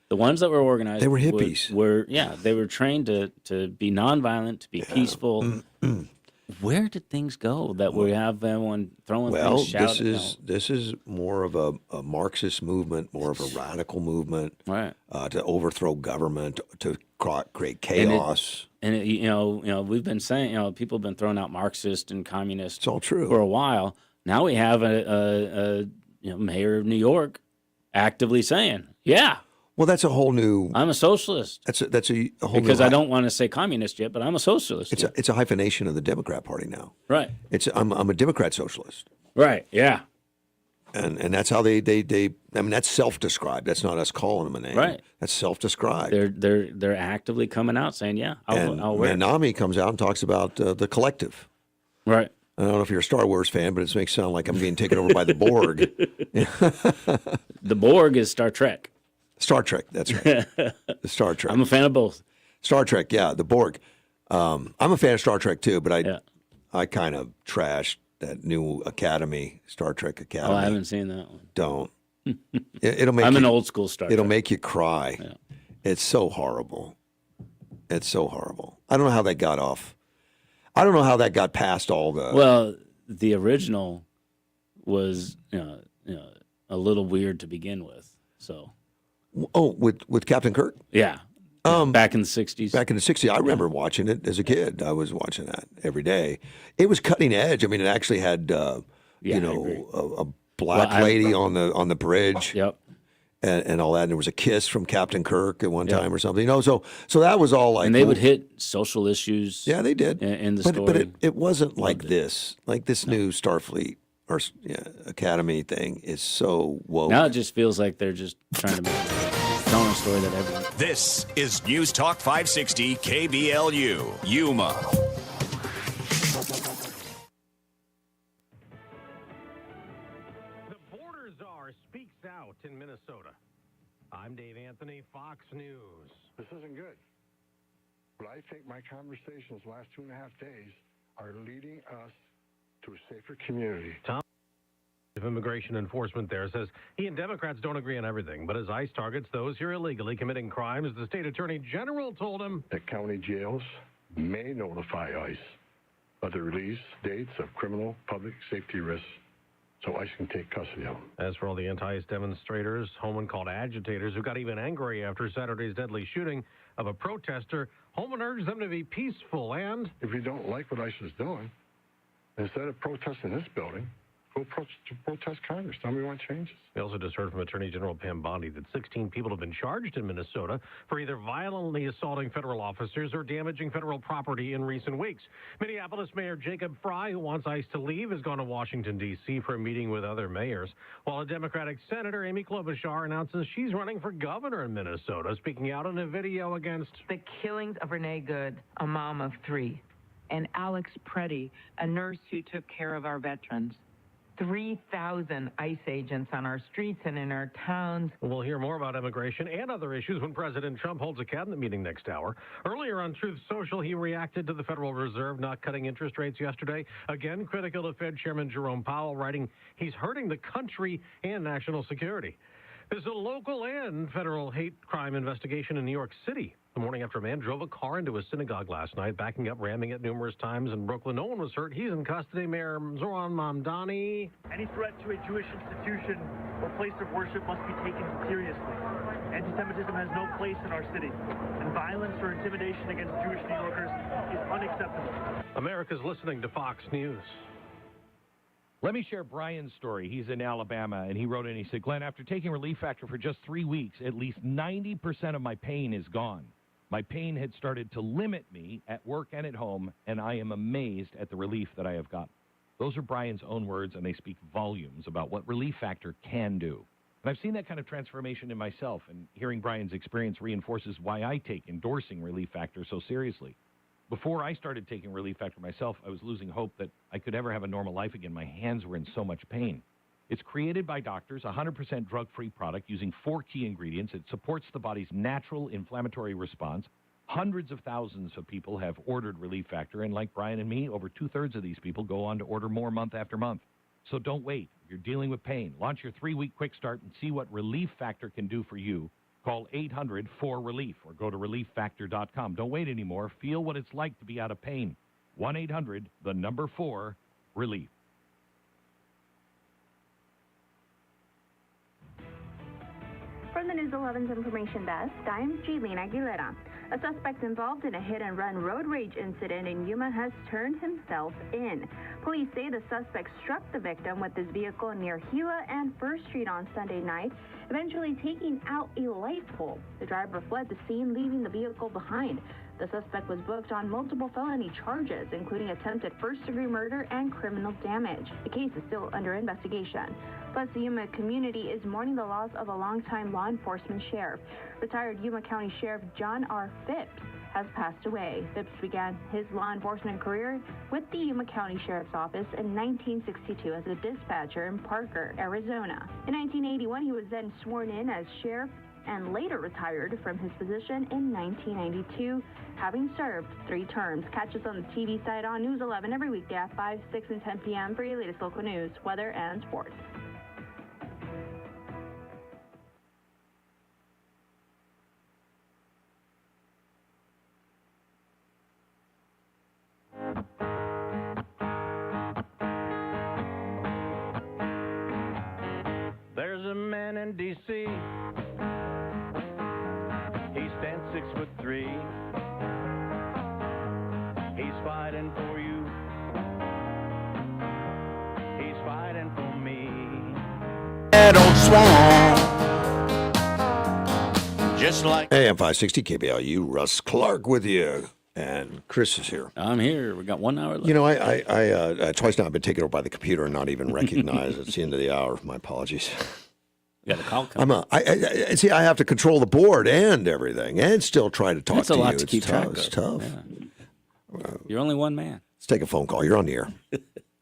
the ones that were organized. They were hippies. They were trained to be nonviolent, to be peaceful. Where did things go that we have everyone throwing things, shouting? This is more of a Marxist movement, more of a radical movement, right? To overthrow government, to create chaos. And we've been saying, people have been throwing out Marxist and communist. It's all true for a while. Now we have a mayor of New York actively saying, "Yeah." Well, that's a whole new. I'm a socialist. That's a whole because new, I don't want to say communist yet, but I'm a socialist. It's a hyphenation of the Democrat Party now. Right. I'm a Democrat socialist. Right. Yeah. And that's how they I mean, that's self-described. That's not us calling them a name. Right. That's self-described. They're actively coming out saying, "Yeah, I'll wear it." Manami comes out and talks about the collective. Right. I don't know if you're a Star Wars fan, but it makes it sound like I'm being taken over by the Borg. The Borg is Star Trek. Star Trek, that's right. Star Trek. I'm a fan of both. Star Trek, yeah, the Borg. I'm a fan of Star Trek too, but I kind of trashed that new Academy, Star Trek Academy. Oh, I haven't seen that one. Don't. It'll make I'm you, an old school Star Trek. It'll make you cry. Yeah. It's so horrible. It's so horrible. I don't know how that got off. I don't know how that got past all the. Well, the original was a little weird to begin with. So. Oh, with Captain Kirk? Yeah. Back in the '60s. Back in the '60s, I remember watching it as a kid. I was watching that every day. It was cutting edge. I mean, it actually had a black lady on the bridge. Yep. And all that. And there was a kiss from Captain Kirk at one time or something. So that was all like. And they would hit social issues. Yeah, they did. In the story. But it wasn't like this. Like this new Starfleet or Academy thing is so woke. Now it just feels like they're just trying to make it. telling a story that everyone. This is News Talk 560 KBLU, Yuma. The border czar speaks out in Minnesota. I'm Dave Anthony, Fox News. This isn't good. But I think my conversations the last 2.5 days are leading us to a safer community. Tom of Immigration Enforcement there says he and Democrats don't agree on everything, but as ICE targets those who are illegally committing crimes, the state attorney general told him That county jails may notify ICE of the release dates of criminal public safety risks so ICE can take custody of them. As for all the anti-ICE demonstrators, Holman called agitators who got even angry after Saturday's deadly shooting of a protester, Holman urged them to be peaceful and... If you don't like what ICE is doing, instead of protesting this building, go protest Congress. Tell me what changes. We also just heard from Attorney General Pam Bondi that 16 people have been charged in Minnesota for either violently assaulting federal officers or damaging federal property in recent weeks. Minneapolis Mayor Jacob Fry, who wants ICE to leave, has gone to Washington, D.C. for a meeting with other mayors, while a Democratic Senator, Amy Klobuchar, announces she's running for governor in Minnesota, speaking out in a video against the killings of Renee Good, a mom of 3, and Alex Preddy, a nurse who took care of our veterans. 3,000 ICE agents on our streets and in our towns. We'll hear more about immigration and other issues when President Trump holds a cabinet meeting next hour. Earlier on Truth Social, he reacted to the Federal Reserve not cutting interest rates yesterday. Again, critical of Fed Chairman Jerome Powell, writing he's hurting the country and national security. There's a local and federal hate crime investigation in New York City. The morning after a man drove a car into a synagogue last night, backing up, ramming it numerous times in Brooklyn. No one was hurt. He's in custody. Mayor Zoran Mamdani. Any threat to a Jewish institution or place of worship must be taken seriously. Anti-Semitism has no place in our city, and violence or intimidation against Jewish New Yorkers is unacceptable. America's listening to Fox News. Let me share Brian's story. He's in Alabama, and he wrote in, he said, Glenn, after taking Relief Factor for just 3 weeks, at least 90% of my pain is gone. My pain had started to limit me at work and at home, and I am amazed at the relief that I have gotten. Those are Brian's own words, and they speak volumes about what Relief Factor can do. And I've seen that kind of transformation in myself, and hearing Brian's experience reinforces why I take endorsing Relief Factor so seriously. Before I started taking Relief Factor myself, I was losing hope that I could ever have a normal life again. My hands were in so much pain. It's created by doctors, a 100% drug-free product using 4 key ingredients. It supports the body's natural inflammatory response. Hundreds of thousands of people have ordered Relief Factor, and like Brian and me, over 2/3 of these people go on to order more month after month. So don't wait. If you're dealing with pain, launch your 3-week quick start and see what Relief Factor can do for you. Call 800-4RELIEF or go to relieffactor.com. Don't wait anymore. Feel what it's like to be out of pain. 1-800-4-RELIEF. From the News 11's Information Desk, I'm Jeline Aguilera. A suspect involved in a hit-and-run road rage incident in Yuma has turned himself in. Police say the suspect struck the victim with his vehicle near Gila and First Street on Sunday night, eventually taking out a light pole. The driver fled the scene, leaving the vehicle behind. The suspect was booked on multiple felony charges, including attempted first-degree murder and criminal damage. The case is still under investigation. Plus, the Yuma community is mourning the loss of a longtime law enforcement sheriff. Retired Yuma County Sheriff John R. Phipps has passed away. Phipps began his law enforcement career with the Yuma County Sheriff's Office in 1962 as a dispatcher in Parker, Arizona. In 1981, he was then sworn in as sheriff and later retired from his position in 1992, having served 3 terms. Catch us on the TV side on News 11 every weekday at 5, 6, and 10 p.m. for your latest local news, weather, and sports. There's a man in D.C. He stands 6'3". He's fighting for you. He's fighting for me. That old swan. Just like AM 560 KBLU, Russ Clark with you. And Chris is here. I'm here. We got 1 hour left. You know, I twice now I've been taken over by the computer and not even recognized it's the end of the hour. My apologies. You got a call I'm coming. see. I have to control the board and everything, and still try to talk That's to a lot you. to It's keep tough. track It's of. tough. Yeah. You're only one man. Let's take a phone call. You're on the air.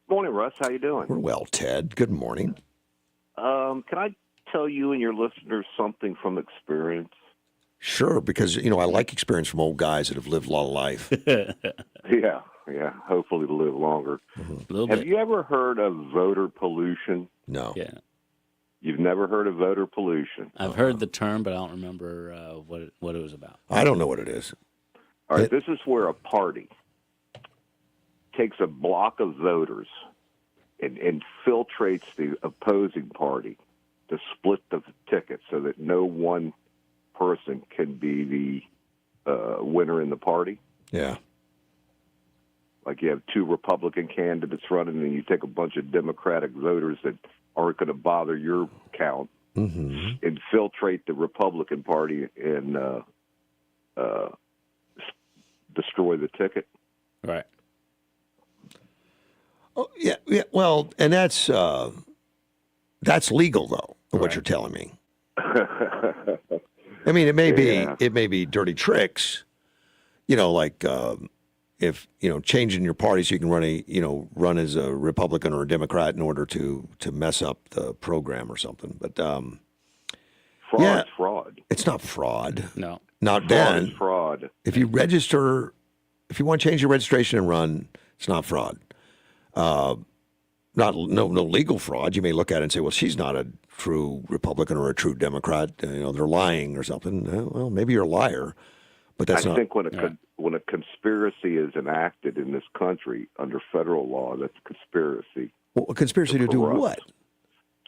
Morning, Russ. How you doing? We're well, Ted. Good morning. Can I tell you and your listeners something from experience? Sure, because I like experience from old guys that have lived a lot of life. Yeah. Hopefully to live longer. Have you ever heard of voter pollution? No. Yeah. You've never heard of voter pollution? I've heard the term, but I don't remember what it was about. I don't know what it is. All right, this is where a party takes a block of voters and infiltrates the opposing party to split the ticket so that no one person can be the winner in the party. Yeah. Like you have two Republican candidates running, and you take a bunch of Democratic voters that aren't going to bother your count, infiltrate the Republican Party, and destroy the ticket. Right. Oh, yeah. Well, and that's legal though. What you're telling me. I mean, it may be dirty tricks. Like if changing your party so you can run as a Republican or a Democrat in order to mess up the program or something. But Fraud's fraud. It's not fraud. No. Not Fraud then. is fraud. If you want to change your registration and run, it's not fraud. No legal fraud. You may look at it and say, well, she's not a true Republican or a true Democrat. They're lying or something. Well, maybe you're a liar, but that's not. I think when a conspiracy is enacted in this country under federal law, that's a conspiracy. Well, a conspiracy to do what?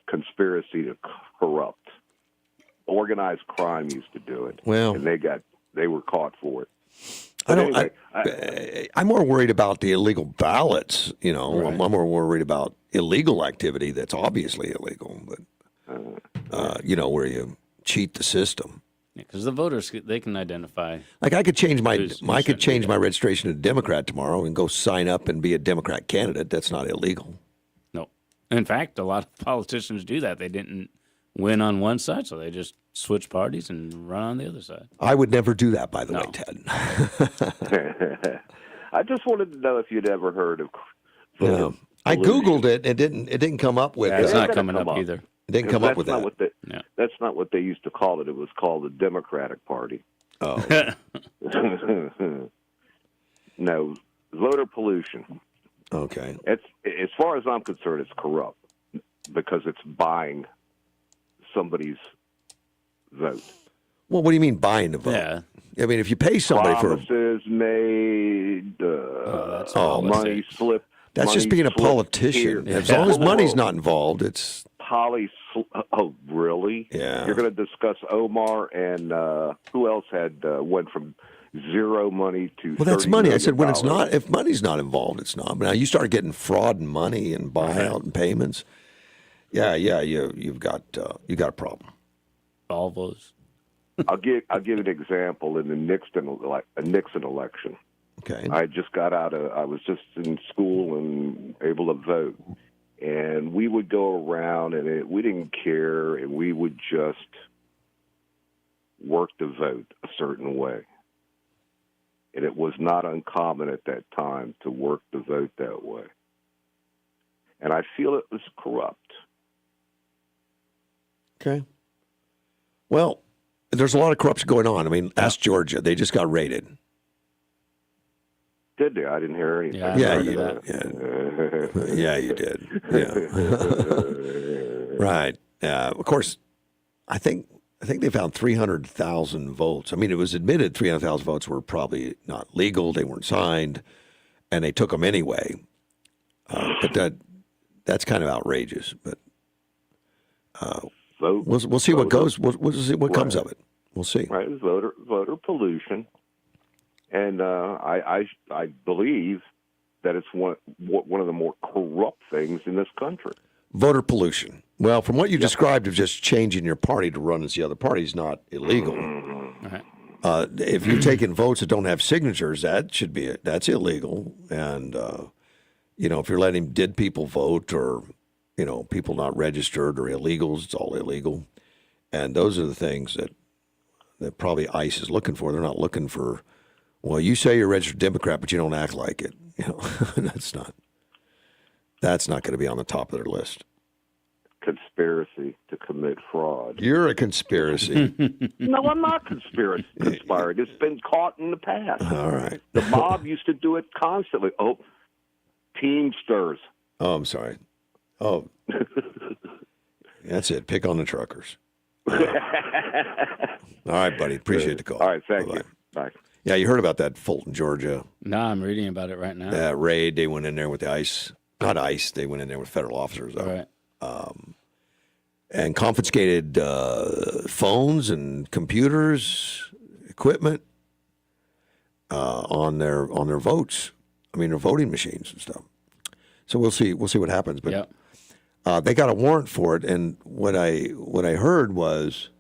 Conspiracy to corrupt. Organized crime used to do it. Well, and they were caught for it. I'm more worried about the illegal ballots. Right. I'm more worried about illegal activity that's obviously illegal, but where you cheat the system. Because the voters, they can identify. Like I could change my who's my registration to Democrat tomorrow and go sign up and be a Democrat candidate. That's not illegal. No. In fact, a lot of politicians do that. They didn't win on one side, so they just switch parties and run on the other side. I would never do that, by the way, Ted. I just wanted to know if you'd ever heard of. I Googled it. It didn't come up with. It's not coming up either. It didn't come up with that. That's not what they used to call it. It was called the Democratic Party. Oh. No, voter pollution. Okay. It's as far as I'm concerned, it's corrupt because it's buying somebody's vote. Well, what do you mean buying the vote? Yeah. I mean, if you pay somebody Promises made, money slip. That's just being a politician. As long as money's not involved, it's. Oh, really? Yeah. You're going to discuss Omar and who else went from zero money to. Well, that's $30 money. I million. said when it's not, if money's not involved, it's not. But now you start getting fraud and money and buyout and payments. Yeah, you've got a problem. All those. I'll give an example in the Nixon election. Okay. I was just in school and able to vote. And we would go around, and we didn't care, and we would just work the vote a certain way. And it was not uncommon at that time to work the vote that way. And I feel it was corrupt. Okay. Well, there's a lot of corruption going on. I mean, ask Georgia. They just got raided. Did they? I didn't hear anything. Yeah, you did. Yeah. Right. Of course, I think they found 300,000 votes. I mean, it was admitted 300,000 votes were probably not legal. They weren't signed, and they took them anyway. But that's kind of outrageous. But we'll see what goes. We'll see what comes of it. We'll see. Right, it was voter pollution. And I believe that it's one of the more corrupt things in this country. Voter pollution. Well, from what you described of just changing your party to run as the other party is not illegal. If you're taking votes that don't have signatures, that's illegal. And if you're letting dead people vote or people not registered or illegals, it's all illegal. And those are the things that probably ICE is looking for. They're not looking for, well, you say you're a registered Democrat, but you don't act like it. You know, that's not going to be on the top of their list. Conspiracy to commit fraud. You're a conspiracy. No, I'm not conspiring. It's been caught in the past. All right. The mob used to do it constantly. Oh, Teamsters. Oh, I'm sorry. Oh, that's it. Pick on the truckers. All right, buddy. Appreciate the call. All right, thank you. Bye. Yeah, you heard about that Fulton, Georgia. No, I'm reading about it right now. That raid, they went in there with the ICE. Not ICE, they went in there with federal officers. All right. And confiscated phones and computers, equipment on their votes. I mean, their voting machines and stuff. So we'll see what happens. But they got a warrant for it, and what I heard was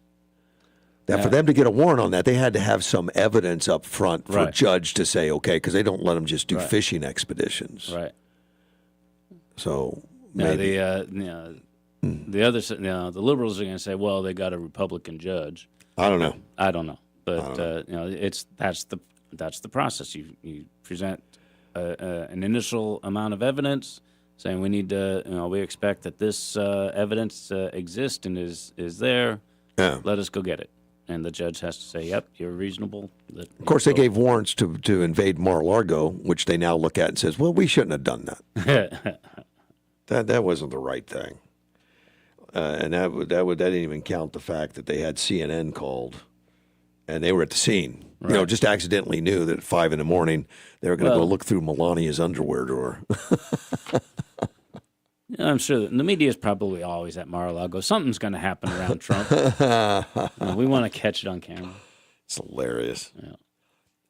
that for them to get a warrant on that, they had to have some evidence up front for a judge to say okay, because they don't let them just do fishing expeditions. Right. So maybe the other, the liberals are going to say, well, they got a Republican judge. I don't know. But that's the process. You present an initial amount of evidence, saying we need to, we expect that this evidence exists and is there. Yeah. Let us go get it. And the judge has to say, yep, you're reasonable. Of course, they gave warrants to invade Mar-a-Lago, which they now look at and says, well, we shouldn't have done that. that wasn't the right thing. And that didn't even count the fact that they had CNN called, and they were at the scene. Right. You know, just accidentally knew that at 5 a.m. they were going to go look through Melania's underwear drawer. I'm sure that the media is probably always at Mar-a-Lago. Something's going to happen around Trump. We want to catch it on camera. It's hilarious. Yeah.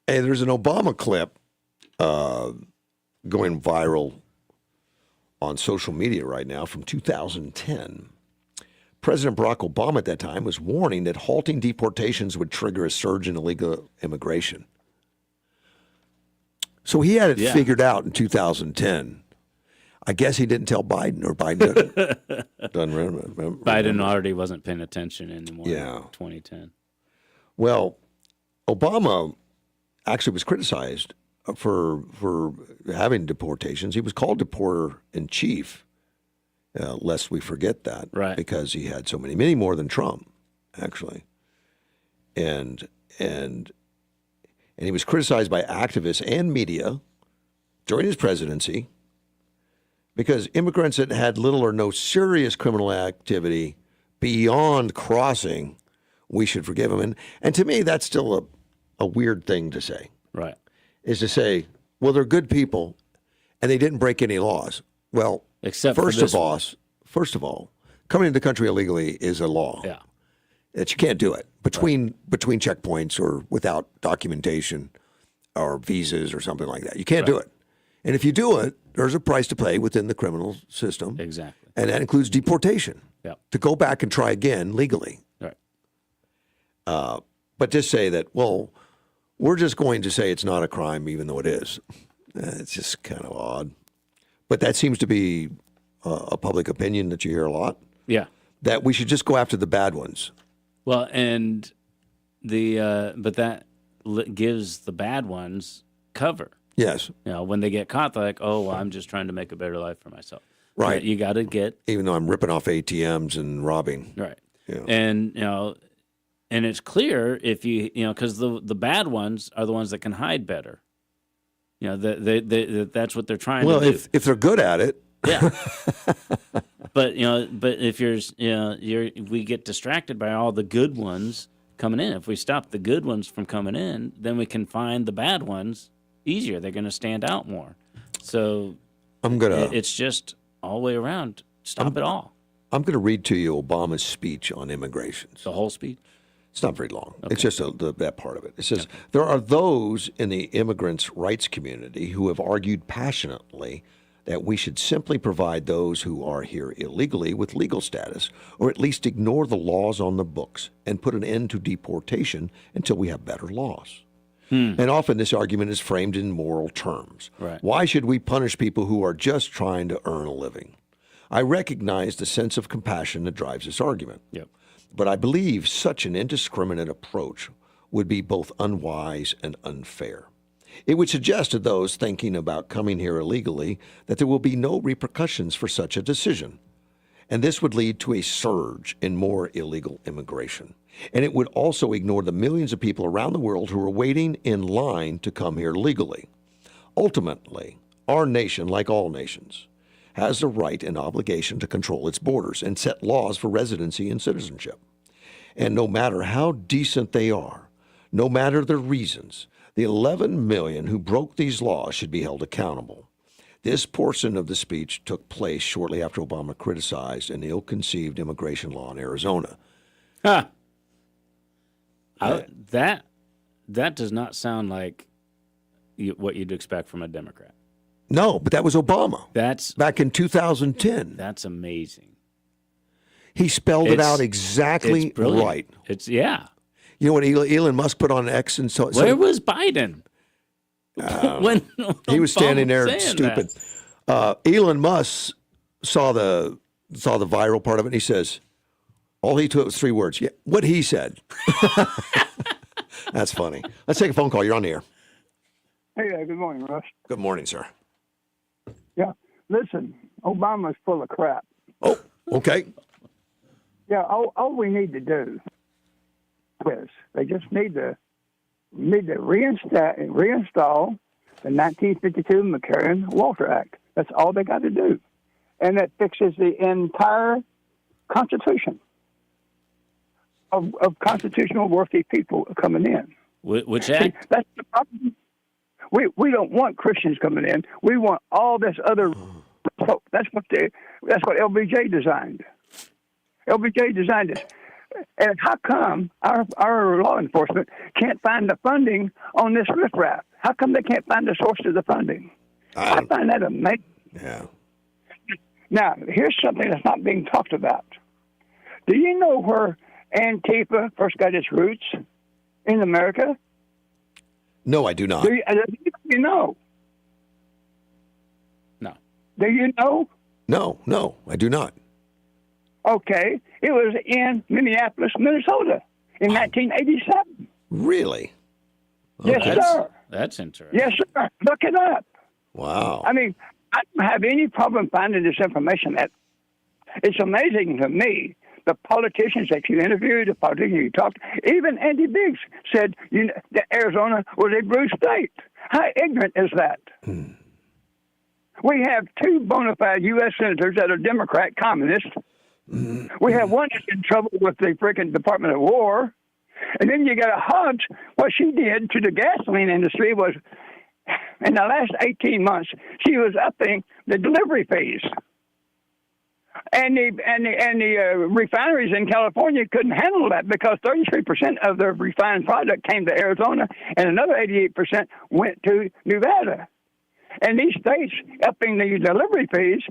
Hey, there's an Obama clip going viral on social media right now from 2010. President Barack Obama at that time was warning that halting deportations would trigger a surge in illegal immigration. So he had it figured out in 2010. I guess he didn't tell Biden, or Biden doesn't remember. Biden already wasn't paying attention anymore in 2010. Well, Obama actually was criticized for having deportations. He was called deporter-in-chief, lest we forget that, because he had so many more than Trump, actually. And he was criticized by activists and media during his presidency because immigrants that had little or no serious criminal activity beyond crossing, we should forgive them. And to me, that's still a weird thing to say. Right. Is to say, well, they're good people and they didn't break any laws. Well, except first of all, coming into the country illegally is a law. Yeah. That you can't do it between checkpoints or without documentation or visas or something like that. You can't do it. And if you do it, there's a price to pay within the criminal system. Exactly. And that includes deportation. Yep. To go back and try again legally. Right. But just say that, well, we're just going to say it's not a crime even though it is. It's just kind of odd. But that seems to be a public opinion that you hear a lot. Yeah. That we should just go after the bad ones. Well, and but that gives the bad ones cover. Yes. When they get caught, they're like, oh, well, I'm just trying to make a better life for myself. Right. You got to get... Even though I'm ripping off ATMs and robbing. Right. Yeah. And, and it's clear if because the bad ones are the ones that can hide better. That's what they're trying to do. Well, if they're good at it. Yeah. But if we get distracted by all the good ones coming in. If we stop the good ones from coming in, then we can find the bad ones easier. They're going to stand out more. So it's just all the way around. Stop it all. I'm going to read to you Obama's speech on immigration. The whole speech? It's not very long. Okay. It's just that part of it. It says, there are those in the immigrants' rights community who have argued passionately that we should simply provide those who are here illegally with legal status, or at least ignore the laws on the books and put an end to deportation until we have better laws. And often this argument is framed in moral terms. Right. Why should we punish people who are just trying to earn a living? I recognize the sense of compassion that drives this argument. Yep. but I believe such an indiscriminate approach would be both unwise and unfair. It would suggest to those thinking about coming here illegally that there will be no repercussions for such a decision. And this would lead to a surge in more illegal immigration. And it would also ignore the millions of people around the world who are waiting in line to come here legally. Ultimately, our nation, like all nations, has the right and obligation to control its borders and set laws for residency and citizenship. And no matter how decent they are, no matter their reasons, the 11 million who broke these laws should be held accountable. This portion of the speech took place shortly after Obama criticized an ill-conceived immigration law in Arizona. Huh. That does not sound like what you'd expect from a Democrat. No, but that was Obama. That's back in 2010. That's amazing. He spelled it out exactly right. It's yeah. You know what Elon Musk put on X and so. Where was Biden? When he was standing there saying stupid. Elon Musk saw the viral part of it, and he says, all he took was 3 words. Yeah, what he said. That's funny. Let's take a phone call. You're on the air. Hey, good morning, Russ. Good morning, sir. Yeah, listen, Obama's full of crap. Oh, okay. Yeah, all we need to do is they just need to reinstall the 1952 McCarran-Walter Act. That's all they got to do, and that fixes the entire Constitution of constitutional worthy people coming in. Which act? See, that's the problem. We don't want Christians coming in. We want all this other folk. That's what LBJ designed. LBJ designed it. And how come our law enforcement can't find the funding on this riffraff? How come they can't find the source of the funding? I find that amazing. Yeah. Now, here's something that's not being talked about. Do you know where Antifa first got its roots in America? No, I do not. Do you know? No. Do you know? No, I do not. Okay. It was in Minneapolis, Minnesota in 1987. Really? Yes, sir. That's interesting. Yes, sir. Look it up. Wow. I mean, I don't have any problem finding this information. It's amazing to me. The politicians that you interviewed, the politicians you talked to, even Andy Biggs said that Arizona was a blue state. How ignorant is that? We have 2 bona fide U.S. senators that are Democrat communists. We have one that's in trouble with the freaking Department of War. And then you got a Hobbs. What she did to the gasoline industry was, in the last 18 months, she was upping the delivery fees. And the refineries in California couldn't handle that because 33% of the refined product came to Arizona and another 88% went to Nevada. And these states upping the delivery fees,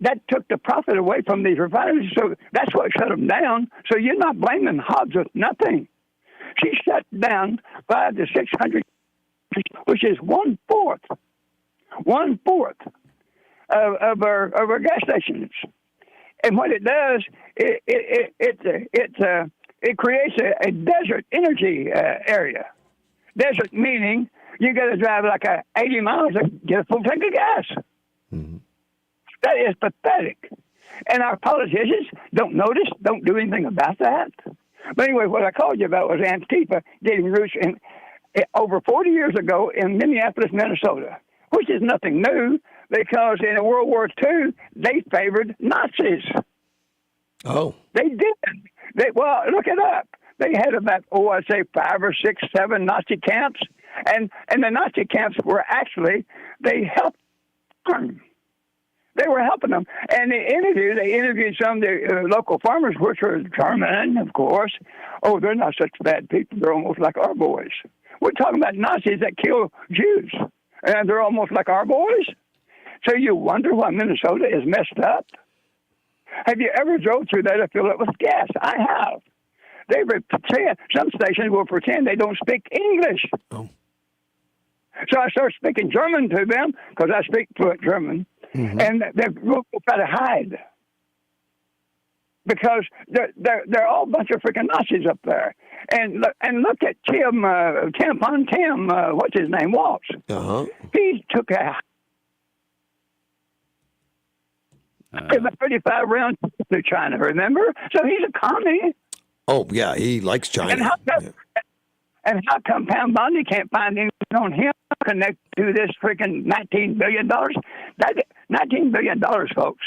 that took the profit away from these refineries. So that's what shut them down. So you're not blaming Hobbs with nothing. She shut down 500 to 600, which is 1/4 of our gas stations. And what it does, it creates a desert energy area. Desert meaning you got to drive like 80 miles to get a full tank of gas. Mm-hmm. That is pathetic. And our politicians don't notice, don't do anything about that. But anyway, what I called you about was Antifa getting roots over 40 years ago in Minneapolis, Minnesota, which is nothing new because in World War II, they favored Nazis. Oh. They did. Well, look it up. They had about, I'd say 5 or 6, 7 Nazi camps. And the Nazi camps were actually, they helped them. They were helping them. And they interviewed some of the local farmers, which were German, of course. Oh, they're not such bad people. They're almost like our boys. We're talking about Nazis that kill Jews. And they're almost like our boys. So you wonder why Minnesota is messed up? Have you ever drove through there to fill it with gas? I have. They pretend, some stations will pretend they don't speak English. Oh. So I start speaking German to them because I speak fluent German. Mm-hmm. And they will try to hide. because they're all a bunch of freaking Nazis up there. And look at Tim what's his name, Waltz. He took a 35 rounds to China, remember? So he's a commie. Oh, yeah, he likes China. And how come Pam Bondi can't find anything on him connected to this freaking $19 billion? That $19 billion, folks.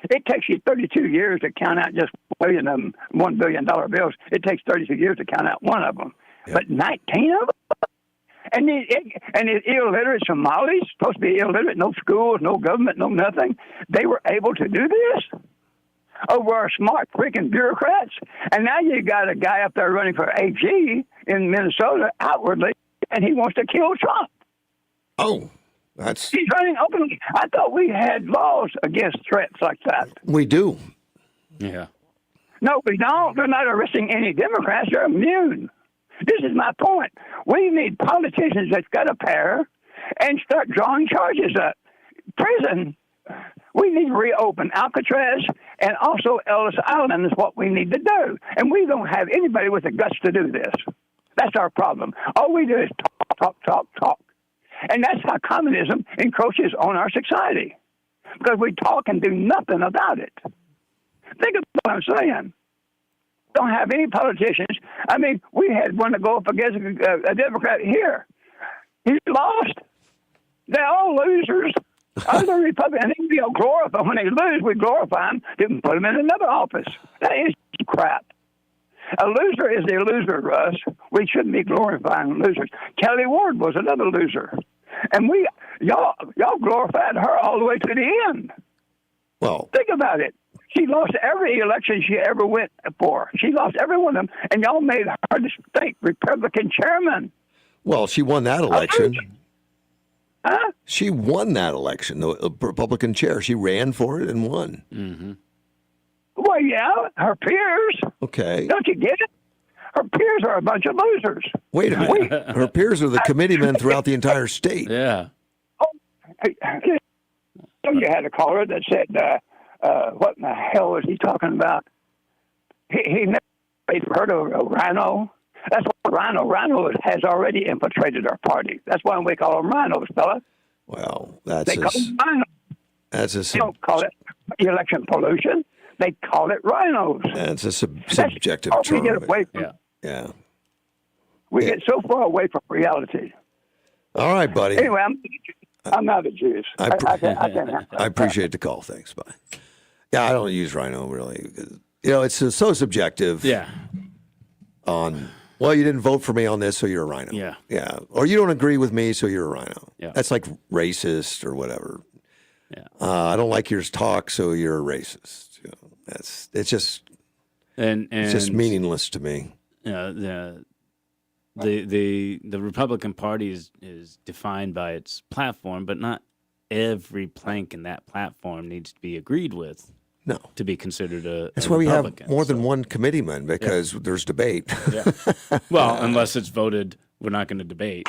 It takes you 32 years to count out just $1 billion bills. It takes 32 years to count out one of them. Yep. But 19 of them? And the illiterate Somalis, supposed to be illiterate, no schools, no government, no nothing, they were able to do this over our smart freaking bureaucrats. And now you got a guy up there running for AG in Minnesota outwardly, and he wants to kill Trump. Oh, he's running openly. I thought we had laws against threats like that. We do. Yeah. No, we don't. They're not arresting any Democrats. They're immune. This is my point. We need politicians that's got a pair and start drawing charges up. Prison, we need to reopen Alcatraz and also Ellis Island is what we need to do. And we don't have anybody with the guts to do this. That's our problem. All we do is talk. And that's how communism encroaches on our society. Because we talk and do nothing about it. Think of what I'm saying. Don't have any politicians. I mean, we had one to go up against a Democrat here. He lost. They're all losers. Other Republicans, we all glorify. When they lose, we glorify them. Didn't put them in another office. That is crap. A loser is a loser, Russ. We shouldn't be glorifying losers. Kelly Ward was another loser, and y'all glorified her all the way to the end. Well, think about it. She lost every election she ever went for. She lost every one of them, and y'all made her the state Republican chairman. Well, she won that election. Huh? She won that election, the Republican chair. She ran for it and won. Mm-hmm. Well, yeah, her peers. Okay. Don't you get it? Her peers are a bunch of losers. Wait a minute. Her peers are the committeemen throughout the entire state. Yeah. You had a caller that said, what in the hell is he talking about? He never heard of Rhino. That's what Rhino has already infiltrated our party. That's why we call them Rhinos, fella. Well, they call them Rhinos. They don't call it election pollution. They call it Rhinos. That's a subjective term. We get away from. Yeah. We get so far away from reality. All right, buddy. Anyway, I'm out of juice. I appreciate the call. Thanks. Bye. Yeah, I don't use Rhino really. It's so subjective. Yeah. Well, you didn't vote for me on this, so you're a Rhino. Yeah. Yeah. Or you don't agree with me, so you're a Rhino. Yeah. That's like racist or whatever. Yeah. I don't like your talk, so you're a racist. It's just it's just meaningless to me. The Republican Party is defined by its platform, but not every plank in that platform needs to be agreed with. No, to be considered a that's why we have Republican, more than one committeeman because there's debate. Yeah. Well, unless it's voted, we're not going to debate.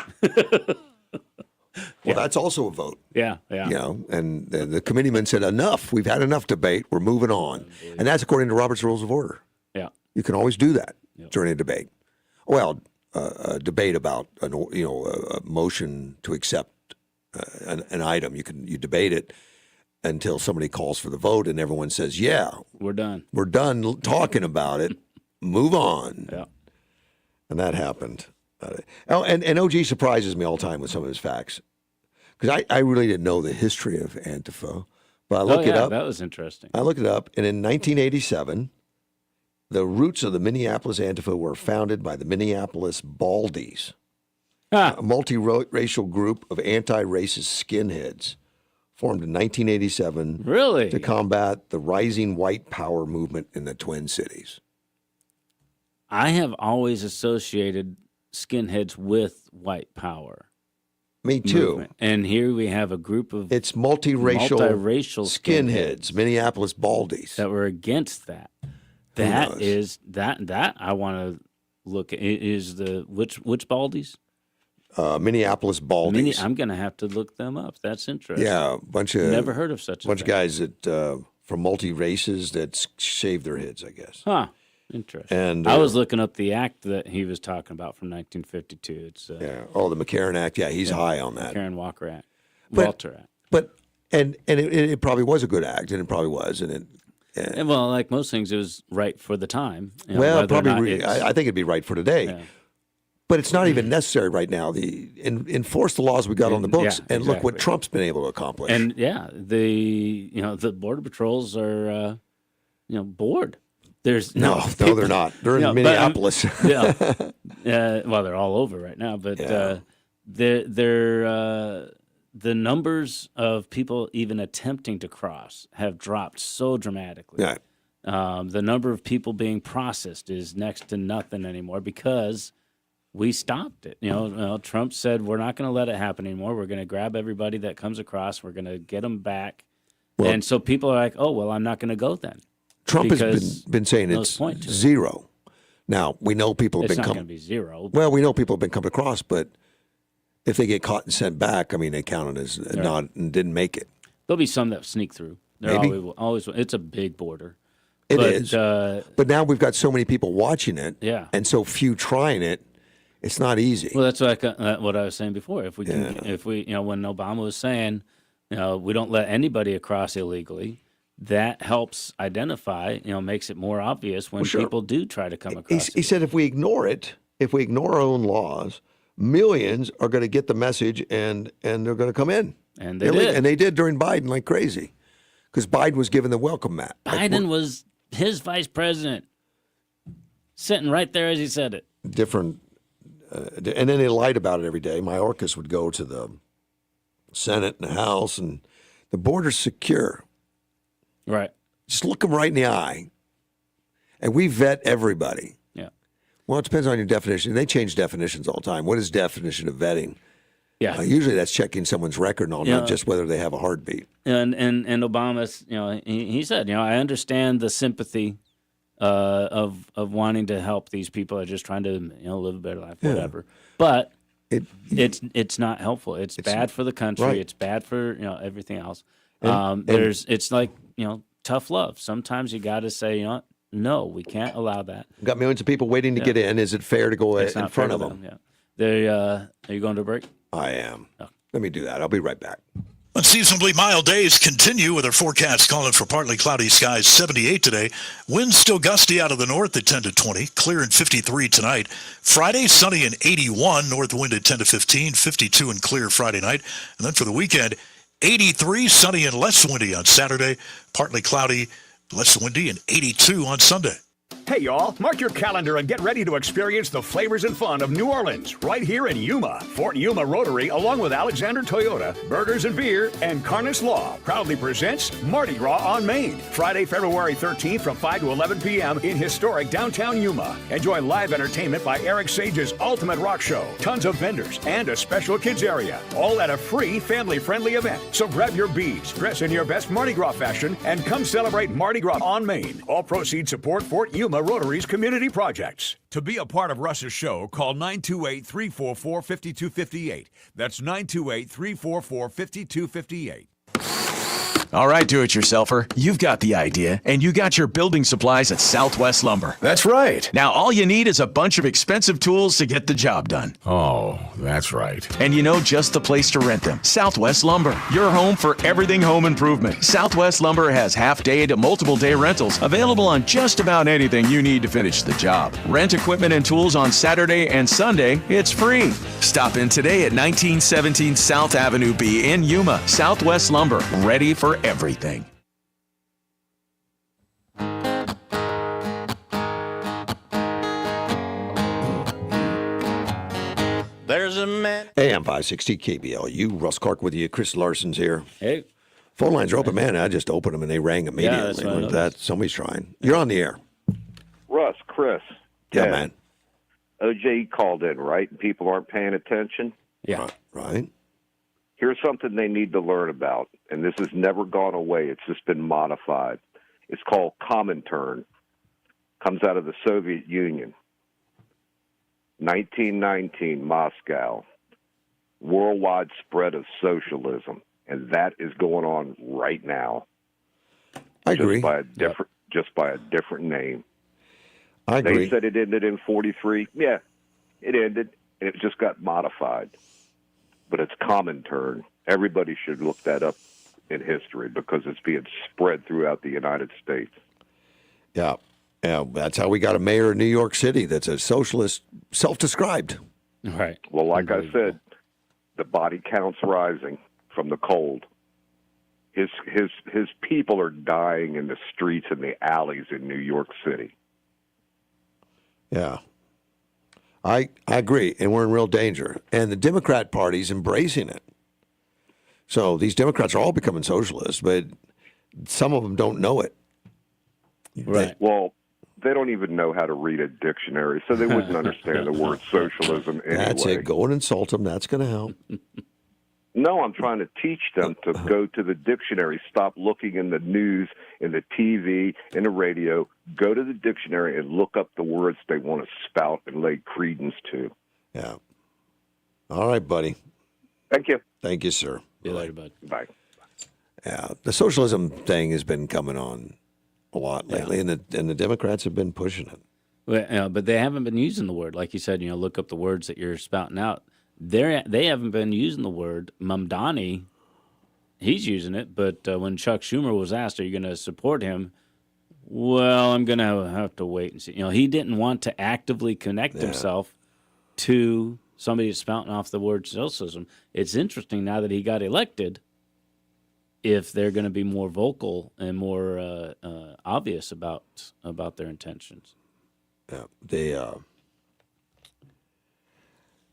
Well, that's also a vote. Yeah. And the committeeman said, enough. We've had enough debate. We're moving on. And that's according to Robert's Rules of Order. Yeah. You can always do that during a debate. Well, a debate about a motion to accept an item. You debate it until somebody calls for the vote and everyone says, yeah. We're done. We're done talking about it. Move on. Yeah. And that happened. And OG surprises me all the time with some of his facts. Because I really didn't know the history of Antifa. But I looked it up. That was interesting. I looked it up. And in 1987, the roots of the Minneapolis Antifa were founded by the Minneapolis Baldies, a multiracial group of anti-racist skinheads formed in 1987 to combat the rising white power movement in the Twin Cities. I have always associated skinheads with white power. Me too. Movement. And here we have a group of multiracial skinheads, Minneapolis Baldies, that were against that. That is that I want to look at. Is the which Baldies? Minneapolis Baldies. I'm going to have to look them up. That's interesting. Yeah, a bunch of never heard of such a bunch thing. of guys that from multi-races that shaved their heads, I guess. Huh. Interesting. And I was looking up the act that he was talking about from 1952. It's the McCarran Act. Yeah, he's high on that. McCarran Walker Act. But- Walter Act. But it probably was a good act, and it probably was, and well, like most things, it was right for the time. You know, well, whether or not probably. it's- I think it'd be right for today. Yeah. But it's not even necessary right now. Enforce the laws we got on the books, Yeah, and look what exactly. Trump's been able to accomplish. And the border patrols are bored. There's No, they're not. They're in Minneapolis. Well, they're all over right now, but the numbers of people even attempting to cross have dropped so dramatically. Yeah. The number of people being processed is next to nothing anymore because we stopped it. Trump said we're not going to let it happen anymore. We're going to grab everybody that comes across. We're going to get them back. Well- and so people are like, oh, well, I'm not going to go then. Trump has Because been saying no it's point to it. zero. Now we know people have It's been not coming. going to be zero. Well, we know people have been coming across, but if they get caught and sent back, I mean, they counted as not and didn't make it. There'll be some that sneak through. There Maybe. always. It's a big border. It But, is. But now we've got so many people watching it, Yeah. and so few trying it. It's not easy. Well, that's what I was saying before. If we can, when Obama was saying, we don't let anybody across illegally, that helps identify, makes it more obvious when Well, sure. people do try to come across. He said if we ignore it, if we ignore our own laws, millions are going to get the message and they're going to come in. And they did. And they did during Biden like crazy because Biden was given the welcome mat. Biden was his vice president, sitting right there as he said it. Different. And then they lied about it every day. Mayorkas would go to the Senate and the House, and the border's secure. Right. Just look them right in the eye. And we vet everybody. Yeah. Well, it depends on your definition. They change definitions all the time. What is definition of vetting? Yeah. Usually that's checking someone's record and all, Yeah. not just whether they have a heartbeat. And Obama's, he said, I understand the sympathy of wanting to help these people that are just trying to live a better life, Yeah. whatever. But it's not helpful. It's bad for the country. right. It's bad for everything else. And- It's like tough love. Sometimes you got to say, no, we can't allow that. We've got millions of people waiting to get in. Is it fair to go It's in not front fair of to them? Yeah. Are you going to a break? I am. Let me do that. I'll be right back. Unseasonably mild days continue with our forecast calling for partly cloudy skies, 78 today. Winds still gusty out of the north at 10 to 20, clear and 53 tonight. Friday, sunny and 81, north wind at 10 to 15, 52 and clear Friday night. And then for the weekend, 83, sunny and less windy on Saturday, partly cloudy, less windy, and 82 on Sunday. Hey, y'all, mark your calendar and get ready to experience the flavors and fun of New Orleans right here in Yuma. Fort Yuma Rotary, along with Alexander Toyota, Burgers and Beer, and Carnes Law, proudly presents Mardi Gras on Main. Friday, February 13th from 5 to 11 p.m. in historic downtown Yuma. Enjoy live entertainment by Eric Sage's Ultimate Rock Show, tons of vendors, and a special kids area. All at a free, family-friendly event. So grab your beads, dress in your best Mardi Gras fashion, and come celebrate Mardi Gras on Main. All proceeds support Fort Yuma Rotary's community projects. To be a part of Russ's show, call 928-344-5258. That's 928-344-5258. All right, do-it-yourselfer, you've got the idea, and you got your building supplies at Southwest Lumber. That's right. Now, all you need is a bunch of expensive tools to get the job done. Oh, that's right. And you know just the place to rent them. Southwest Lumber, your home for everything home improvement. Southwest Lumber has half-day to multiple-day rentals available on just about anything you need to finish the job. Rent equipment and tools on Saturday and Sunday, it's free. Stop in today at 1917 South Avenue B in Yuma. Southwest Lumber, ready for everything. There's a man. AM 560 KBLU. Russ Clark with you. Chris Larson's here. Hey. Phone lines are open, man. I just opened them and they rang immediately. that's what I With noticed. that, somebody's trying. You're on the air. Russ, Chris. Yeah, Ted, man. OJ called in, right? And people aren't paying attention. Yeah. Right. Here's something they need to learn about, and this has never gone away. It's just been modified. It's called Comintern. Comes out of the Soviet Union. 1919, Moscow. Worldwide spread of socialism, and that is going on right now. I agree. Just by a different name. I agree. They said it ended in 43. Yeah, it ended, and it just got modified. But it's Comintern. Everybody should look that up in history because it's being spread throughout the United States. Yeah. Yeah, that's how we got a mayor in New York City that's a socialist, self-described. Right. Well, like I said, the body count's rising from the cold. His people are dying in the streets and the alleys in New York City. Yeah. I agree, and we're in real danger. And the Democrat Party's embracing it. So these Democrats are all becoming socialists, but some of them don't know it. Right. Well, they don't even know how to read a dictionary, so they wouldn't understand the word socialism anyway. That's it. Go and insult them. That's going to help. No, I'm trying to teach them to go to the dictionary. Stop looking in the news, in the TV, in the radio. Go to the dictionary and look up the words they want to spout and lay credence to. Yeah. All right, buddy. Thank you. Thank you, sir. See you later, bud. Bye. Yeah, the socialism thing has been coming on a lot lately, and the Democrats have been pushing it. Well, but they haven't been using the word. Like you said, look up the words that you're spouting out. They haven't been using the word. Mamdani, he's using it, but when Chuck Schumer was asked, are you going to support him? Well, I'm going to have to wait and see. He didn't want to actively connect himself to somebody that's spouting off the word socialism. It's interesting now that he got elected, if they're going to be more vocal and more obvious about their intentions.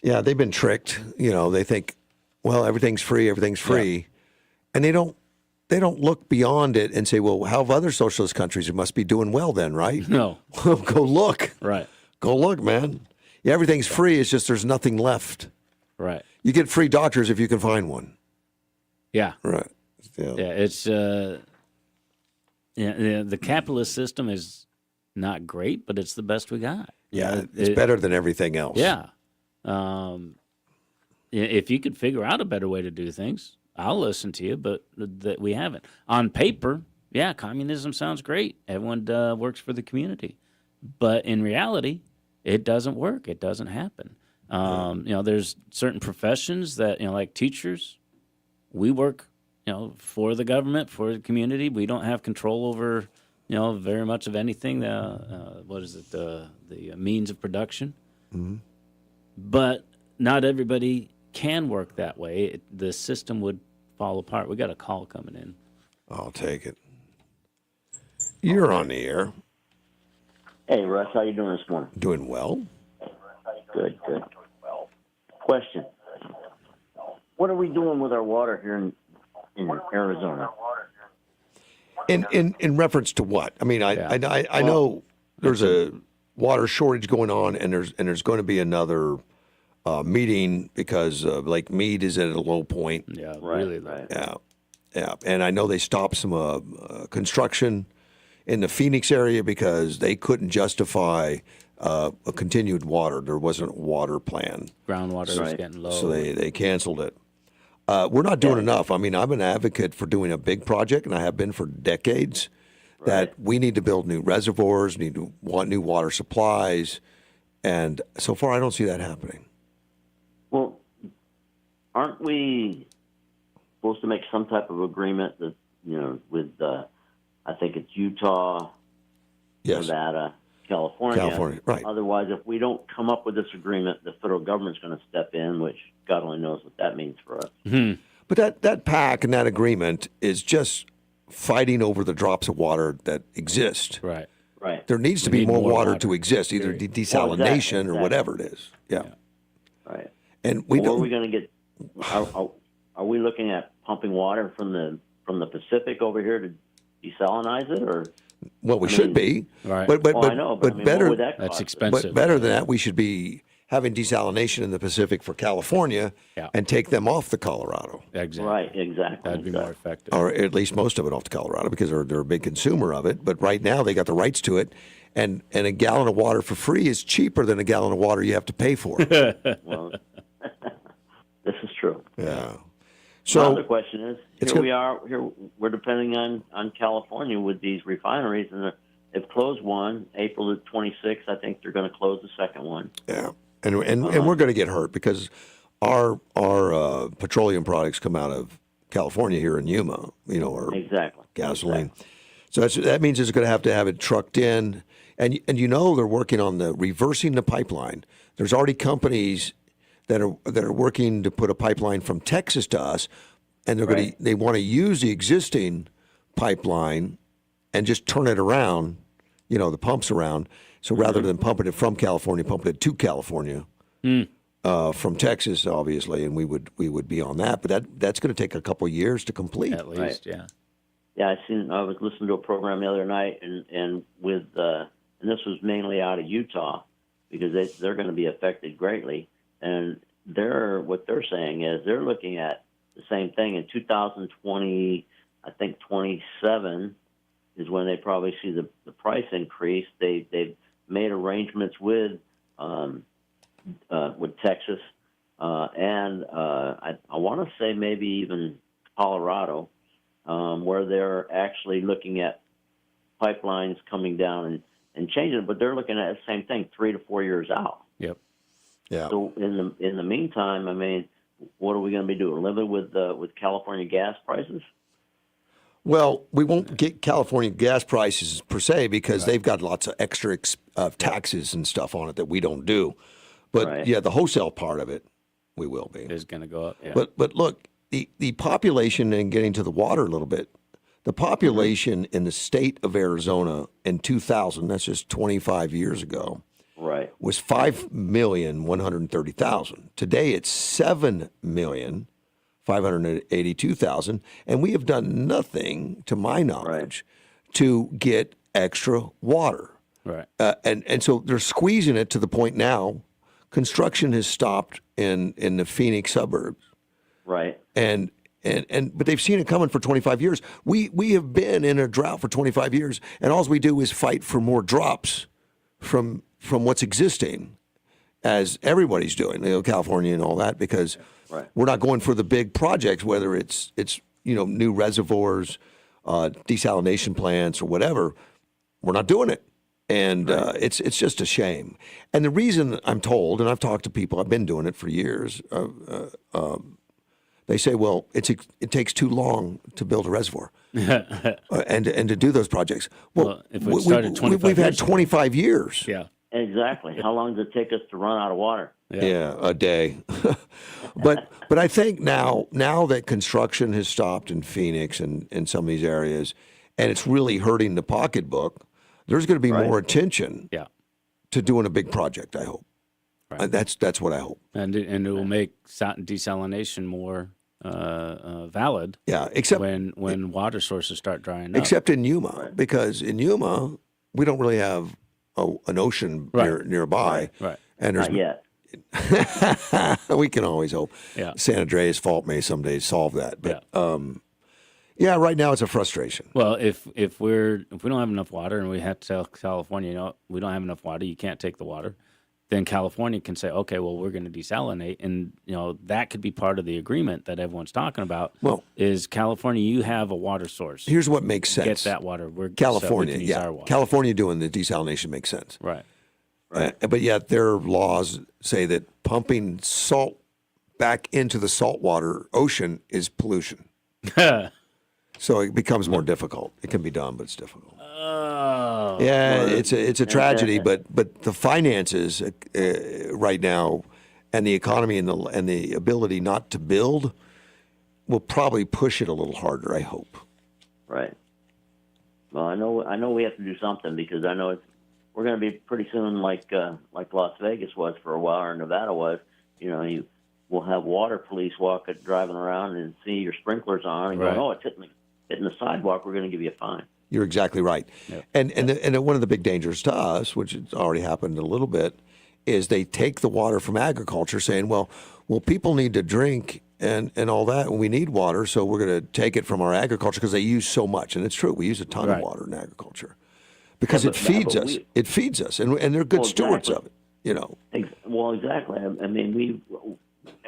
Yeah, they've been tricked. They think, well, everything's free, and they don't look beyond it and say, well, how have other socialist countries? It must be doing well then, right? No, go look. Right, go look, man. Yeah, everything's free. It's just there's nothing left. Right. You get free doctors if you can find one. Yeah. Right. Yeah, it's the capitalist system is not great, but it's the best we got. Yeah, it's better than everything else. Yeah. If you could figure out a better way to do things, I'll listen to you, but that we haven't. On paper, yeah, communism sounds great. Everyone works for the community. But in reality, it doesn't work. It doesn't happen. There's certain professions that, like teachers, we work for the government, for the community. We don't have control over, very much of anything. What is it? The means of production. Mm-hmm. But not everybody can work that way. The system would fall apart. We got a call coming in. I'll take it. You're on the air. Hey, Russ, how you doing this morning? Doing well. Good. Question. What are we doing with our water here in Arizona? In reference to what? I mean, I know there's a water shortage going on, and there's going to be another meeting because Lake Mead is at a low point. Yeah, really low. Yeah, and I know they stopped some construction in the Phoenix area because they couldn't justify a continued water. There wasn't a water plan. Groundwater was getting low. So they canceled it. We're not doing enough. I mean, I'm an advocate for doing a big project, and I have been for decades, that we need to build new reservoirs, want new water supplies, and so far I don't see that happening. Well, aren't we supposed to make some type of agreement that, with, I think it's Utah, Nevada, California. Right. Otherwise, if we don't come up with this agreement, the federal government's going to step in, which God only knows what that means for us. Mm-hmm. But that pact and that agreement is just fighting over the drops of water that exist. Right. There needs to be more water to exist, either desalination or whatever it is. Yeah. Right. And are we going to get? Are we looking at pumping water from the Pacific over here to desalinize it, or? Well, we should be. Right. I know, but better. what would that cost? That's expensive. But better than that, we should be having desalination in the Pacific for California and take them off the Colorado. Exactly. Right, exactly. That'd be more effective. Or at least most of it off to Colorado because they're a big consumer of it. But right now they got the rights to it. And a gallon of water for free is cheaper than a gallon of water you have to pay for. Well, this is true. Yeah. So my other question is: it's here good- we are. Here we're depending on California with these refineries, and they've closed one April the 26th. I think they're going to close the second one. Yeah, and we're going to get hurt because our petroleum products come out of California here in Yuma. Or Exactly. gasoline. So that means it's going to have it trucked in, and they're working on reversing the pipeline. There's already companies that are working to put a pipeline from Texas to us, and they want to use the existing pipeline and just turn it around, the pumps around. So rather than pumping it from California, pumping it to California from Texas, obviously, and we would be on that. But that's going to take a couple of years to complete. At least, yeah. Yeah, I was listening to a program the other night, and with and this was mainly out of Utah because they're going to be affected greatly. And what they're saying is they're looking at the same thing in 2020. I think 27 is when they probably see the price increase. They've made arrangements with Texas and I want to say maybe even Colorado, where they're actually looking at pipelines coming down and changing it, but they're looking at the same thing 3 to 4 years out. Yep. Yeah. So in the meantime, I mean, what are we going to be doing? Living with California gas prices? Well, we won't get California gas prices per se because they've got lots of extra taxes and stuff on it that we don't do. But yeah, the wholesale part of it, we will be. Is going to go up. Yeah. But look, the population, and getting to the water a little bit, the population in the state of Arizona in 2000, that's just 25 years ago, was 5,130,000. Today it's 7,582,000, and we have done nothing, to my knowledge, to get extra water. Right. And so they're squeezing it to the point now. Construction has stopped in the Phoenix suburbs. Right. But they've seen it coming for 25 years. We have been in a drought for 25 years, and all we do is fight for more drops from what's existing, as everybody's doing, California and all that, because we're not going for the big projects, whether it's new reservoirs, desalination plants, or whatever. We're not doing it. And it's just a shame. And the reason I'm told, and I've talked to people, I've been doing it for years, they say, well, it takes too long to build a reservoir and to do those projects. Well, if we started 25 we've had years ago. 25 years. Yeah. Exactly. How long does it take us to run out of water? Yeah, a day. but I think now that construction has stopped in Phoenix and in some of these areas, and it's really hurting the pocketbook, there's going to be more attention to doing a big project, I hope. Right. That's what I hope. And it will make desalination more valid. Yeah, except when water sources start drying up. Except in Yuma, because in Yuma we don't really have an ocean nearby. Right. And there's Not yet. we can always hope. Yeah. San Andreas Fault may someday solve that. But right now it's a frustration. Well, if we don't have enough water and we have to tell California, we don't have enough water, you can't take the water, then California can say, okay, well, we're going to desalinate, and that could be part of the agreement that everyone's talking about. Well, is California, you have a water source. Here's what makes sense. Get that water. California, so we can use our water. California doing the desalination makes sense. Right. But yet their laws say that pumping salt back into the saltwater ocean is pollution. So it becomes more difficult. It can be done, but it's difficult. Oh. Yeah, it's a tragedy, but the finances right now, and the economy and the ability not to build, will probably push it a little harder. I hope. Right. Well, I know we have to do something, because I know we're going to be pretty soon like Las Vegas was for a while, or Nevada was. We'll have water police driving around and see your sprinklers on and going, oh, it's hitting the sidewalk. We're going to give you a fine. You're exactly right. Yep. And one of the big dangers to us, which has already happened a little bit, is they take the water from agriculture, saying, well, people need to drink and all that, and we need water, so we're going to take it from our agriculture because they use so much. And it's true, we use a ton of water in agriculture because it feeds us. It feeds us, and they're good stewards of it. Well, exactly. I mean,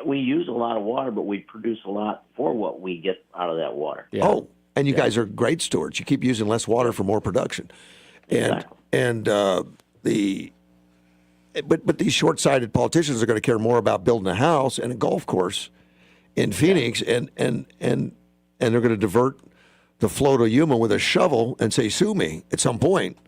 we use a lot of water, but we produce a lot for what we get out of that water. Yeah. Oh, and you guys are great stewards. You keep using less water for more production. And but these short-sighted politicians are going to care more about building a house and a golf course in Phoenix, and they're going to divert the flow to Yuma with a shovel and say, "Sue me" at some point.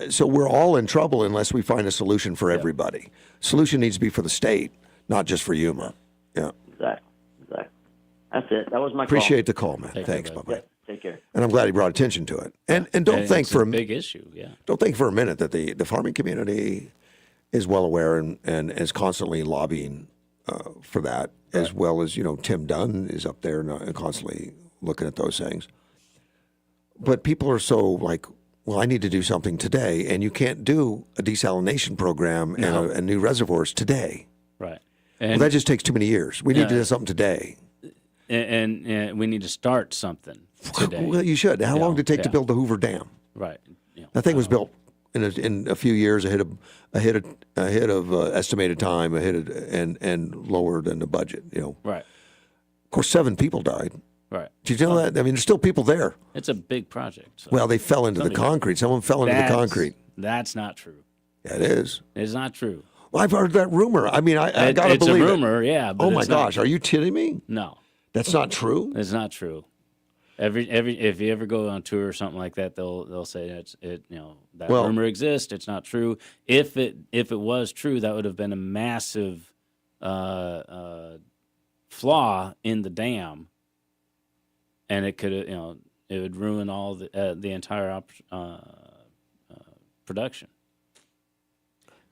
So we're all in trouble unless we find a solution for everybody. Solution needs to be for the state, not just for Yuma. Yeah. Exactly. That's it. That was my Appreciate the call, man. Thanks, bye-bye. Yeah, take care. And I'm glad he brought attention to it. And don't And think it's for a big issue. Yeah. Don't think for a minute that the farming community is well aware and is constantly lobbying for that, as well as Tim Dunn is up there and constantly looking at those things. But people are so like, well, I need to do something today, and you can't do a desalination program and new reservoirs today. Right. Well, that just takes too many years. We need to do something today. And we need to start something today. Well, you should. How long did it take to build the Hoover Dam? Right. That thing was built in a few years ahead of estimated time, and lower than the budget. Right. Of course, 7 people died. Right. Did you know that? I mean, there's still people there. It's a big project. So. Well, they fell into the concrete. Someone fell into the concrete. That's not true. Yeah, it is. It's not true. Well, I've heard that rumor. I mean, I got to believe it. It's a rumor, yeah. But oh my gosh, are you kidding me? No. That's not true? It's not true. If you ever go on tour or something like that, they'll say that rumor exists. It's not true. If it was true, that would have been a massive flaw in the dam, and it could it would ruin all the entire production.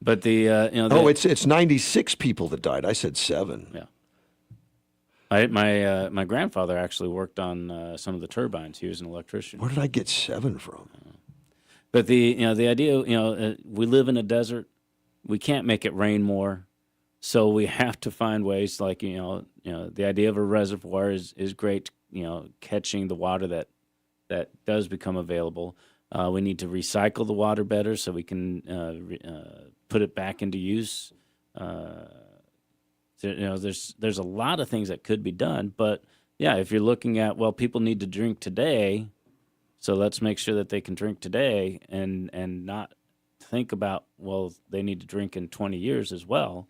But it's 96 people that died. I said 7. Yeah. My grandfather actually worked on some of the turbines. He was an electrician. Where did I get 7 from? But the idea, we live in a desert. We can't make it rain more, so we have to find ways. Like the idea of a reservoir is great. Catching the water that does become available. We need to recycle the water better so we can put it back into use. There's a lot of things that could be done, but if you're looking at people need to drink today, so let's make sure that they can drink today and not think about they need to drink in 20 years as well.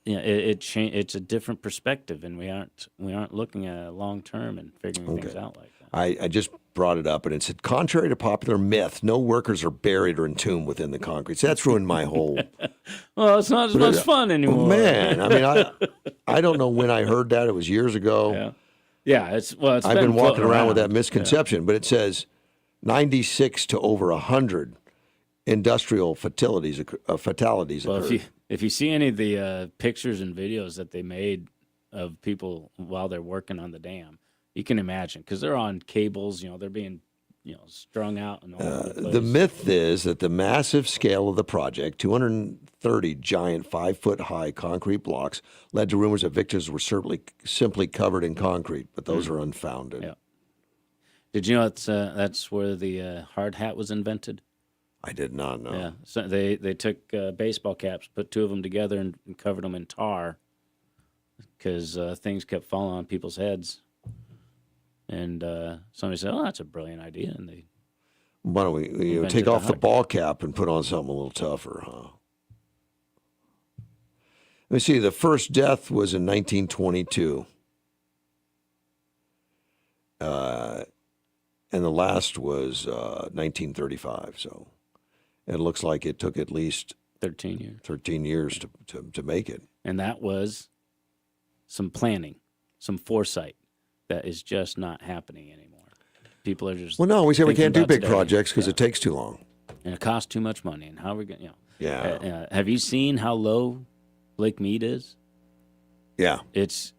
It's a different perspective, and we aren't looking at long term and figuring things out like that. I just brought it up, and it said, contrary to popular myth, no workers are buried or entombed within the concrete. So that's ruined my whole. Well, it's not as much fun anymore. Man, I mean, I don't know when I heard that. It was years ago. Yeah. It's I've been walking around with that misconception, but it says 96 to over 100 industrial fatalities occurred. If you see any of the pictures and videos that they made of people while they're working on the dam, you can imagine, because they're on cables, they're being, strung out and all over the place. The myth is that the massive scale of the project, 230 giant 5-foot-high concrete blocks, led to rumors that victims were simply covered in concrete, but those are unfounded. Yeah. Did you know that's where the hard hat was invented? I did not know. Yeah, so they took baseball caps, put 2 of them together, and covered them in tar because things kept falling on people's heads. And somebody said, "Oh, that's a brilliant idea," and they. Why don't we take off the ball cap and put on something a little tougher, huh? Let me see. The first death was in 1922, and the last was 1935. So it looks like it took at least 13 years. 13 years to make it. And that was some planning, some foresight that is just not happening anymore. People are just we say we can't do big today. projects because it takes too long. And it costs too much money. And how are we going Yeah. Have you seen how low Lake Mead is? Yeah. It's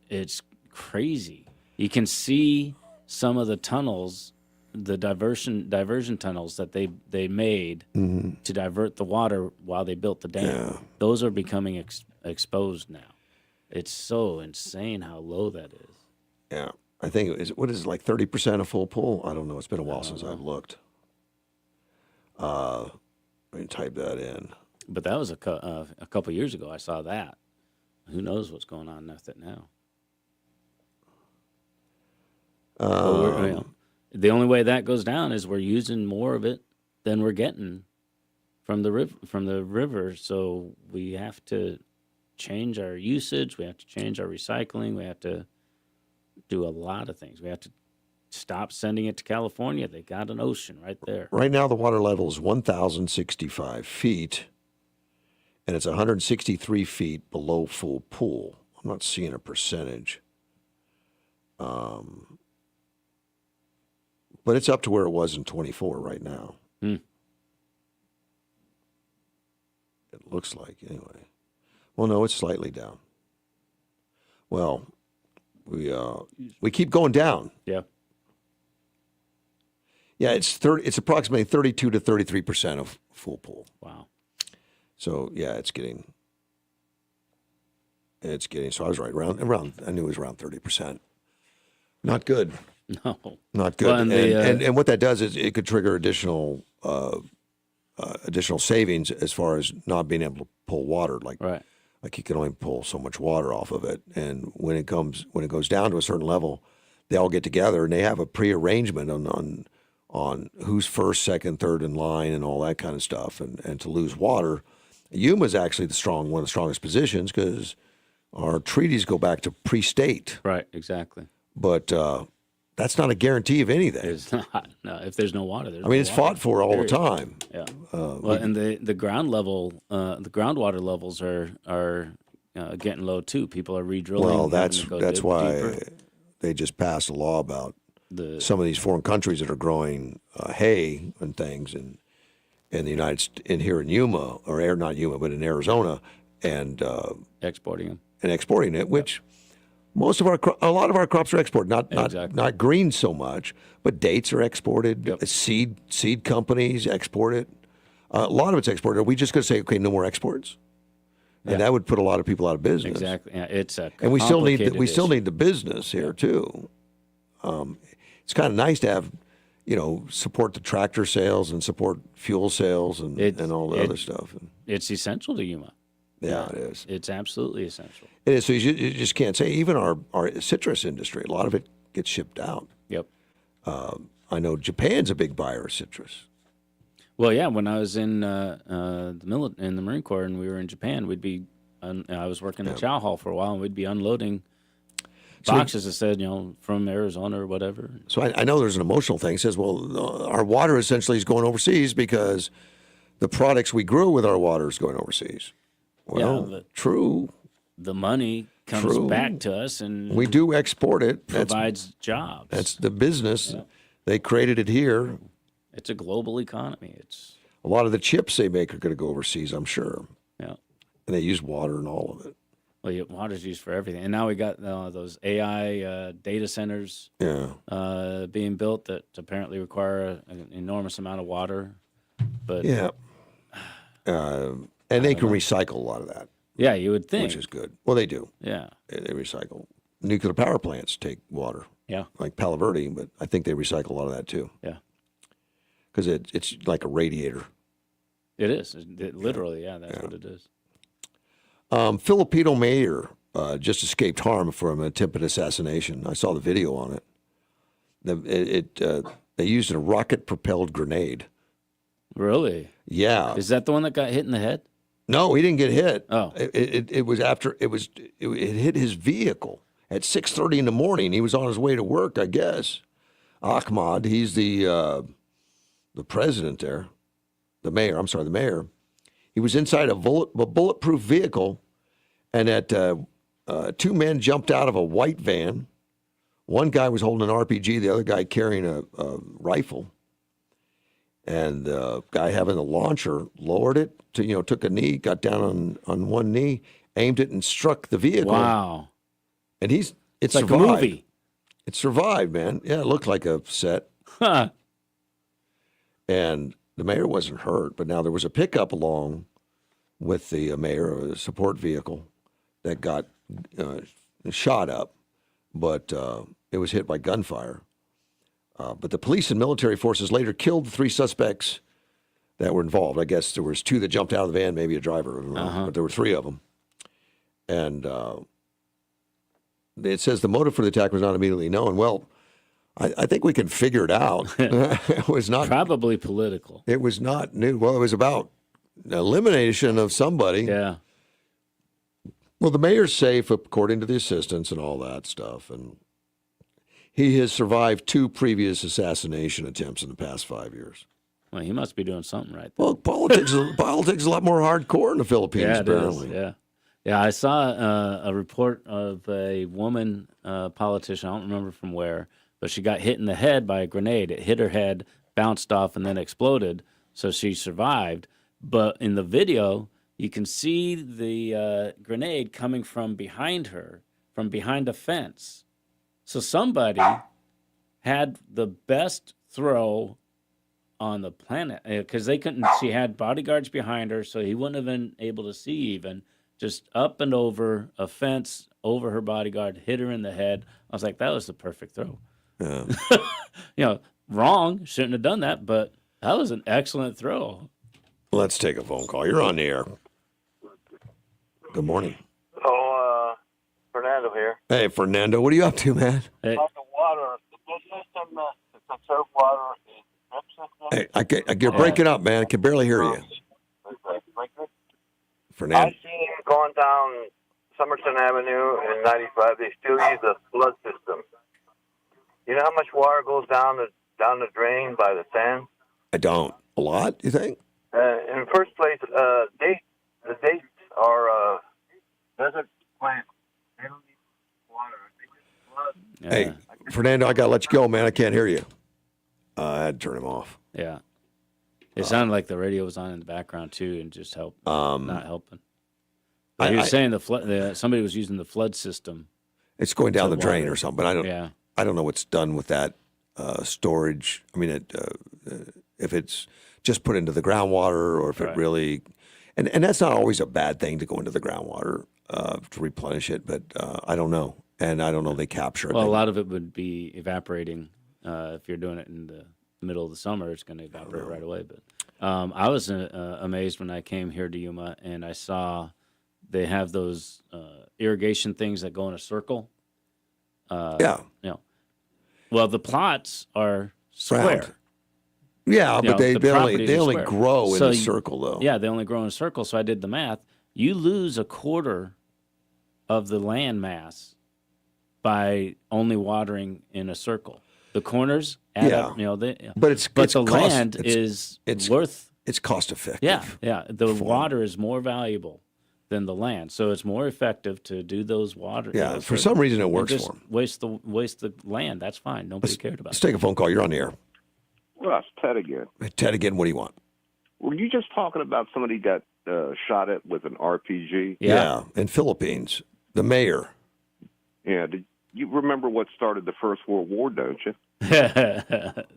crazy. You can see some of the tunnels, the diversion tunnels that they made to divert the water while they built the dam. Yeah. Those are becoming exposed now. It's so insane how low that is. Yeah. I think what is it, like 30% of full pull? I don't know. It's been a while since I've looked. Let me type that in. But that was a couple years ago. I saw that. Who knows what's going on with it now? The only way that goes down is we're using more of it than we're getting from the river. So we have to change our usage. We have to change our recycling. We have to do a lot of things. We have to stop sending it to California. They got an ocean right there. Right now, the water level is 1,065 feet, and it's 163 feet below full pool. I'm not seeing a percentage. But it's up to where it was in 24 right now. It looks like, anyway. Well, no, it's slightly down. Well, we keep going down. Yeah. Yeah, it's approximately 32 to 33% of full pool. Wow. So yeah, it's getting. So I was right around. I knew it was around 30%. Not good. No. Not good. Well, and what that does is it could trigger additional savings as far as not being able to pull water. Like you can only pull so much water off of it, and when it goes down to a certain level, they all get together and they have a prearrangement on who's first, second, third in line, and all that kind of stuff. And to lose water, Yuma is actually one of the strongest positions because our treaties go back to pre-state. Right. Exactly. But that's not a guarantee of anything. It's not. No, if there's no water, there's. It's fought for all the time. Yeah. And the ground level, the groundwater levels are getting low too. People are re-drilling. Well, that's why deeper. They just passed a law about some of these foreign countries that are growing hay and things, and here in Yuma, or not Yuma, but in Arizona, and exporting it, which. A lot of our crops are exported, not green so much, but dates are exported. Yep. Seed companies export it. A lot of it's exported. Are we just going to say, okay, no more exports? And that would put a lot of people out of business. Exactly. Yeah, and we still need the business here too. It's kind of nice to have, support the tractor sales and support fuel sales and all the other stuff. It's essential to Yuma. Yeah, it is. It's absolutely essential. It is. So you just can't say. Even our citrus industry, a lot of it gets shipped out. Yep. I know Japan's a big buyer of citrus. Well, yeah. When I was in the Marine Corps and we were in Japan, I was working at Chow Hall for a while, and we'd be unloading boxes that said, from Arizona or whatever. So I know there's an emotional thing. It says, well, our water essentially is going overseas because the products we grew with our water is going overseas. Well, true. The money comes back to us, and we do export it. Provides jobs. That's the business. Yeah. They created it here. It's a global economy. It's a lot of the chips they make are going to go overseas, I'm sure. Yeah. And they use water and all of it. Well, yeah, water's used for everything, and now we got those AI data centers. Being built that apparently require an enormous amount of water. But and they can recycle a lot of that. Yeah, you would think. Which is good. Well, they do. Yeah. They recycle. Nuclear power plants take water. Yeah. Like Palo Verde, but I think they recycle a lot of that too. Yeah. Because it's like a radiator. It is. Literally, that's what it is. Filipino mayor just escaped harm from an attempted assassination. I saw the video on it. They used a rocket-propelled grenade. Really? Yeah. Is that the one that got hit in the head? No, he didn't get hit. Oh. It was after it hit his vehicle at 6:30 in the morning. He was on his way to work, I guess. Ahmad, he's the president there, the mayor. He was inside a bulletproof vehicle, and two men jumped out of a white van. One guy was holding an RPG, the other guy carrying a rifle. And the guy having the launcher lowered it to, took a knee, got down on one knee, aimed it, and struck the vehicle. Wow! And it's like survived. A movie. It survived, man. Yeah, it looked like a set. Huh. And the mayor wasn't hurt, but now there was a pickup along with the mayor, a support vehicle, that got shot up, but it was hit by gunfire. But the police and military forces later killed the three suspects that were involved. I guess there was 2 that jumped out of the van, maybe a driver, I don't know, but there were 3 of them. And it says the motive for the attack was not immediately known. Well, I think we can figure it out. It was not probably political. It was not new. Well, it was about elimination of somebody. Yeah. Well, the mayor's safe according to the assistants and all that stuff, and he has survived 2 previous assassination attempts in the past 5 years. Well, he must be doing something right. Well, politics is a lot more hardcore in the Philippines, Yeah, it apparently. is. Yeah. Yeah, I saw a report of a woman politician, I don't remember from where, but she got hit in the head by a grenade. It hit her head, bounced off, and then exploded, so she survived. But in the video, you can see the grenade coming from behind her, from behind a fence. So somebody had the best throw on the planet, because they couldn't. She had bodyguards behind her, so he wouldn't have been able to see even. Just up and over a fence, over her bodyguard, hit her in the head. I was like, that was the perfect throw. Yeah. Wrong. Shouldn't have done that, but that was an excellent throw. Let's take a phone call. You're on the air. Good morning. Fernando here. Hey, Fernando, what are you up to, man? Hey. About the water, the system to conserve water is Hey, you're breaking up, man. I can barely hear you. Fernando. I've seen going down Somerton Avenue and 95. They still use a flood system. You know how much water goes down the drain by the sand? I don't. A lot, you think? In the first place, the dates are desert plant. They don't need water. They just flood. Hey, Fernando, I got to let you go, man. I can't hear you. I had to turn him off. Yeah. It sounded like the radio was on in the background, too, and just not helping. But he was saying somebody was using the flood system. It's going down the drain or something. But Yeah. I don't know what's done with that storage. I mean, if it's just put into the groundwater or if it really, and that's not always a bad thing to go into the groundwater to replenish it. But I don't know, and I don't know they capture it. Well, a lot of it would be evaporating. If you're doing it in the middle of the summer, it's going to evaporate right away. But I was amazed when I came here to Yuma and I saw they have those irrigation things that go in a circle. Yeah. Well, the plots are square. Round. Yeah, but they only square. grow in a circle, though. Yeah, they only grow in a circle. So I did the math. You lose a quarter of the land mass by only watering in a circle. The corners add up, but the land is worth. It's cost effective. Yeah. The water is more valuable than the land, so it's more effective to do those water. Yeah, for some reason it works for them. Waste the land. That's fine. Nobody cared about. Let's take a phone call. You're on the air. Russ, Ted again. Ted again. What do you want? Were you just talking about somebody got shot at with an RPG? Yeah, in Philippines, the mayor. Yeah. Did you remember what started the First World War? Don't you?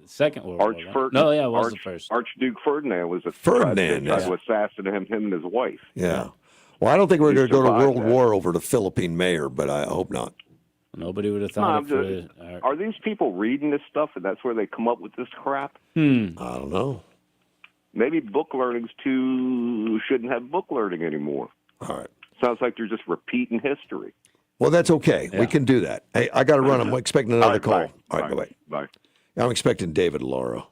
Second World War. Right? No, yeah, it was the first. Archduke Ferdinand was a Ferdinand tried to assassinate him and his wife. Yeah. Well, I don't think we're going to go to World War over the Philippine mayor, but I hope not. Nobody would have thought of it. Are these people reading this stuff, and that's where they come up with this crap? I don't know. Maybe book learnings too shouldn't have book learning anymore. All right. Sounds like they're just repeating history. Well, that's okay. Yeah. We can do that. Hey, I got to run. I'm expecting another call. Bye. All right, bye-bye. Bye. I'm expecting David Laura.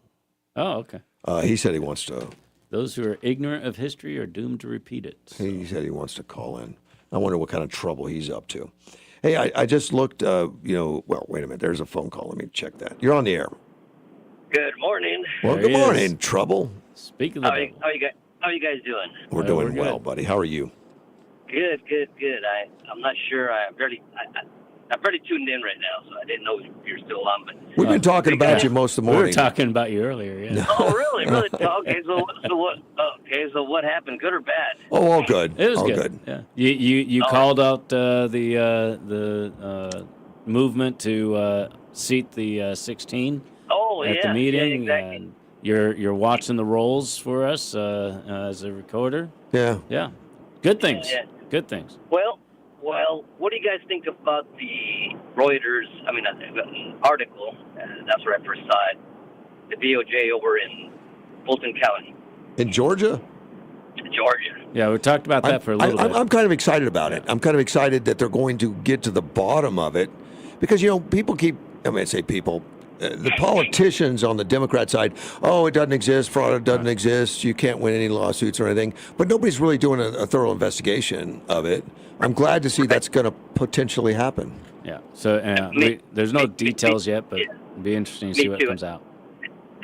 Oh, okay. He said he wants to. Those who are ignorant of history are doomed to repeat it. So. He said he wants to call in. I wonder what kind of trouble he's up to. Hey, I just looked, well, wait a minute. There's a phone call. Let me check that. You're on the air. Good morning. Well, good morning, Trouble. Speak of how are you guys doing? We're doing well, buddy. How are you? Good. I'm not sure. I'm barely tuned in right now, so I didn't know if you're still on. But we've been talking about you most of the morning. We were talking about you earlier. Yeah. Oh, really? Okay. So what happened? Good or bad? Oh, all good. It was all good. Yeah. You called out the movement to seat the 16. At the meeting. Yeah, exactly. And you're watching the rolls for us as a recorder. Yeah. Yeah. Good things. Yeah. Good things. Well, what do you guys think about the Reuters? Article. That's where I first saw it. The DOJ over in Fulton County. In Georgia? Georgia. Yeah, we talked about that for a little bit. I'm kind of excited about it. I'm kind of excited that they're going to get to the bottom of it because, people keep, I say people, the politicians on the Democrat side, it doesn't exist, fraud doesn't exist, you can't win any lawsuits or anything, but nobody's really doing a thorough investigation of it. I'm glad to see that's going to potentially happen. Yeah, so there's no details yet, but it'll be interesting to see what comes out.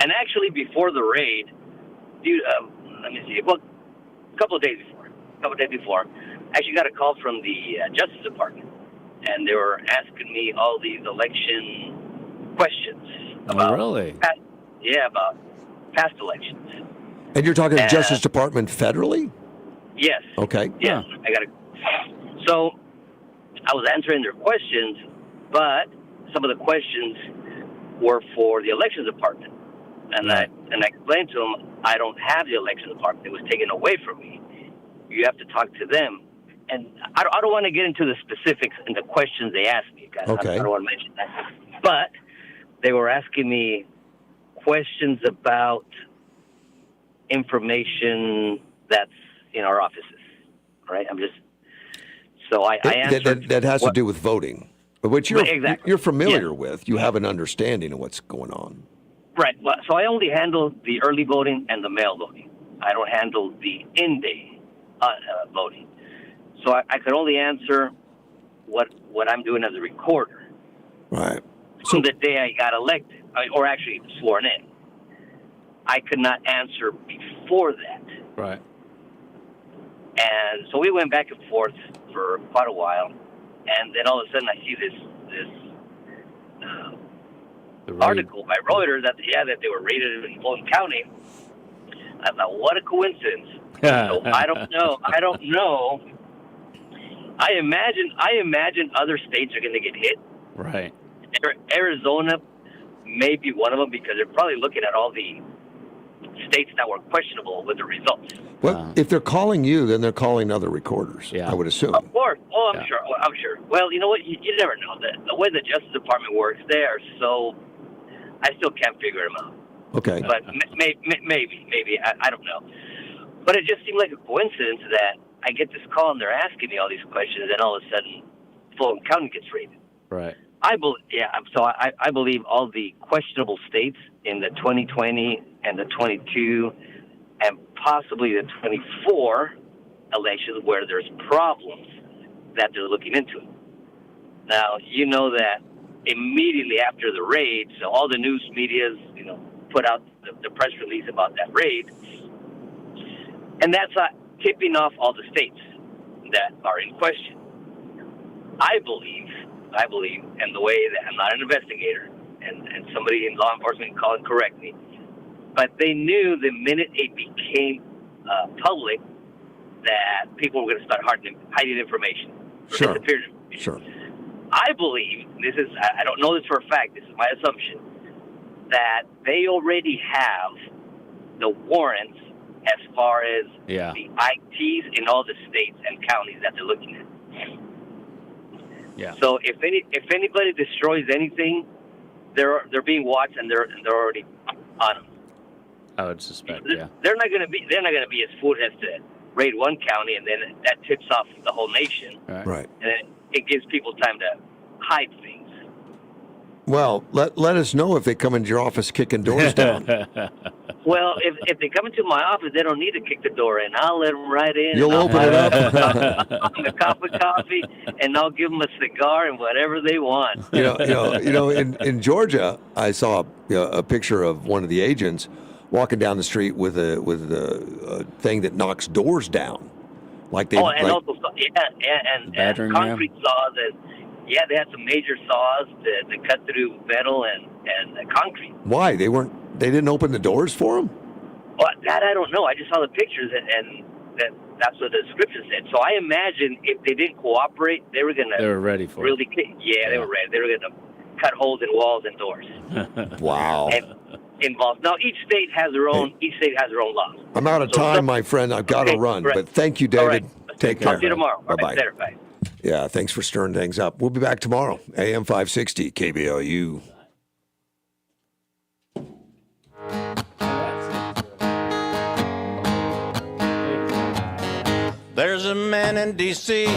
And actually, before the raid, let me see, well, a couple of days before, I actually got a call from the Justice Department, and they were asking me all these election questions about really? About past elections. And you're talking the Justice Department federally? Yes. Okay. Yes. So I was answering their questions, but some of the questions were for the elections department. And I explained to them, I don't have the election department. It was taken away from me. You have to talk to them. And I don't want to get into the specifics and the questions they asked me, guys. Okay. I don't want to mention that. But they were asking me questions about information that's in our offices, right? I answered. That has to do with voting, which Exactly. you're familiar with. You have an understanding of what's going on. Right. Well, so I only handle the early voting and the mail voting. I don't handle the in-day voting. So I could only answer what I'm doing as a recorder. Right. From the day I got elected, or actually sworn in. I could not answer before that. Right. And so we went back and forth for quite a while, and then all of a sudden I see this article by Reuters that they were raided in Fulton County. I thought, what a coincidence. So I don't know. I imagine other states are going to get hit. Right. Arizona may be one of them because they're probably looking at all the states that were questionable with the results. Well, if they're calling you, then they're calling other recorders. I would assume. Of course. Oh, I'm sure. Well, you know what? You never know. The way the Justice Department works, they are so. I still can't figure them out. Okay. But maybe I don't know. But it just seemed like a coincidence that I get this call and they're asking me all these questions, and all of a sudden, Fulton County gets raided. Right. I believe all the questionable states in the 2020 and the 22 and possibly the 24 elections where there's problems that they're looking into it. Now, you know that immediately after the raid, so all the news medias, put out the press release about that raid, and that's tipping off all the states that are in question. I believe, and the way that I'm not an investigator, and somebody in law enforcement can call and correct me, but they knew the minute it became public that people were going to start hiding information. Sure. Disappeared information. Sure. I believe, I don't know this for a fact, this is my assumption, that they already have the warrants as far as the ITs in all the states and counties that they're looking at. Yeah. So if anybody destroys anything, they're being watched and they're already on them. I would suspect. They're not going to be as foolish as to raid one county and then that tips off the whole nation. Right. And then it gives people time to hide things. Well, let us know if they come into your office kicking doors down. Well, if they come into my office, they don't need to kick the door in. I'll let them right in. You'll open it up. I'll give them a cup of coffee, and I'll give them a cigar and whatever they want. In Georgia, I saw a picture of one of the agents walking down the street with a thing that knocks doors down, like they. Also and concrete saws and. Yeah, they had some major saws to cut through metal and concrete. Why? They didn't open the doors for them? Well, that I don't know. I just saw the pictures, and that's what the description said. So I imagine if they didn't cooperate, they were going to... They were ready for it. They were ready. They were going to cut holes in walls and doors. Wow. And involved. Now, each state has their own laws. I'm out of time, my friend. I've got to run. Right. But thank you, David. Right. Take care. Talk to you tomorrow. Bye-bye. Bye. Yeah, thanks for stirring things up. We'll be back tomorrow, AM 560, KBOU. man in D.C.